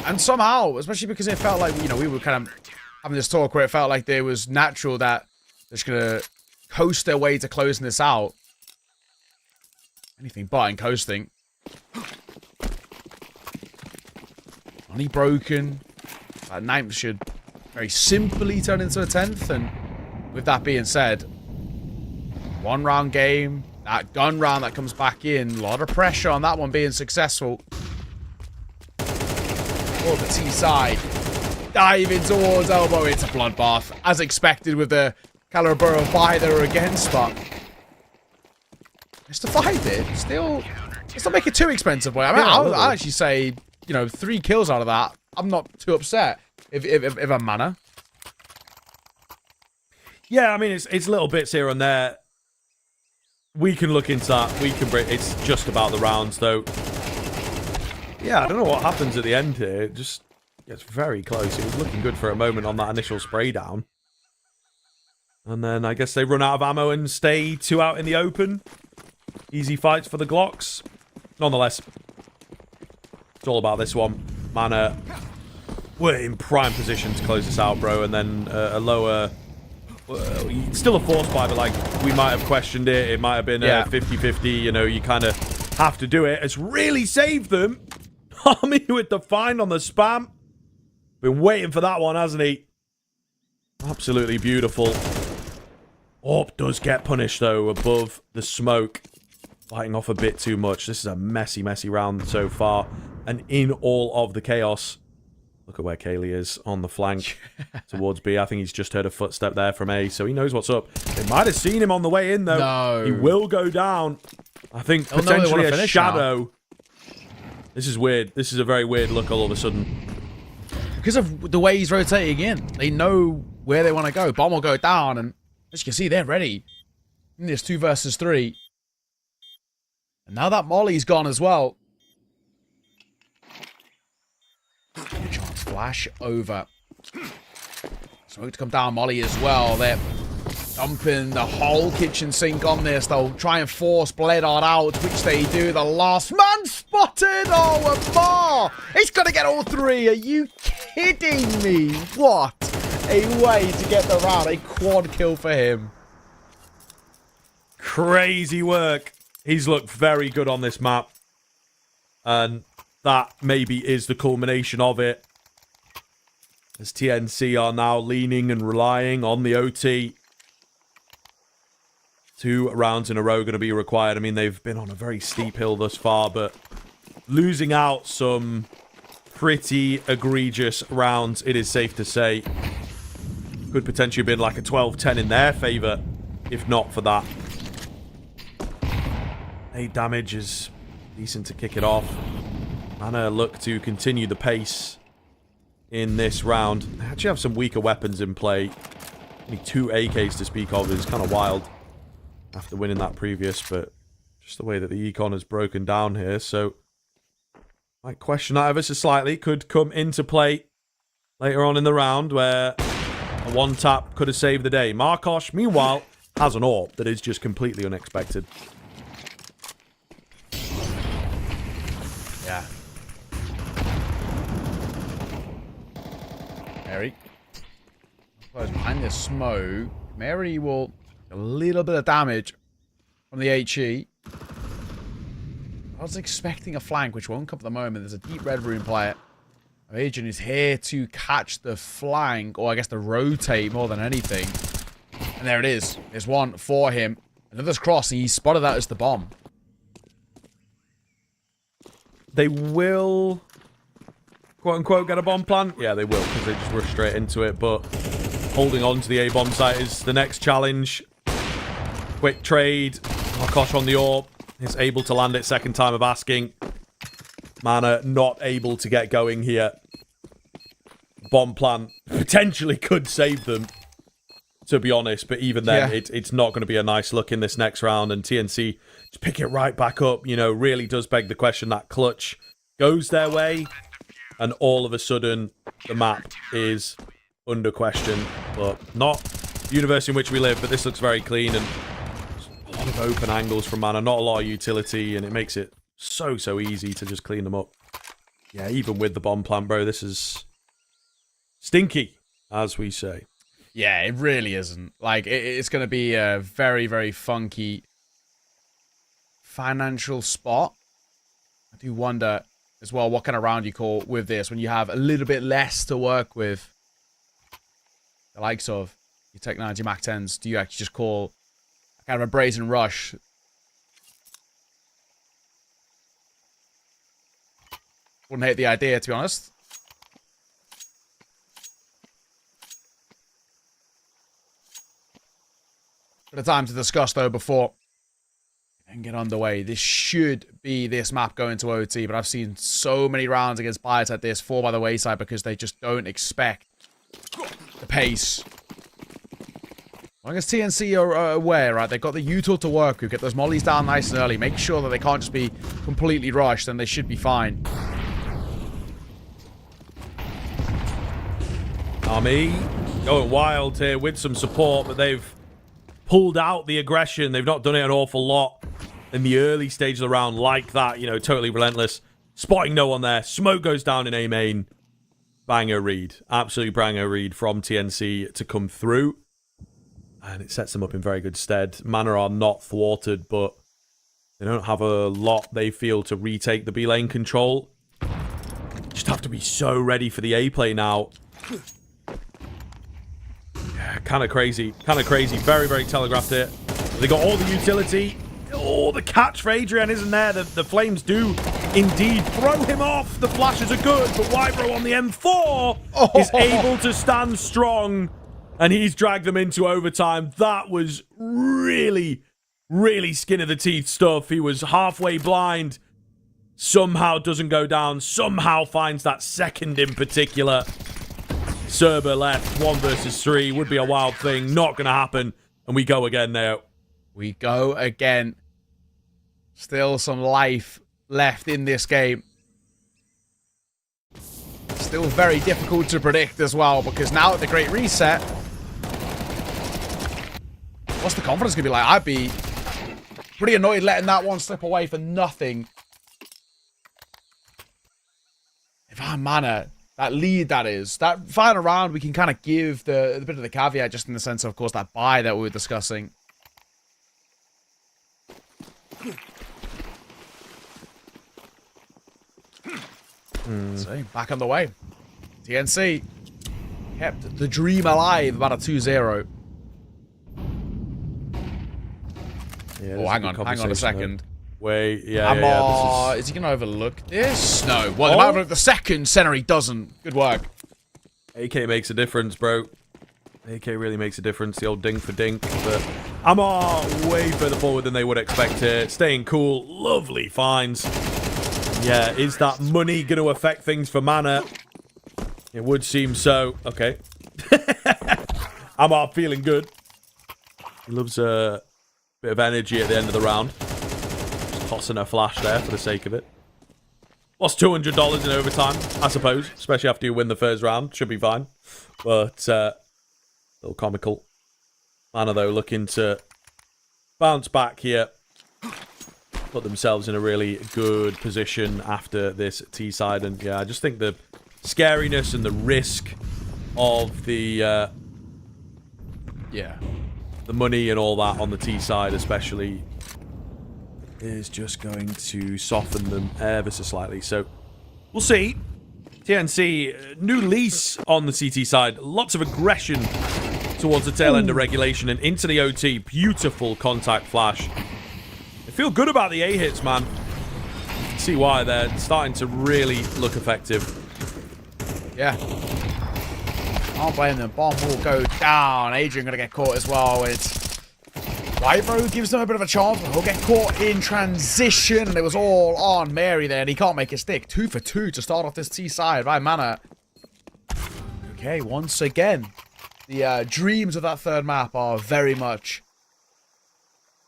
Speaker 3: And somehow, especially because it felt like, we were kind of having this talk where it felt like it was natural that they're just going to coast their way to closing this out. Anything but in coasting. Only broken. That ninth should very simply turn into a 10th. And with that being said, 1 round game. That gun round that comes back in. A lot of pressure on that one being successful. For the T side. Diving towards elbow. It's a bloodbath. As expected with the Calibro buy they were against, but it's to fight it. Still, let's not make it too expensive, boy. I mean, I'll actually say, 3 kills out of that. I'm not too upset if I'm Mana.
Speaker 2: Yeah, I mean, it's little bits here and there. We can look into that. We can break. It's just about the rounds, though. Yeah, I don't know what happens at the end here. It just gets very close. It was looking good for a moment on that initial spray down. And then I guess they run out of ammo and stay 2 out in the open. Easy fights for the Glocks. Nonetheless, it's all about this one. Mana, we're in prime position to close this out, bro. And then a lower... still a force buy, but like, we might have questioned it. It might have been a 50-50. You kind of have to do it. It's really saved them. Army with the find on the spam. Been waiting for that one, hasn't he? Absolutely beautiful. Orp does get punished, though, above the smoke. Fighting off a bit too much. This is a messy, messy round so far. And in all of the chaos, look at where Kaylee is on the flank towards B. I think he's just heard a footstep there from A, so he knows what's up. They might have seen him on the way in, though. No. He will go down. I think potentially a shadow. Now. This is weird. This is a very weird look all of a sudden.
Speaker 3: Because of the way he's rotating in. They know where they want to go. Bomb will go down, and as you can see, they're ready. And there's 2 versus 3. And now that Molly's gone as well. Chance flash over. Smoke to come down, Molly as well. They're dumping the whole kitchen sink on this. They'll try and force Bledard out, which they do. The last man spotted. Oh, Amar! He's going to get all 3. Are you kidding me? What a way to get the round. A quad kill for him.
Speaker 2: Crazy work. He's looked very good on this map. And that maybe is the culmination of it. As TNC are now leaning and relying on the OT. 2 rounds in a row going to be required. I mean, they've been on a very steep hill thus far, but losing out some pretty egregious rounds, it is safe to say. Could potentially have been like a 12-10 in their favor, if not for that. 8 damage is decent to kick it off. Mana look to continue the pace in this round. They actually have some weaker weapons in play. Only 2 AKs to speak of is kind of wild after winning that previous, but just the way that the econ has broken down here, so might question that ever so slightly. Could come into play later on in the round where a 1-tap could have saved the day. Markosh, meanwhile, has an AWP that is just completely unexpected.
Speaker 3: Yeah. Mary. Behind the smoke. Mary will a little bit of damage from the HE. I was expecting a flank, which won't come at the moment. There's a deep red room player. Agent is here to catch the flank, or I guess to rotate more than anything. And there it is. There's one for him. Another's crossing. He spotted that as the bomb.
Speaker 2: They will, quote-unquote, get a bomb plant. Yeah, they will, because they just rush straight into it. But holding on to the A-bomb site is the next challenge. Quick trade. Markosh on the AWP. Is able to land it second time of asking. Mana not able to get going here. Bomb plant potentially could save them. to be honest. But even then, it's not going to be a nice look in this next round. And TNC just pick it right back up. You know, really does beg the question. That clutch goes their way, and all of a sudden, the map is under question. But not the universe in which we live. But this looks very clean, and a lot of open angles from Mana. Not a lot of utility, and it makes it so easy to just clean them up. Yeah, even with the bomb plant, bro, this is stinky, as we say.
Speaker 3: Yeah, it really isn't. Like, it's going to be a very funky financial spot. I do wonder as well what kind of round you call with this when you have a little bit less to work with. The likes of your Tech 9s, your Mac 10s. Do you actually just call kind of a brazen rush? Wouldn't hate the idea, to be honest. Bit of time to discuss, though, before we can get underway. This should be this map going to OT, but I've seen so many rounds against Bias at this fall by the wayside because they just don't expect the pace. As long as TNC are aware, right, they've got the util to work with, get those mollies down nice and early, make sure that they can't just be completely rushed, and they should be fine.
Speaker 2: Army going wild here with some support, but they've pulled out the aggression. They've not done it an awful lot in the early stage of the round like that. You know, totally relentless. Spotting no one there. Smoke goes down in A main. Banger read. Absolutely banger read from TNC to come through. And it sets them up in very good stead. Mana are not thwarted, but they don't have a lot, they feel, to retake the B lane control. Just have to be so ready for the A play now. Kind of crazy. Kind of crazy. Very telegraphed it. They got all the utility. Oh, the catch for Adrian isn't there. The flames do indeed throw him off. The flashes are good, but Wybro on the M4 is able to stand strong, and he's dragged them into overtime. That was really skin of the teeth stuff. He was halfway blind. Somehow doesn't go down. Somehow finds that second in particular. Cerber left, 1 versus 3. Would be a wild thing. Not going to happen. And we go again now.
Speaker 3: We go again. Still some life left in this game. Still very difficult to predict as well, because now at the Great Reset, what's the confidence going to be like? I'd be pretty annoyed letting that one slip away for nothing. If I'm Mana, that lead, that is. That final round, we can kind of give the bit of the caveat, just in the sense of course, that buy that we were discussing. So, back on the way. TNC kept the dream alive, about a 2-0.
Speaker 2: Yeah,
Speaker 3: oh, hang on a second.
Speaker 2: Wait, yeah,
Speaker 3: is he going to overlook this? No. Well, he might overlook the second center. He doesn't. Good work.
Speaker 2: AK makes a difference, bro. AK really makes a difference. The old dink for dink. But Amar way further forward than they would expect here. Staying cool. Lovely finds. Yeah, is that money going to affect things for Mana? It would seem so. Okay. Amar feeling good. He loves a bit of energy at the end of the round. Tossing a flash there for the sake of it. Lost $200 in overtime, I suppose. Especially after you win the first round. Should be fine. But, a little comical. Mana, though, looking to bounce back here. Put themselves in a really good position after this T-side. And, yeah, I just think the scariness and the risk of the, the money and all that on the T-side, especially, is just going to soften them ever so slightly. So, we'll see. TNC, new lease on the CT side. Lots of aggression towards the tail end of regulation and into the OT. Beautiful contact flash. I feel good about the A hits, man. See why they're starting to really look effective.
Speaker 3: Yeah. Can't blame them. Bomb will go down. Adrian going to get caught as well. It's Wybro gives them a bit of a chance, but he'll get caught in transition, and it was all on Mary there, and he can't make it stick. 2 for 2 to start off this T side by Mana. Okay, once again, The dreams of that third map are very much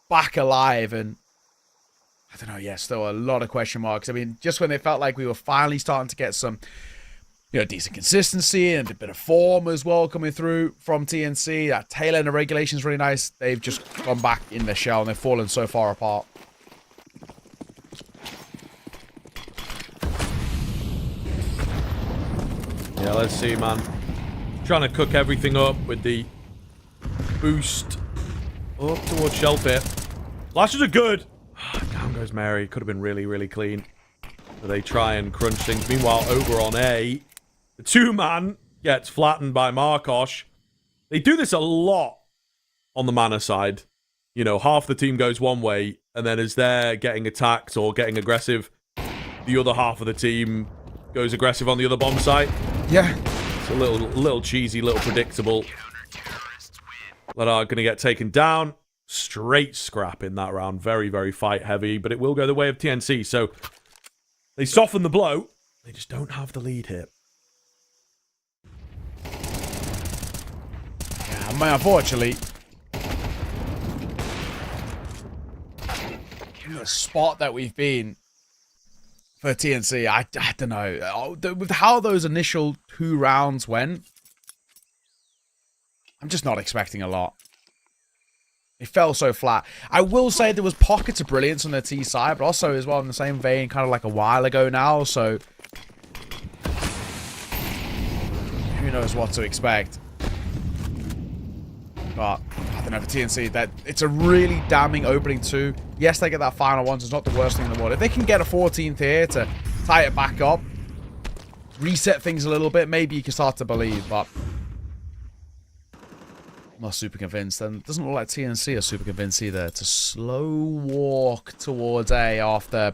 Speaker 3: back alive, and I don't know, yeah, still a lot of question marks. I mean, just when they felt like we were finally starting to get some, decent consistency and a bit of form as well coming through from TNC, that tail end of regulation is really nice. They've just gone back in their shell and they've fallen so far apart.
Speaker 2: Yeah, let's see, man. Trying to cook everything up with the boost up towards Shelf here. Lashes are good. Down goes Mary. Could have been really, really clean. But they try and crunch things. Meanwhile, over on A, the two-man gets flattened by Markosh. They do this a lot on the Mana side. Half the team goes one way, and then as they're getting attacked or getting aggressive, the other half of the team goes aggressive on the other bomb site.
Speaker 3: Yeah.
Speaker 2: It's a little cheesy, little predictable. That are going to get taken down. Straight scrap in that round. Very, very fight heavy, but it will go the way of TNC. So they soften the blow. They just don't have the lead here.
Speaker 3: Yeah, unfortunately, the spot that we've been for TNC, I don't know. With how those initial 2 rounds went, I'm just not expecting a lot. It fell so flat. I will say there was pockets of brilliance on the T side, but also as well in the same vein, kind of like a while ago now, so who knows what to expect. But I don't know, for TNC, that it's a really damning opening 2. Yes, they get that final one, so it's not the worst thing in the world. If they can get a 14th here to tie it back up, reset things a little bit, maybe you can start to believe, but I'm not super convinced, and it doesn't look like TNC are super convinced either. It's a slow walk towards A after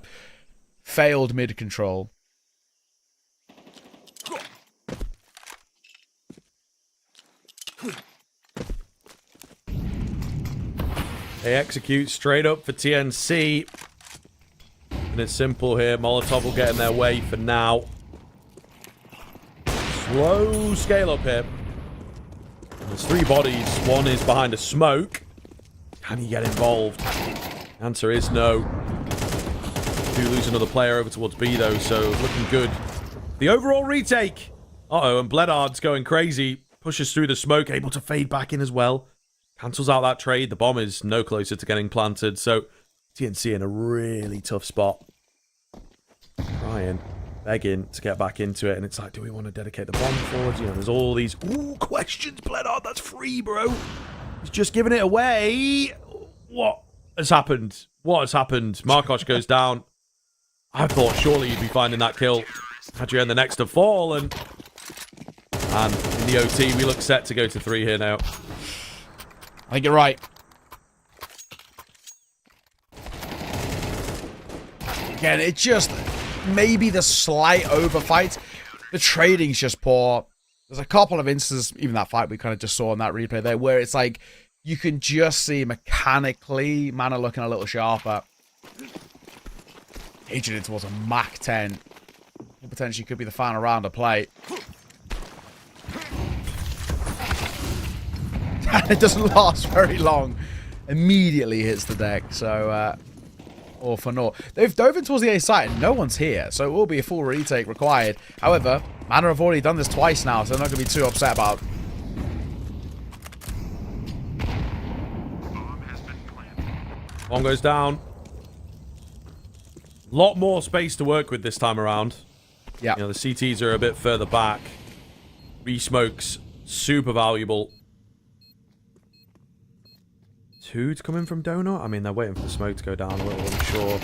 Speaker 3: failed mid-control.
Speaker 2: They execute straight up for TNC. And it's simple here. Molotov will get in their way for now. Slow scale up here. There's 3 bodies. One is behind a smoke. Can he get involved? The answer is no. Do lose another player over towards B, though, so looking good. The overall retake. Uh-oh, and Bledard's going crazy. Pushes through the smoke, able to fade back in as well. Cancels out that trade. The bomb is no closer to getting planted, so TNC in a really tough spot. Ryan begging to get back into it, and it's like, do we want to dedicate the bomb forward? There's all these questions. Bledard, that's free, bro. He's just giving it away. What has happened? What has happened? Markosh goes down. I thought surely you'd be finding that kill. Had you end the next to fall, and in the OT, we look set to go to 3 here now.
Speaker 3: I think you're right. Again, it just maybe the slight overfight. The trading's just poor. There's a couple of instances, even that fight we kind of just saw in that replay there, where it's like you can just see mechanically Mana looking a little sharper. Aging in towards a Mach 10. Potentially could be the final round of play. And it doesn't last very long. Immediately hits the deck. So, all for naught. They've dove in towards the A site and no one's here. So it will be a full retake required. However, Mana have already done this twice now, so they're not going to be too upset about it.
Speaker 2: One goes down. A lot more space to work with this time around.
Speaker 3: Yeah.
Speaker 2: The CTs are a bit further back. Re-smokes, super valuable. 2 to come in from Donut? I mean, they're waiting for the smoke to go down a little, I'm sure.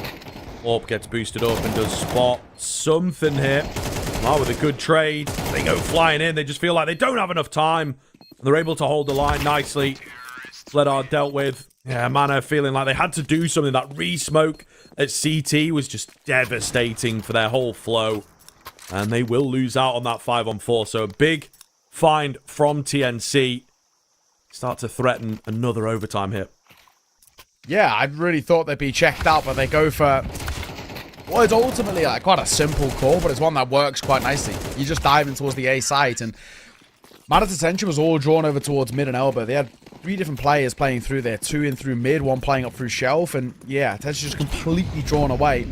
Speaker 2: Orb gets boosted up and does spot something here. Well, with a good trade, they go flying in. They just feel like they don't have enough time. And they're able to hold the line nicely. Bledard dealt with. Yeah, Mana feeling like they had to do something. That re-smoke at CT was just devastating for their whole flow. And they will lose out on that 5-on-4. So a big find from TNC. Start to threaten another overtime hit.
Speaker 3: Yeah, I really thought they'd be checked out, but they go for... Well, it's ultimately like quite a simple call, but it's one that works quite nicely. You just dive in towards the A site, and Mana's attention was all drawn over towards mid and elbow. They had 3 different players playing through there. 2 in through mid, 1 playing up through shelf. And yeah, attention just completely drawn away.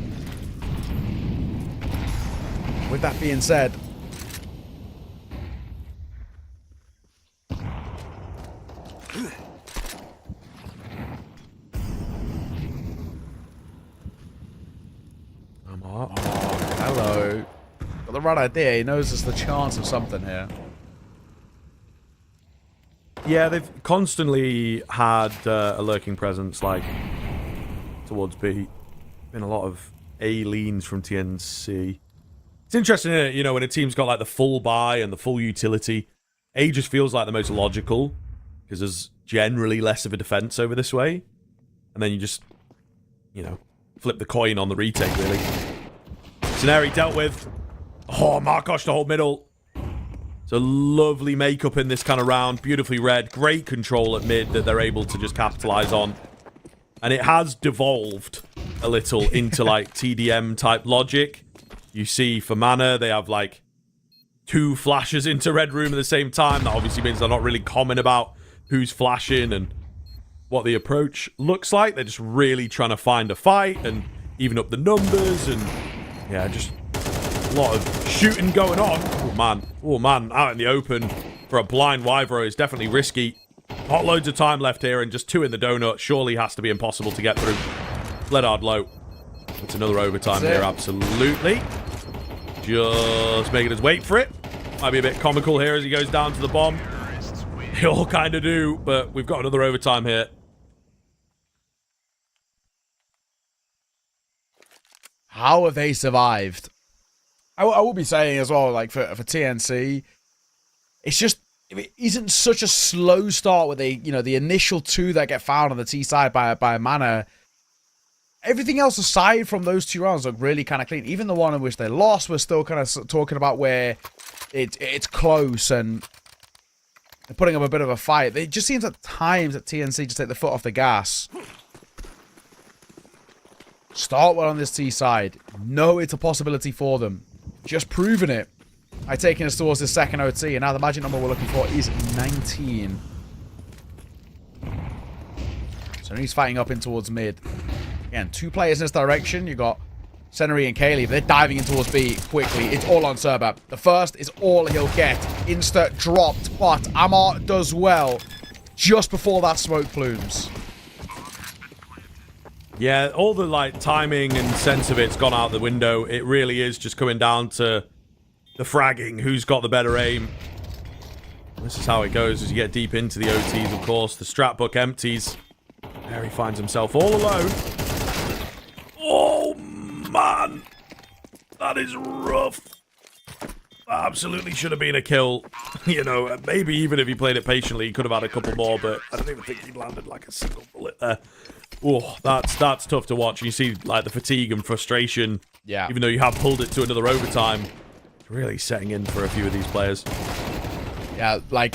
Speaker 3: With that being said, hello. Got the right idea. He knows there's the chance of something here.
Speaker 2: Yeah, they've constantly had a lurking presence, like, towards B. Been a lot of A leans from TNC. It's interesting, isn't it? You know, when a team's got, like, the full buy and the full utility, A just feels like the most logical, because there's generally less of a defense over this way. And then you just, you know, flip the coin on the retake, really. Scenario dealt with. Oh, Markosh to hold middle. It's a lovely makeup in this kind of round. Beautifully read. Great control at mid that they're able to just capitalize on. And it has devolved a little into, like, TDM type logic. You see, for Mana, they have, like, 2 flashes into Red Room at the same time. That obviously means they're not really common about who's flashing and what the approach looks like. They're just really trying to find a fight and even up the numbers. And, yeah, just a lot of shooting going on. Oh, man. Oh, man. Out in the open for a blind Wyvro is definitely risky. Not loads of time left here, and just 2 in the donut surely has to be impossible to get through. Bledard low. It's another overtime here, absolutely. Just making us wait for it. Might be a bit comical here as he goes down to the bomb. They all kind of do, but we've got another overtime here.
Speaker 3: How have they survived? I will be saying as well, like, for TNC, it's just, it isn't such a slow start with the initial 2 that get found on the T side by Mana. Everything else aside from those 2 rounds look really kind of clean. Even the one in which they lost, we're still kind of talking about where it's close and they're putting up a bit of a fight. It just seems at times that TNC just take the foot off the gas. Start well on this T side. Know it's a possibility for them. Just proving it by taking us towards the second OT. And now the magic number we're looking for is 19. So he's fighting up in towards mid. Again, 2 players in this direction. You got Senri and Kaylee. They're diving in towards B quickly. It's all on Serba. The first is all he'll get. Insta dropped, but Amar does well just before that smoke plumes.
Speaker 2: Yeah, all the, like, timing and sense of it's gone out the window. It really is just coming down to the fragging. Who's got the better aim? This is how it goes as you get deep into the OTs, of course. The strat book empties. There he finds himself all alone. Oh, man. That is rough. That absolutely should have been a kill. You know, maybe even if he played it patiently, he could have had a couple more, but I don't even think he landed, like, a single bullet there. Oh, that's tough to watch. You see, like, the fatigue and frustration.
Speaker 3: Yeah.
Speaker 2: Even though you have pulled it to another overtime, it's really setting in for a few of these players.
Speaker 3: Yeah, like,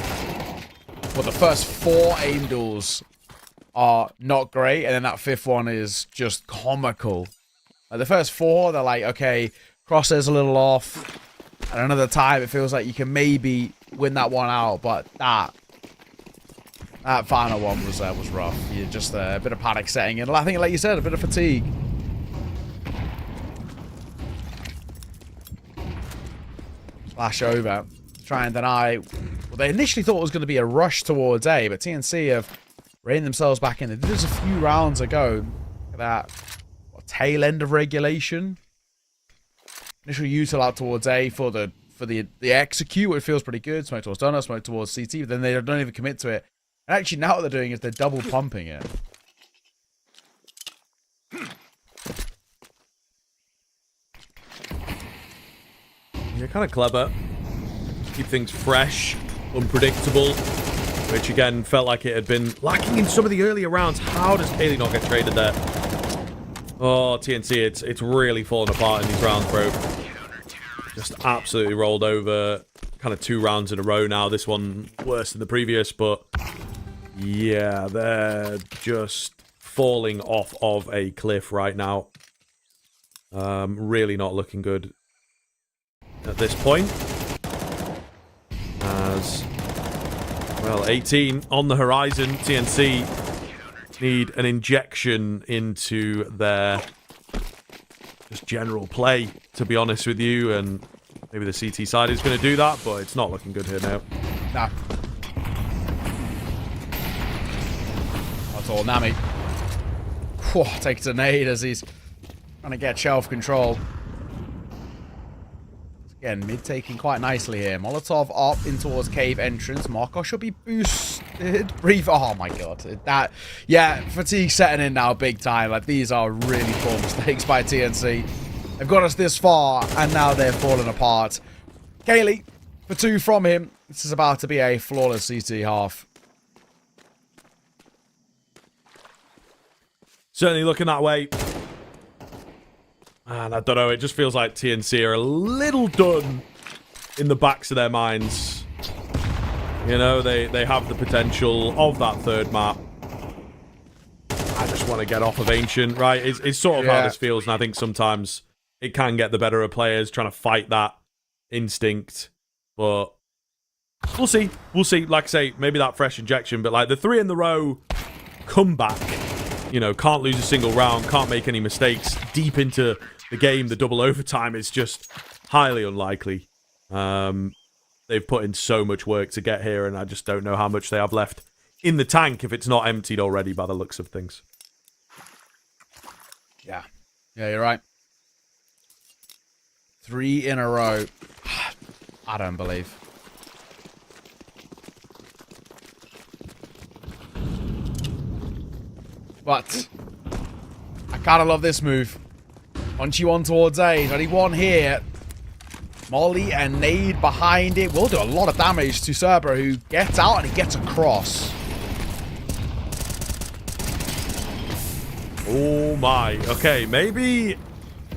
Speaker 3: well, the first 4 aim duels are not great, and then that 5th one is just comical. Like, the first 4, they're like, okay, crosshair's a little off. At another time, it feels like you can maybe win that one out, but that final one was rough. You just a bit of panic setting in. I think, like you said, a bit of fatigue. Flash over, try and deny. Well, they initially thought it was going to be a rush towards A, but TNC have reined themselves back in. They did this a few rounds ago. Look at that. What, tail end of regulation. Initial util out towards A for the execute, it feels pretty good. Smoke towards Donut, smoke towards CT, but then they don't even commit to it. And actually, now what they're doing is they're double pumping it.
Speaker 2: You're kind of clever. Keep things fresh, unpredictable, which again felt like it had been lacking in some of the earlier rounds. How does Kaylee not get traded there? Oh, TNC, it's really fallen apart in these rounds, bro. Just absolutely rolled over. Kind of 2 rounds in a row now. This one worse than the previous, but yeah, they're just falling off of a cliff right now. Really not looking good at this point. As Well, 18 on the horizon. TNC need an injection into their just general play, to be honest with you. And maybe the CT side is going to do that, but it's not looking good here now.
Speaker 3: Nah. That's all. Nami. Whew, takes a nade as he's trying to get shelf control. Again, mid taking quite nicely here. Molotov up in towards cave entrance. Marco should be boosted. Brief. Oh my god. That, yeah, fatigue setting in now big time. Like, these are really poor mistakes by TNC. They've got us this far, and now they're falling apart. Kaylee, for 2 from him. This is about to be a flawless CT half.
Speaker 2: Certainly looking that way. And I don't know, it just feels like TNC are a little done in the backs of their minds. You know, they have the potential of that third map. I just want to get off of Ancient, right? It's sort of how this feels, and I think sometimes it can get the better of players trying to fight that instinct. But we'll see. We'll see. Like I say, maybe that fresh injection, but like the 3 in the row comeback. You know, can't lose a single round, can't make any mistakes deep into the game. The double overtime is just highly unlikely. They've put in so much work to get here, and I just don't know how much they have left in the tank if it's not emptied already by the looks of things.
Speaker 3: Yeah. Yeah, you're right. 3 in a row. I don't believe. But I kind of love this move. Punchy one towards A. There's only one here. Molly and nade behind it. Will do a lot of damage to Cerber, who gets out and he gets across.
Speaker 2: Oh my. Okay, maybe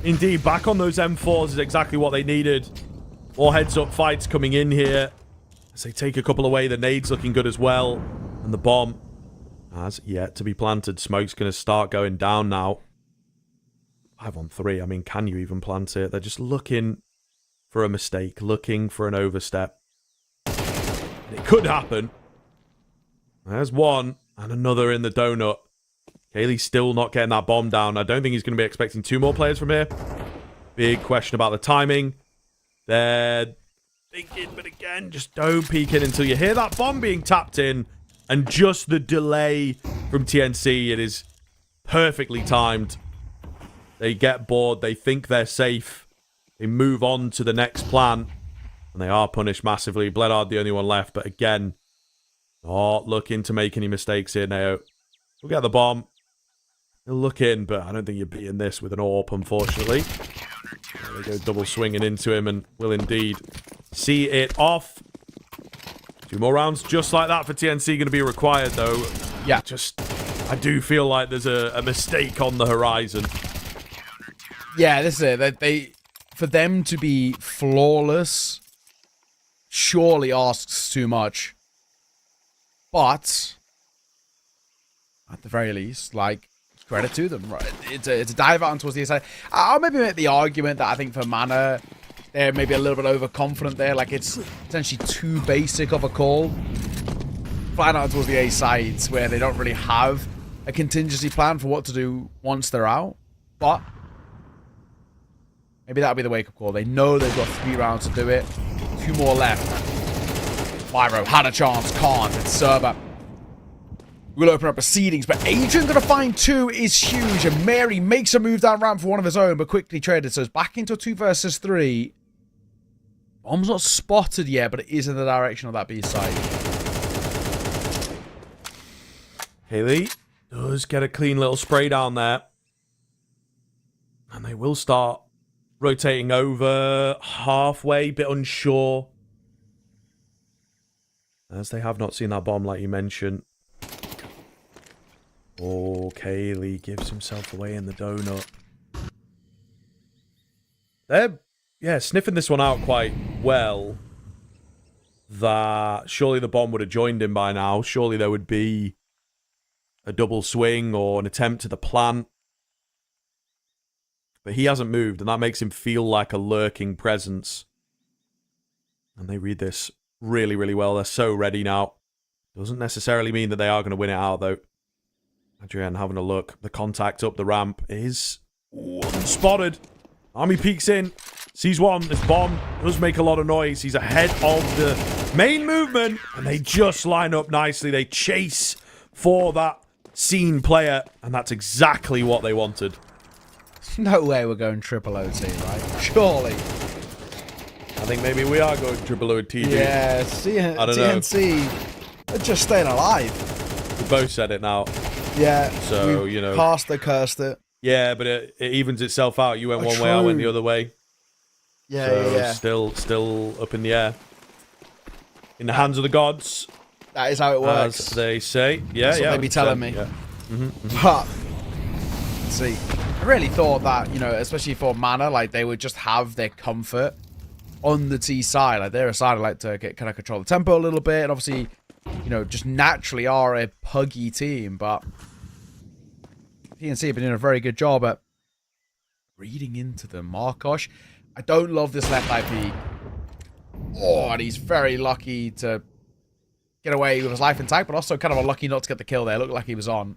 Speaker 2: indeed back on those M4s is exactly what they needed. More heads-up fights coming in here. As they take a couple away. The nade's looking good as well. And the bomb has yet to be planted. Smoke's going to start going down now. 5 on 3. I mean, can you even plant it? They're just looking for a mistake, looking for an overstep. It could happen. There's one, and another in the donut. Kaylee's still not getting that bomb down. I don't think he's going to be expecting 2 more players from here. Big question about the timing. They're thinking, but again, just don't peek in until you hear that bomb being tapped in. And just the delay from TNC, it is perfectly timed. They get bored. They think they're safe. They move on to the next plan. And they are punished massively. Bledard, the only one left. But again, not looking to make any mistakes here now. We'll get the bomb. He'll look in, but I don't think you're beating this with an AWP, unfortunately. There they go, double swinging into him, and will indeed see it off. 2 more rounds just like that for TNC going to be required, though.
Speaker 3: Yeah.
Speaker 2: I do feel like there's a mistake on the horizon.
Speaker 3: Yeah, this is it. For them to be flawless surely asks too much. But at the very least, like, credit to them, right? It's a dive out towards the side. I'll maybe make the argument that I think for Mana, they're maybe a little bit overconfident there. Like, it's essentially too basic of a call. Flying out towards the A sides where they don't really have a contingency plan for what to do once they're out. But maybe that'll be the wake-up call. They know they've got 3 rounds to do it. 2 more left. Pyro had a chance, can't. It's Cerber. We'll open up proceedings, but Adrian gonna find 2 is huge, and Mary makes a move down ramp for one of his own, but quickly traded, so it's back into a 2 versus 3. Bomb's not spotted yet, but it is in the direction of that B side.
Speaker 2: Haley does get a clean little spray down there. And they will start rotating over halfway, bit unsure. As they have not seen that bomb like you mentioned. Oh, Kaylee gives himself away in the donut. They're, yeah, sniffing this one out quite well. That surely the bomb would have joined him by now. Surely there would be a double swing or an attempt to the plant. But he hasn't moved, and that makes him feel like a lurking presence. And they read this really, really well. They're so ready now. Doesn't necessarily mean that they are going to win it out, though. Adrian having a look. The contact up the ramp is spotted. Army peeks in. Sees one. This bomb does make a lot of noise. He's ahead of the main movement. And they just line up nicely. They chase for that scene player. And that's exactly what they wanted.
Speaker 3: No way we're going triple OT, right? Surely.
Speaker 2: I think maybe we are going triple OT.
Speaker 3: Yeah,
Speaker 2: I don't
Speaker 3: TNC, they're just staying alive.
Speaker 2: We both said it now.
Speaker 3: Yeah.
Speaker 2: So, you know.
Speaker 3: Passed it, cursed it.
Speaker 2: Yeah, but it evens itself out. You went one way, I went the other way.
Speaker 3: Yeah,
Speaker 2: so
Speaker 3: yeah.
Speaker 2: Still up in the air. In the hands of the gods.
Speaker 3: That is how it works.
Speaker 2: As they say. Yeah,
Speaker 3: That's what they be telling me.
Speaker 2: Yeah.
Speaker 3: But, see, I really thought that, you know, especially for Mana, like, they would just have their comfort on the T side. Like, they're a side I like to get kind of control the tempo a little bit. And obviously, you know, just naturally are a puggy team. But TNC have been doing a very good job at reading into them. Markosh, I don't love this left IP. Oh, and he's very lucky to get away with his life intact, but also kind of unlucky not to get the kill there. It looked like he was on.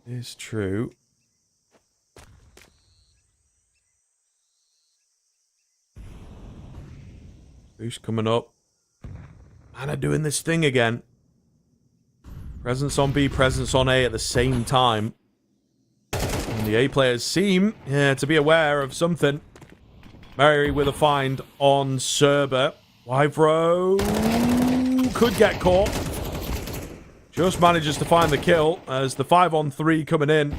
Speaker 2: It's true. Boost coming up. Mana doing this thing again. Presence on B, presence on A at the same time. And the A players seem, to be aware of something. Mary with a find on Cerber. Wyvro could get caught. Just manages to find the kill as the 5-on-3 coming in.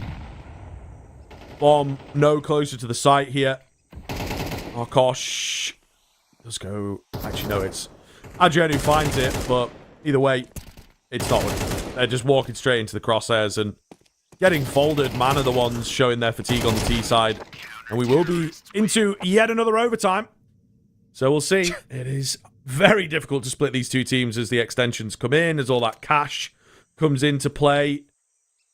Speaker 2: Bomb no closer to the site here. Markosh does go. Actually, no, it's Adrian who finds it, but either way, it's not. They're just walking straight into the crosshairs and getting folded. Mana the ones showing their fatigue on the T side. And we will be into yet another overtime. So we'll see. It is very difficult to split these two teams as the extensions come in, as all that cash comes into play.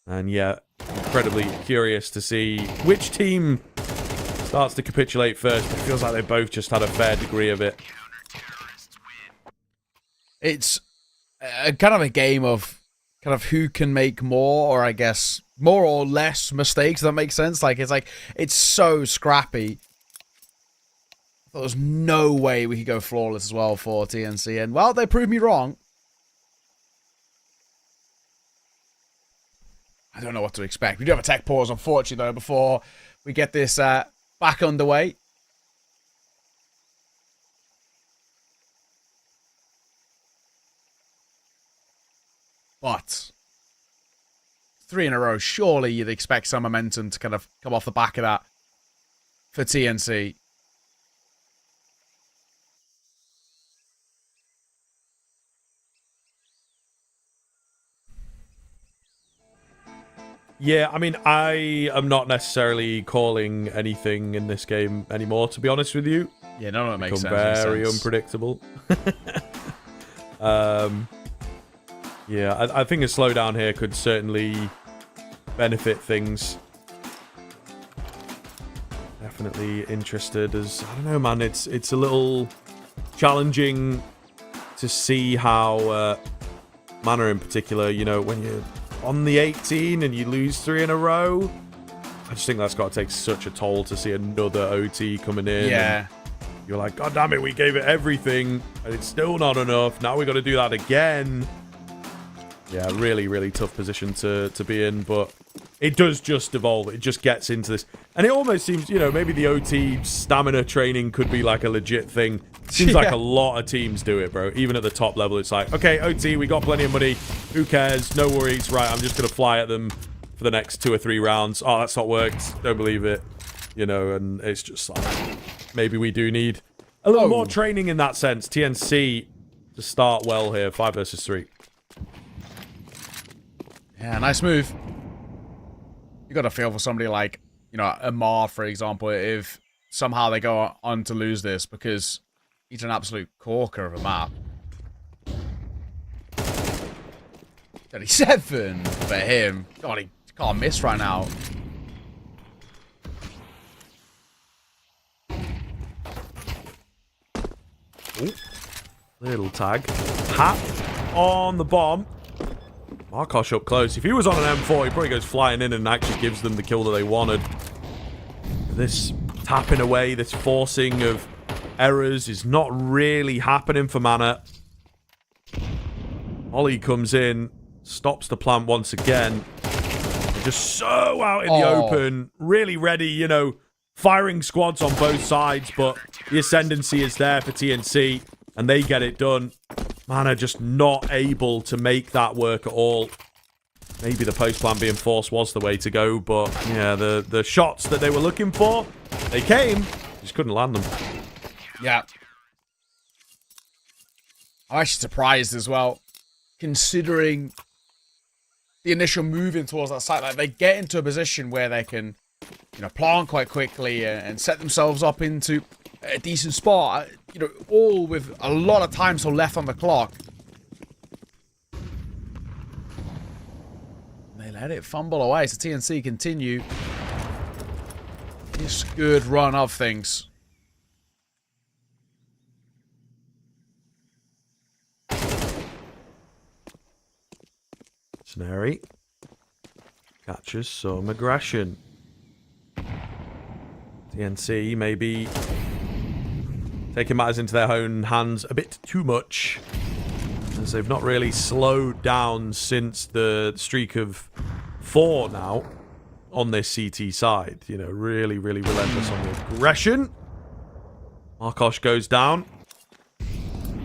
Speaker 2: And yeah, incredibly curious to see which team starts to capitulate first. It feels like they both just had a fair degree of it.
Speaker 3: It's kind of a game of kind of who can make more, or I guess more or less mistakes. Does that make sense? Like, it's so scrappy. There was no way we could go flawless as well for TNC, and well, they proved me wrong. I don't know what to expect. We do have a tech pause, unfortunately, though, before we get this back underway. But 3 in a row, surely you'd expect some momentum to kind of come off the back of that for TNC.
Speaker 2: Yeah, I mean, I am not necessarily calling anything in this game anymore, to be honest with you.
Speaker 3: Yeah, no, it makes sense.
Speaker 2: Very unpredictable. Yeah, I think a slowdown here could certainly benefit things. Definitely interested as, I don't know, man, it's a little challenging to see how Mana in particular, you know, when you're on the 18 and you lose 3 in a row, I just think that's got to take such a toll to see another OT coming in.
Speaker 3: Yeah.
Speaker 2: You're like, God damn it, we gave it everything and it's still not enough. Now we got to do that again. Yeah, really, really tough position to be in, but it does just evolve. It just gets into this. And it almost seems, you know, maybe the OT stamina training could be like a legit thing. Seems like a lot of teams do it, bro. Even at the top level, it's like, okay, OT, we got plenty of money. Who cares? No worries. Right, I'm just going to fly at them for the next 2 or 3 rounds. Oh, that's not worked. Don't believe it. You know, and it's just like, maybe we do need a little more training in that sense. TNC to start well here. 5 versus 3.
Speaker 3: Yeah, nice move. You got to feel for somebody like, you know, Amar, for example, if somehow they go on to lose this, because he's an absolute corker of a map. 37 for him. God, he can't miss right now.
Speaker 2: Ooh. Little tag. Tap on the bomb. Markosh up close. If he was on an M4, he probably goes flying in and actually gives them the kill that they wanted. This tapping away, this forcing of errors is not really happening for Mana. Ollie comes in, stops the plant once again. They're just so out in the open, really ready, you know, firing squads on both sides, but the ascendancy is there for TNC, and they get it done. Mana just not able to make that work at all. Maybe the post plan being forced was the way to go, but yeah, the shots that they were looking for, they came, just couldn't land them.
Speaker 3: Yeah. I'm actually surprised as well, considering the initial moving towards that site. Like, they get into a position where they can, you know, plant quite quickly and set themselves up into a decent spot, you know, all with a lot of time still left on the clock. They let it fumble away, so TNC continue this good run of things.
Speaker 2: Snary catches some aggression. TNC maybe taking matters into their own hands a bit too much, as they've not really slowed down since the streak of 4 now on this CT side. You know, really, really relentless on the aggression. Markosh goes down.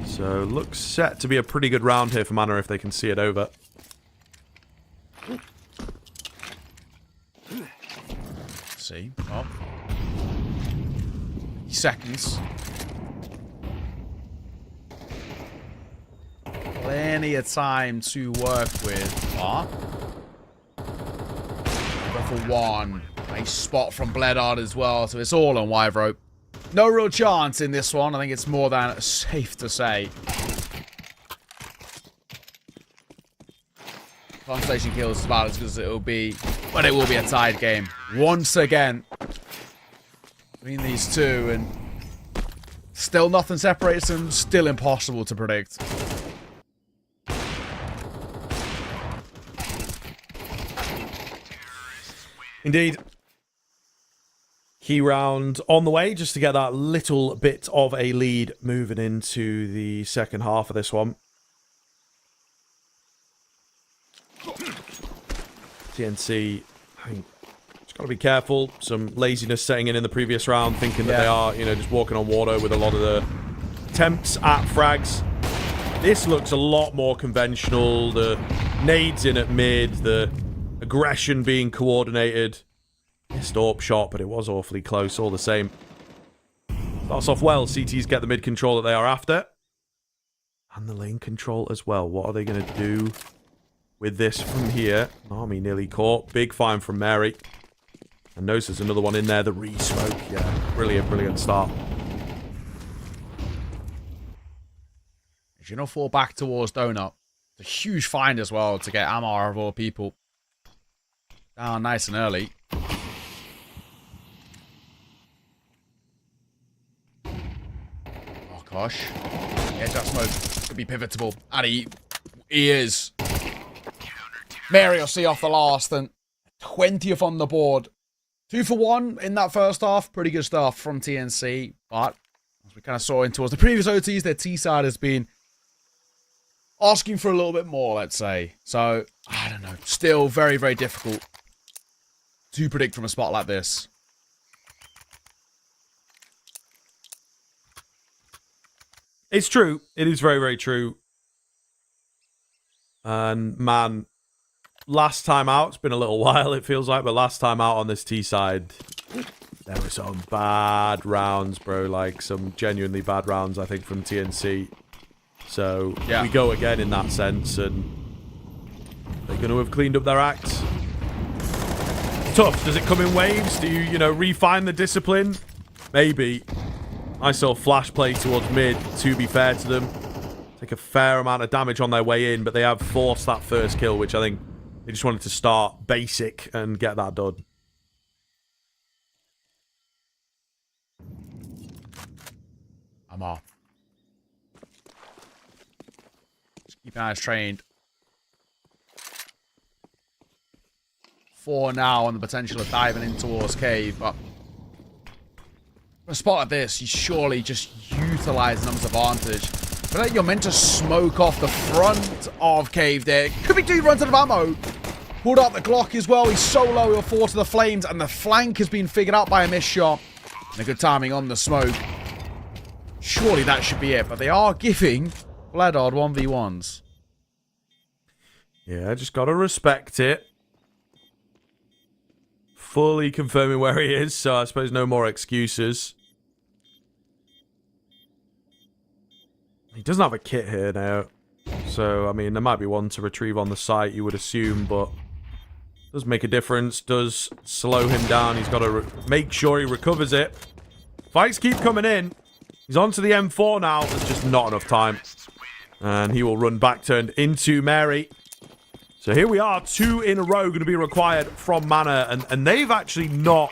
Speaker 2: So looks set to be a pretty good round here for Mana if they can see it over.
Speaker 3: See. Oh. Seconds. Plenty of time to work with. Ah. Go for one. Nice spot from Bledard as well, so it's all on wide rope. No real chance in this one. I think it's more than safe to say. Constellation kills is about as good as it will be, but it will be a tied game once again between these two, and still nothing separates them. Still impossible to predict.
Speaker 2: Indeed. Key round on the way, just to get that little bit of a lead moving into the second half of this one. TNC, I think, just got to be careful. Some laziness setting in the previous round, thinking that they are, you know, just walking on water with a lot of the attempts at frags. This looks a lot more conventional. The nades in at mid, the aggression being coordinated. Missed AWP shot, but it was awfully close all the same. Starts off well. CTs get the mid control that they are after. And the lane control as well. What are they going to do with this from here? Army nearly caught. Big find from Mary. And knows there's another one in there. The re-smoke. Yeah, brilliant, brilliant start.
Speaker 3: As you know, fall back towards Donut. It's a huge find as well to get Amar of all people down nice and early. Oh gosh. Yeah, that smoke could be pivotal. And he is. Mary will see off the last, and 20th on the board. 2 for 1 in that first half. Pretty good stuff from TNC. But as we kind of saw in towards the previous OTs, their T side has been asking for a little bit more, let's say. So, I don't know. Still very, very difficult to predict from a spot like this.
Speaker 2: It's true. It is very, very true. And man, last time out, it's been a little while, it feels like, but last time out on this T side, there were some bad rounds, bro. Like, some genuinely bad rounds, I think, from TNC. So, we go again in that sense, and they're going to have cleaned up their act. It's tough. Does it come in waves? Do you know, refine the discipline? Maybe. I saw flash play towards mid, to be fair to them. Take a fair amount of damage on their way in, but they have forced that first kill, which I think they just wanted to start basic and get that done.
Speaker 3: I'm off. Keeping eyes trained. 4 now on the potential of diving in towards cave, but for a spot like this, you surely just utilize numbers advantage. But you're meant to smoke off the front of cave there. Could be 2 runs out of ammo. Pulled out the Glock as well. He's so low, he'll fall to the flames, and the flank has been figured out by a missed shot. And a good timing on the smoke. Surely that should be it, but they are giving Bledard 1v1s.
Speaker 2: Yeah, just gotta respect it. Fully confirming where he is, so I suppose no more excuses. He doesn't have a kit here now. So, I mean, there might be one to retrieve on the site, you would assume, but does make a difference, does slow him down. He's got to make sure he recovers it. Fights keep coming in. He's onto the M4 now. There's just not enough time. And he will run back, turned into Mary. So here we are, 2 in a row going to be required from Mana. And they've actually not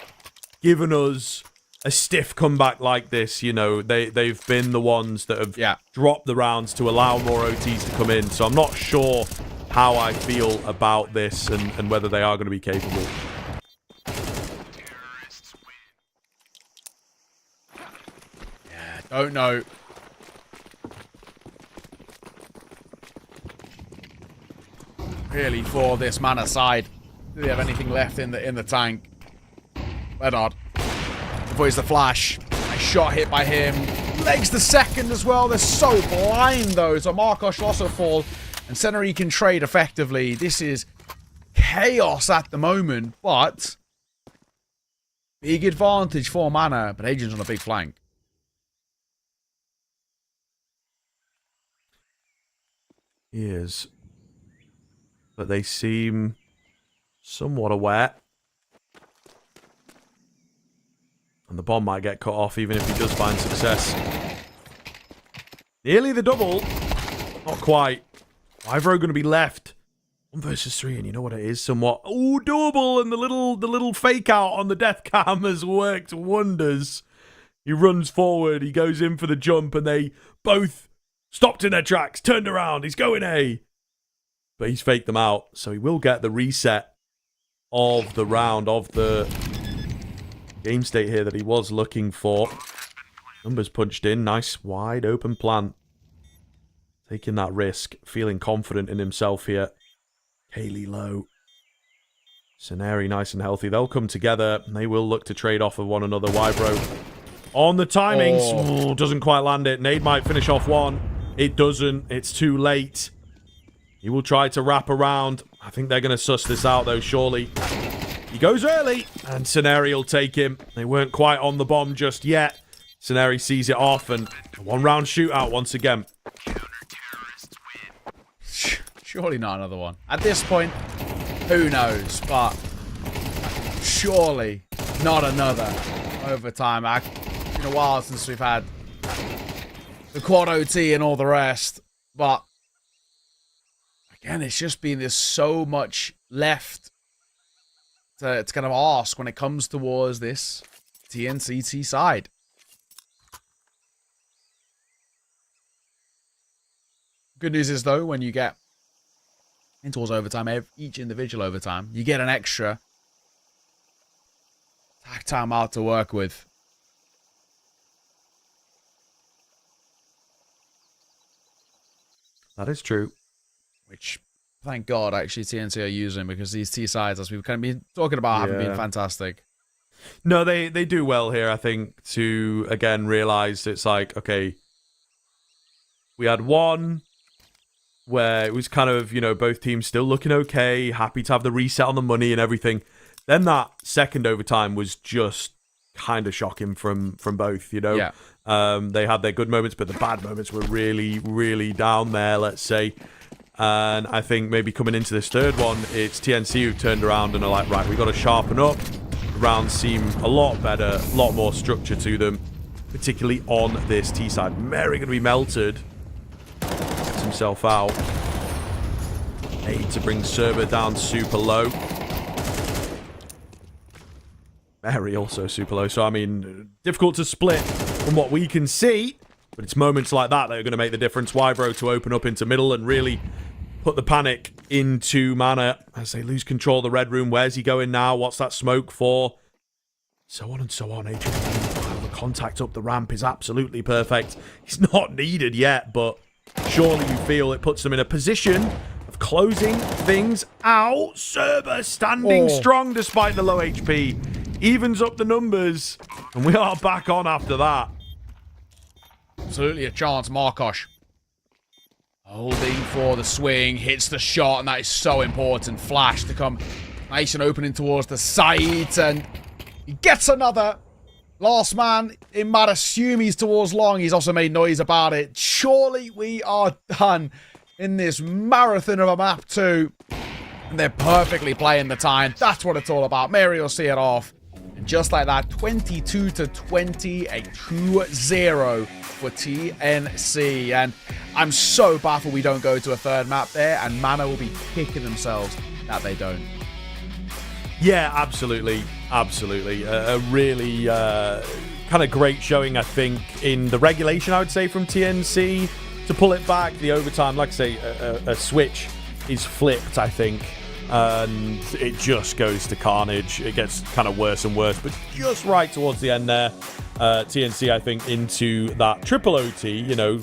Speaker 2: given us a stiff comeback like this. You know, they've been the ones that have dropped the rounds to allow more OTs to come in. So I'm not sure how I feel about this and whether they are going to be capable.
Speaker 3: Yeah, don't know. Really, for this Mana side, do they have anything left in the tank? Bledard avoids the flash. Nice shot hit by him. Legs the second as well. They're so blind though. So Marcos will also fall, and Seneri can trade effectively. This is chaos at the moment, but big advantage for Mana. But Adrian's on a big flank.
Speaker 2: He is. But they seem somewhat aware. And the bomb might get cut off even if he does find success. Nearly the double. Not quite. Wyvro going to be left. 1 versus 3, and you know what it is somewhat. Oh, double, and the little fake out on the death cam has worked wonders. He runs forward, he goes in for the jump, and they both stopped in their tracks, turned around, he's going A. But he's faked them out, so he will get the reset of the round, of the game state here that he was looking for. Numbers punched in, nice wide open plant. Taking that risk, feeling confident in himself here. Haley low. Seneri nice and healthy. They'll come together, and they will look to trade off of one another. Wybro on the timings. Ooh, doesn't quite land it. Nade might finish off one. It doesn't. It's too late. He will try to wrap around. I think they're going to suss this out, though, surely. He goes early, and Seneri will take him. They weren't quite on the bomb just yet. Seneri sees it off, and a one-round shootout once again.
Speaker 3: Surely not another one. At this point, who knows? But surely not another overtime. It's been a while since we've had the quad OT and all the rest. But again, it's just been there's so much left to kind of ask when it comes towards this TNCT side. Good news is, though, when you get in towards overtime, each individual overtime, you get an extra attack time out to work with.
Speaker 2: That is true.
Speaker 3: Which, thank God, actually, TNC are using, because these T sides, as we've kind of been talking about, haven't been fantastic.
Speaker 2: No, they do well here, I think, to, again, realize it's like, okay, we had one where it was kind of, you know, both teams still looking okay, happy to have the reset on the money and everything. Then that second overtime was just kind of shocking from both, you know. Yeah. They had their good moments, but the bad moments were really, really down there, let's say. And I think maybe coming into this third one, it's TNC who turned around and are like, right, we've got to sharpen up. The rounds seem a lot better, a lot more structure to them, particularly on this T side. Mary going to be melted. Gets himself out. Aid to bring server down super low. Mary also super low. So, I mean, difficult to split from what we can see. But it's moments like that that are going to make the difference. Wybro to open up into middle and really put the panic into Mana as they lose control of the red room. Where's he going now? What's that smoke for? So on and so on. Adrian, the contact up the ramp is absolutely perfect. He's not needed yet, but surely you feel it puts them in a position of closing things out. Cerber standing strong despite the low HP. Evens up the numbers, and we are back on after that.
Speaker 3: Absolutely a chance. Markosh holding for the swing, hits the shot, and that is so important. Flash to come nice and opening towards the side, and he gets another. Last man in Mad assume he's towards long. He's also made noise about it. Surely we are done in this marathon of a map 2. And they're perfectly playing the time. That's what it's all about. Mary will see it off. And just like that, 22-20, a 2-0 for TNC. And I'm so baffled we don't go to a third map there, and Mana will be kicking themselves that they don't.
Speaker 2: Yeah, absolutely. Absolutely. A really kind of great showing, I think, in the regulation, I would say, from TNC to pull it back. The overtime, like I say, a switch is flipped, I think. And it just goes to carnage. It gets kind of worse and worse, but just right towards the end there, TNC, I think, into that triple OT, you know,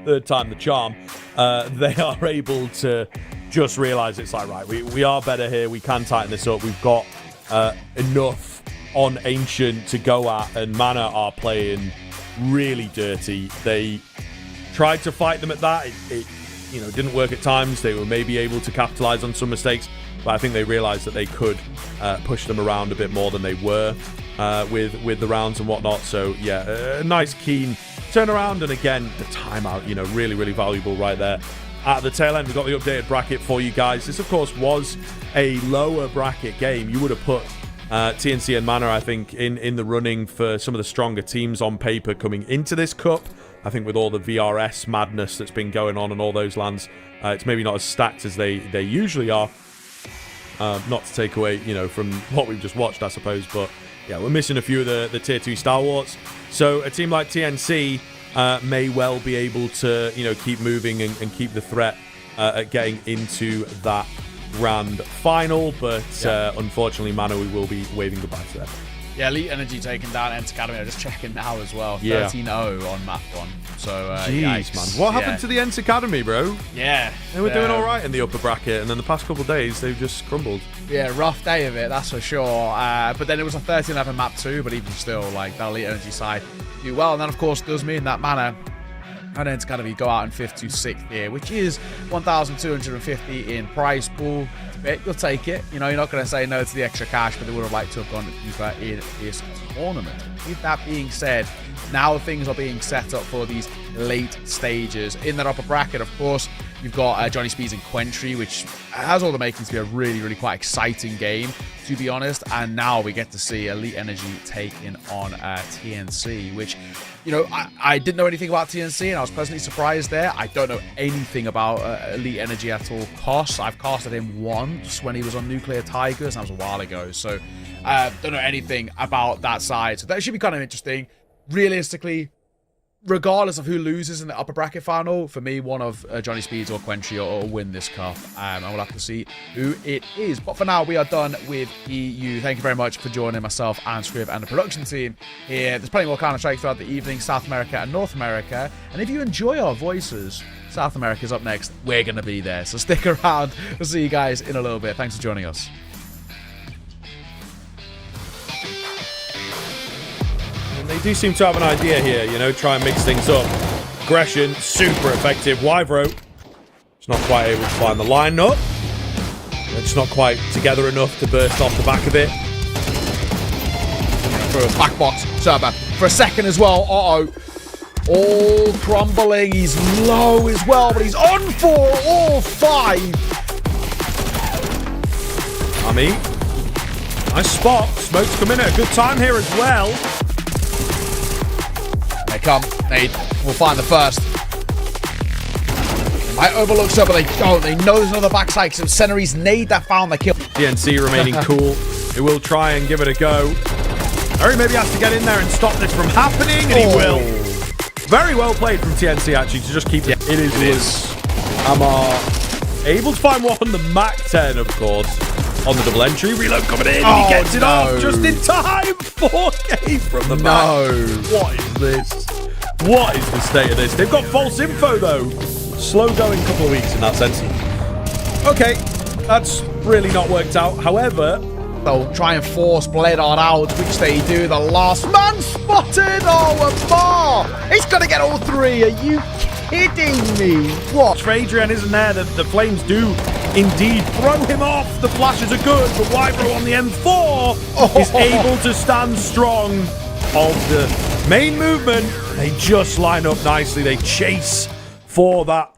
Speaker 2: third time the charm, they are able to just realize it's like, right, we are better here. We can tighten this up. We've got enough on Ancient to go at, and Mana are playing really dirty. They tried to fight them at that. It you know, didn't work at times. They were maybe able to capitalize on some mistakes, but I think they realized that they could push them around a bit more than they were with the rounds and whatnot. So yeah, a nice keen turnaround, and again the timeout, you know, really valuable right there. At the tail end, we've got the updated bracket for you guys. This, of course, was a lower bracket game. You would have put TNC and Mana, I think, in the running for some of the stronger teams on paper coming into this cup. I think with all the VRS madness that's been going on in all those lands, it's maybe not as stacked as they usually are. Not to take away, you know, from what we've just watched, I suppose. But yeah, we're missing a few of the Tier 2 stalwarts. So a team like TNC may well be able to, you know, keep moving and keep the threat at getting into that grand final. But unfortunately, Mana, we will be waving goodbye to them.
Speaker 3: Yeah, Elite Energy taking down Ent Academy. I'm just checking now as well. 13-0 on map 1. So,
Speaker 2: jeez,
Speaker 3: yikes.
Speaker 2: Man. What happened to the Ent Academy, bro?
Speaker 3: Yeah.
Speaker 2: They were doing all right in the upper bracket, and then the past couple of days, they've just crumbled. Yeah,
Speaker 3: rough day of it, that's for sure. But then it was a 13-11 map 2, but even still, like, that Elite Energy side do well. And that, of course, does mean that Mana and Ent Academy go out in 5th to 6th here, which is 1,250 in prize pool. You'll take it. You know, you're not going to say no to the extra cash, but they would have liked to have gone deeper in this tournament. With that being said, now things are being set up for these late stages. In that upper bracket, of course, you've got Johnny Speeds and Quentry, which has all the makings to be a really quite exciting game, to be honest. And now we get to see Elite Energy taking on TNC, which, you know, I didn't know anything about TNC, and I was pleasantly surprised there. I don't know anything about Elite Energy at all. I've casted him once when he was on Nuclear Tigers, and that was a while ago. So, don't know anything about that side. So that should be kind of interesting. Realistically, regardless of who loses in the upper bracket final, for me, one of Johnny Speeds or Quentry will win this cup. And we'll have to see who it is. But for now, we are done with EU. Thank you very much for joining myself and Scrib and the production team here. There's plenty more Counter-Strike throughout the evening, South America and North America. And if you enjoy our voices, South America's up next. We're going to be there. So stick around. We'll see you guys in a little bit. Thanks for joining us.
Speaker 2: They do seem to have an idea here, you know, try and mix things up. Aggression, super effective. Wybro, it's not quite able to find the line up. It's not quite together enough to burst off the back of it.
Speaker 3: For a back box, Cerber for a second as well. All crumbling. He's low as well, but he's on for all 5.
Speaker 2: Ami, nice spot. Smoke's come in at a good time here as well.
Speaker 3: They come. Nade will find the first. They might overlook so, but they don't. They know there's another backside because it was Senary's nade that found the kill.
Speaker 2: TNC remaining cool. They will try and give it a go. Harry maybe has to get in there and stop this from happening, and he will. Very well played from TNC, actually, to just keep it. It is. Amar able to find one on the Mac 10, of course, on the double entry. Reload coming in. He gets it off just in time. 4K from the Mac. What is this? What is the state of this? They've got false info, though. Slow going couple of weeks in that sense. Okay, that's really not worked out. However,
Speaker 3: they'll try and force Bledard out, which they do. The last man spotted. Oh, Amar! He's going to get all three. Are you kidding me? What?
Speaker 2: Adrian isn't there. The Flames do indeed throw him off. The flashes are good, but Wybro on the M4 is able to stand strong of the main movement. They just line up nicely. They chase for that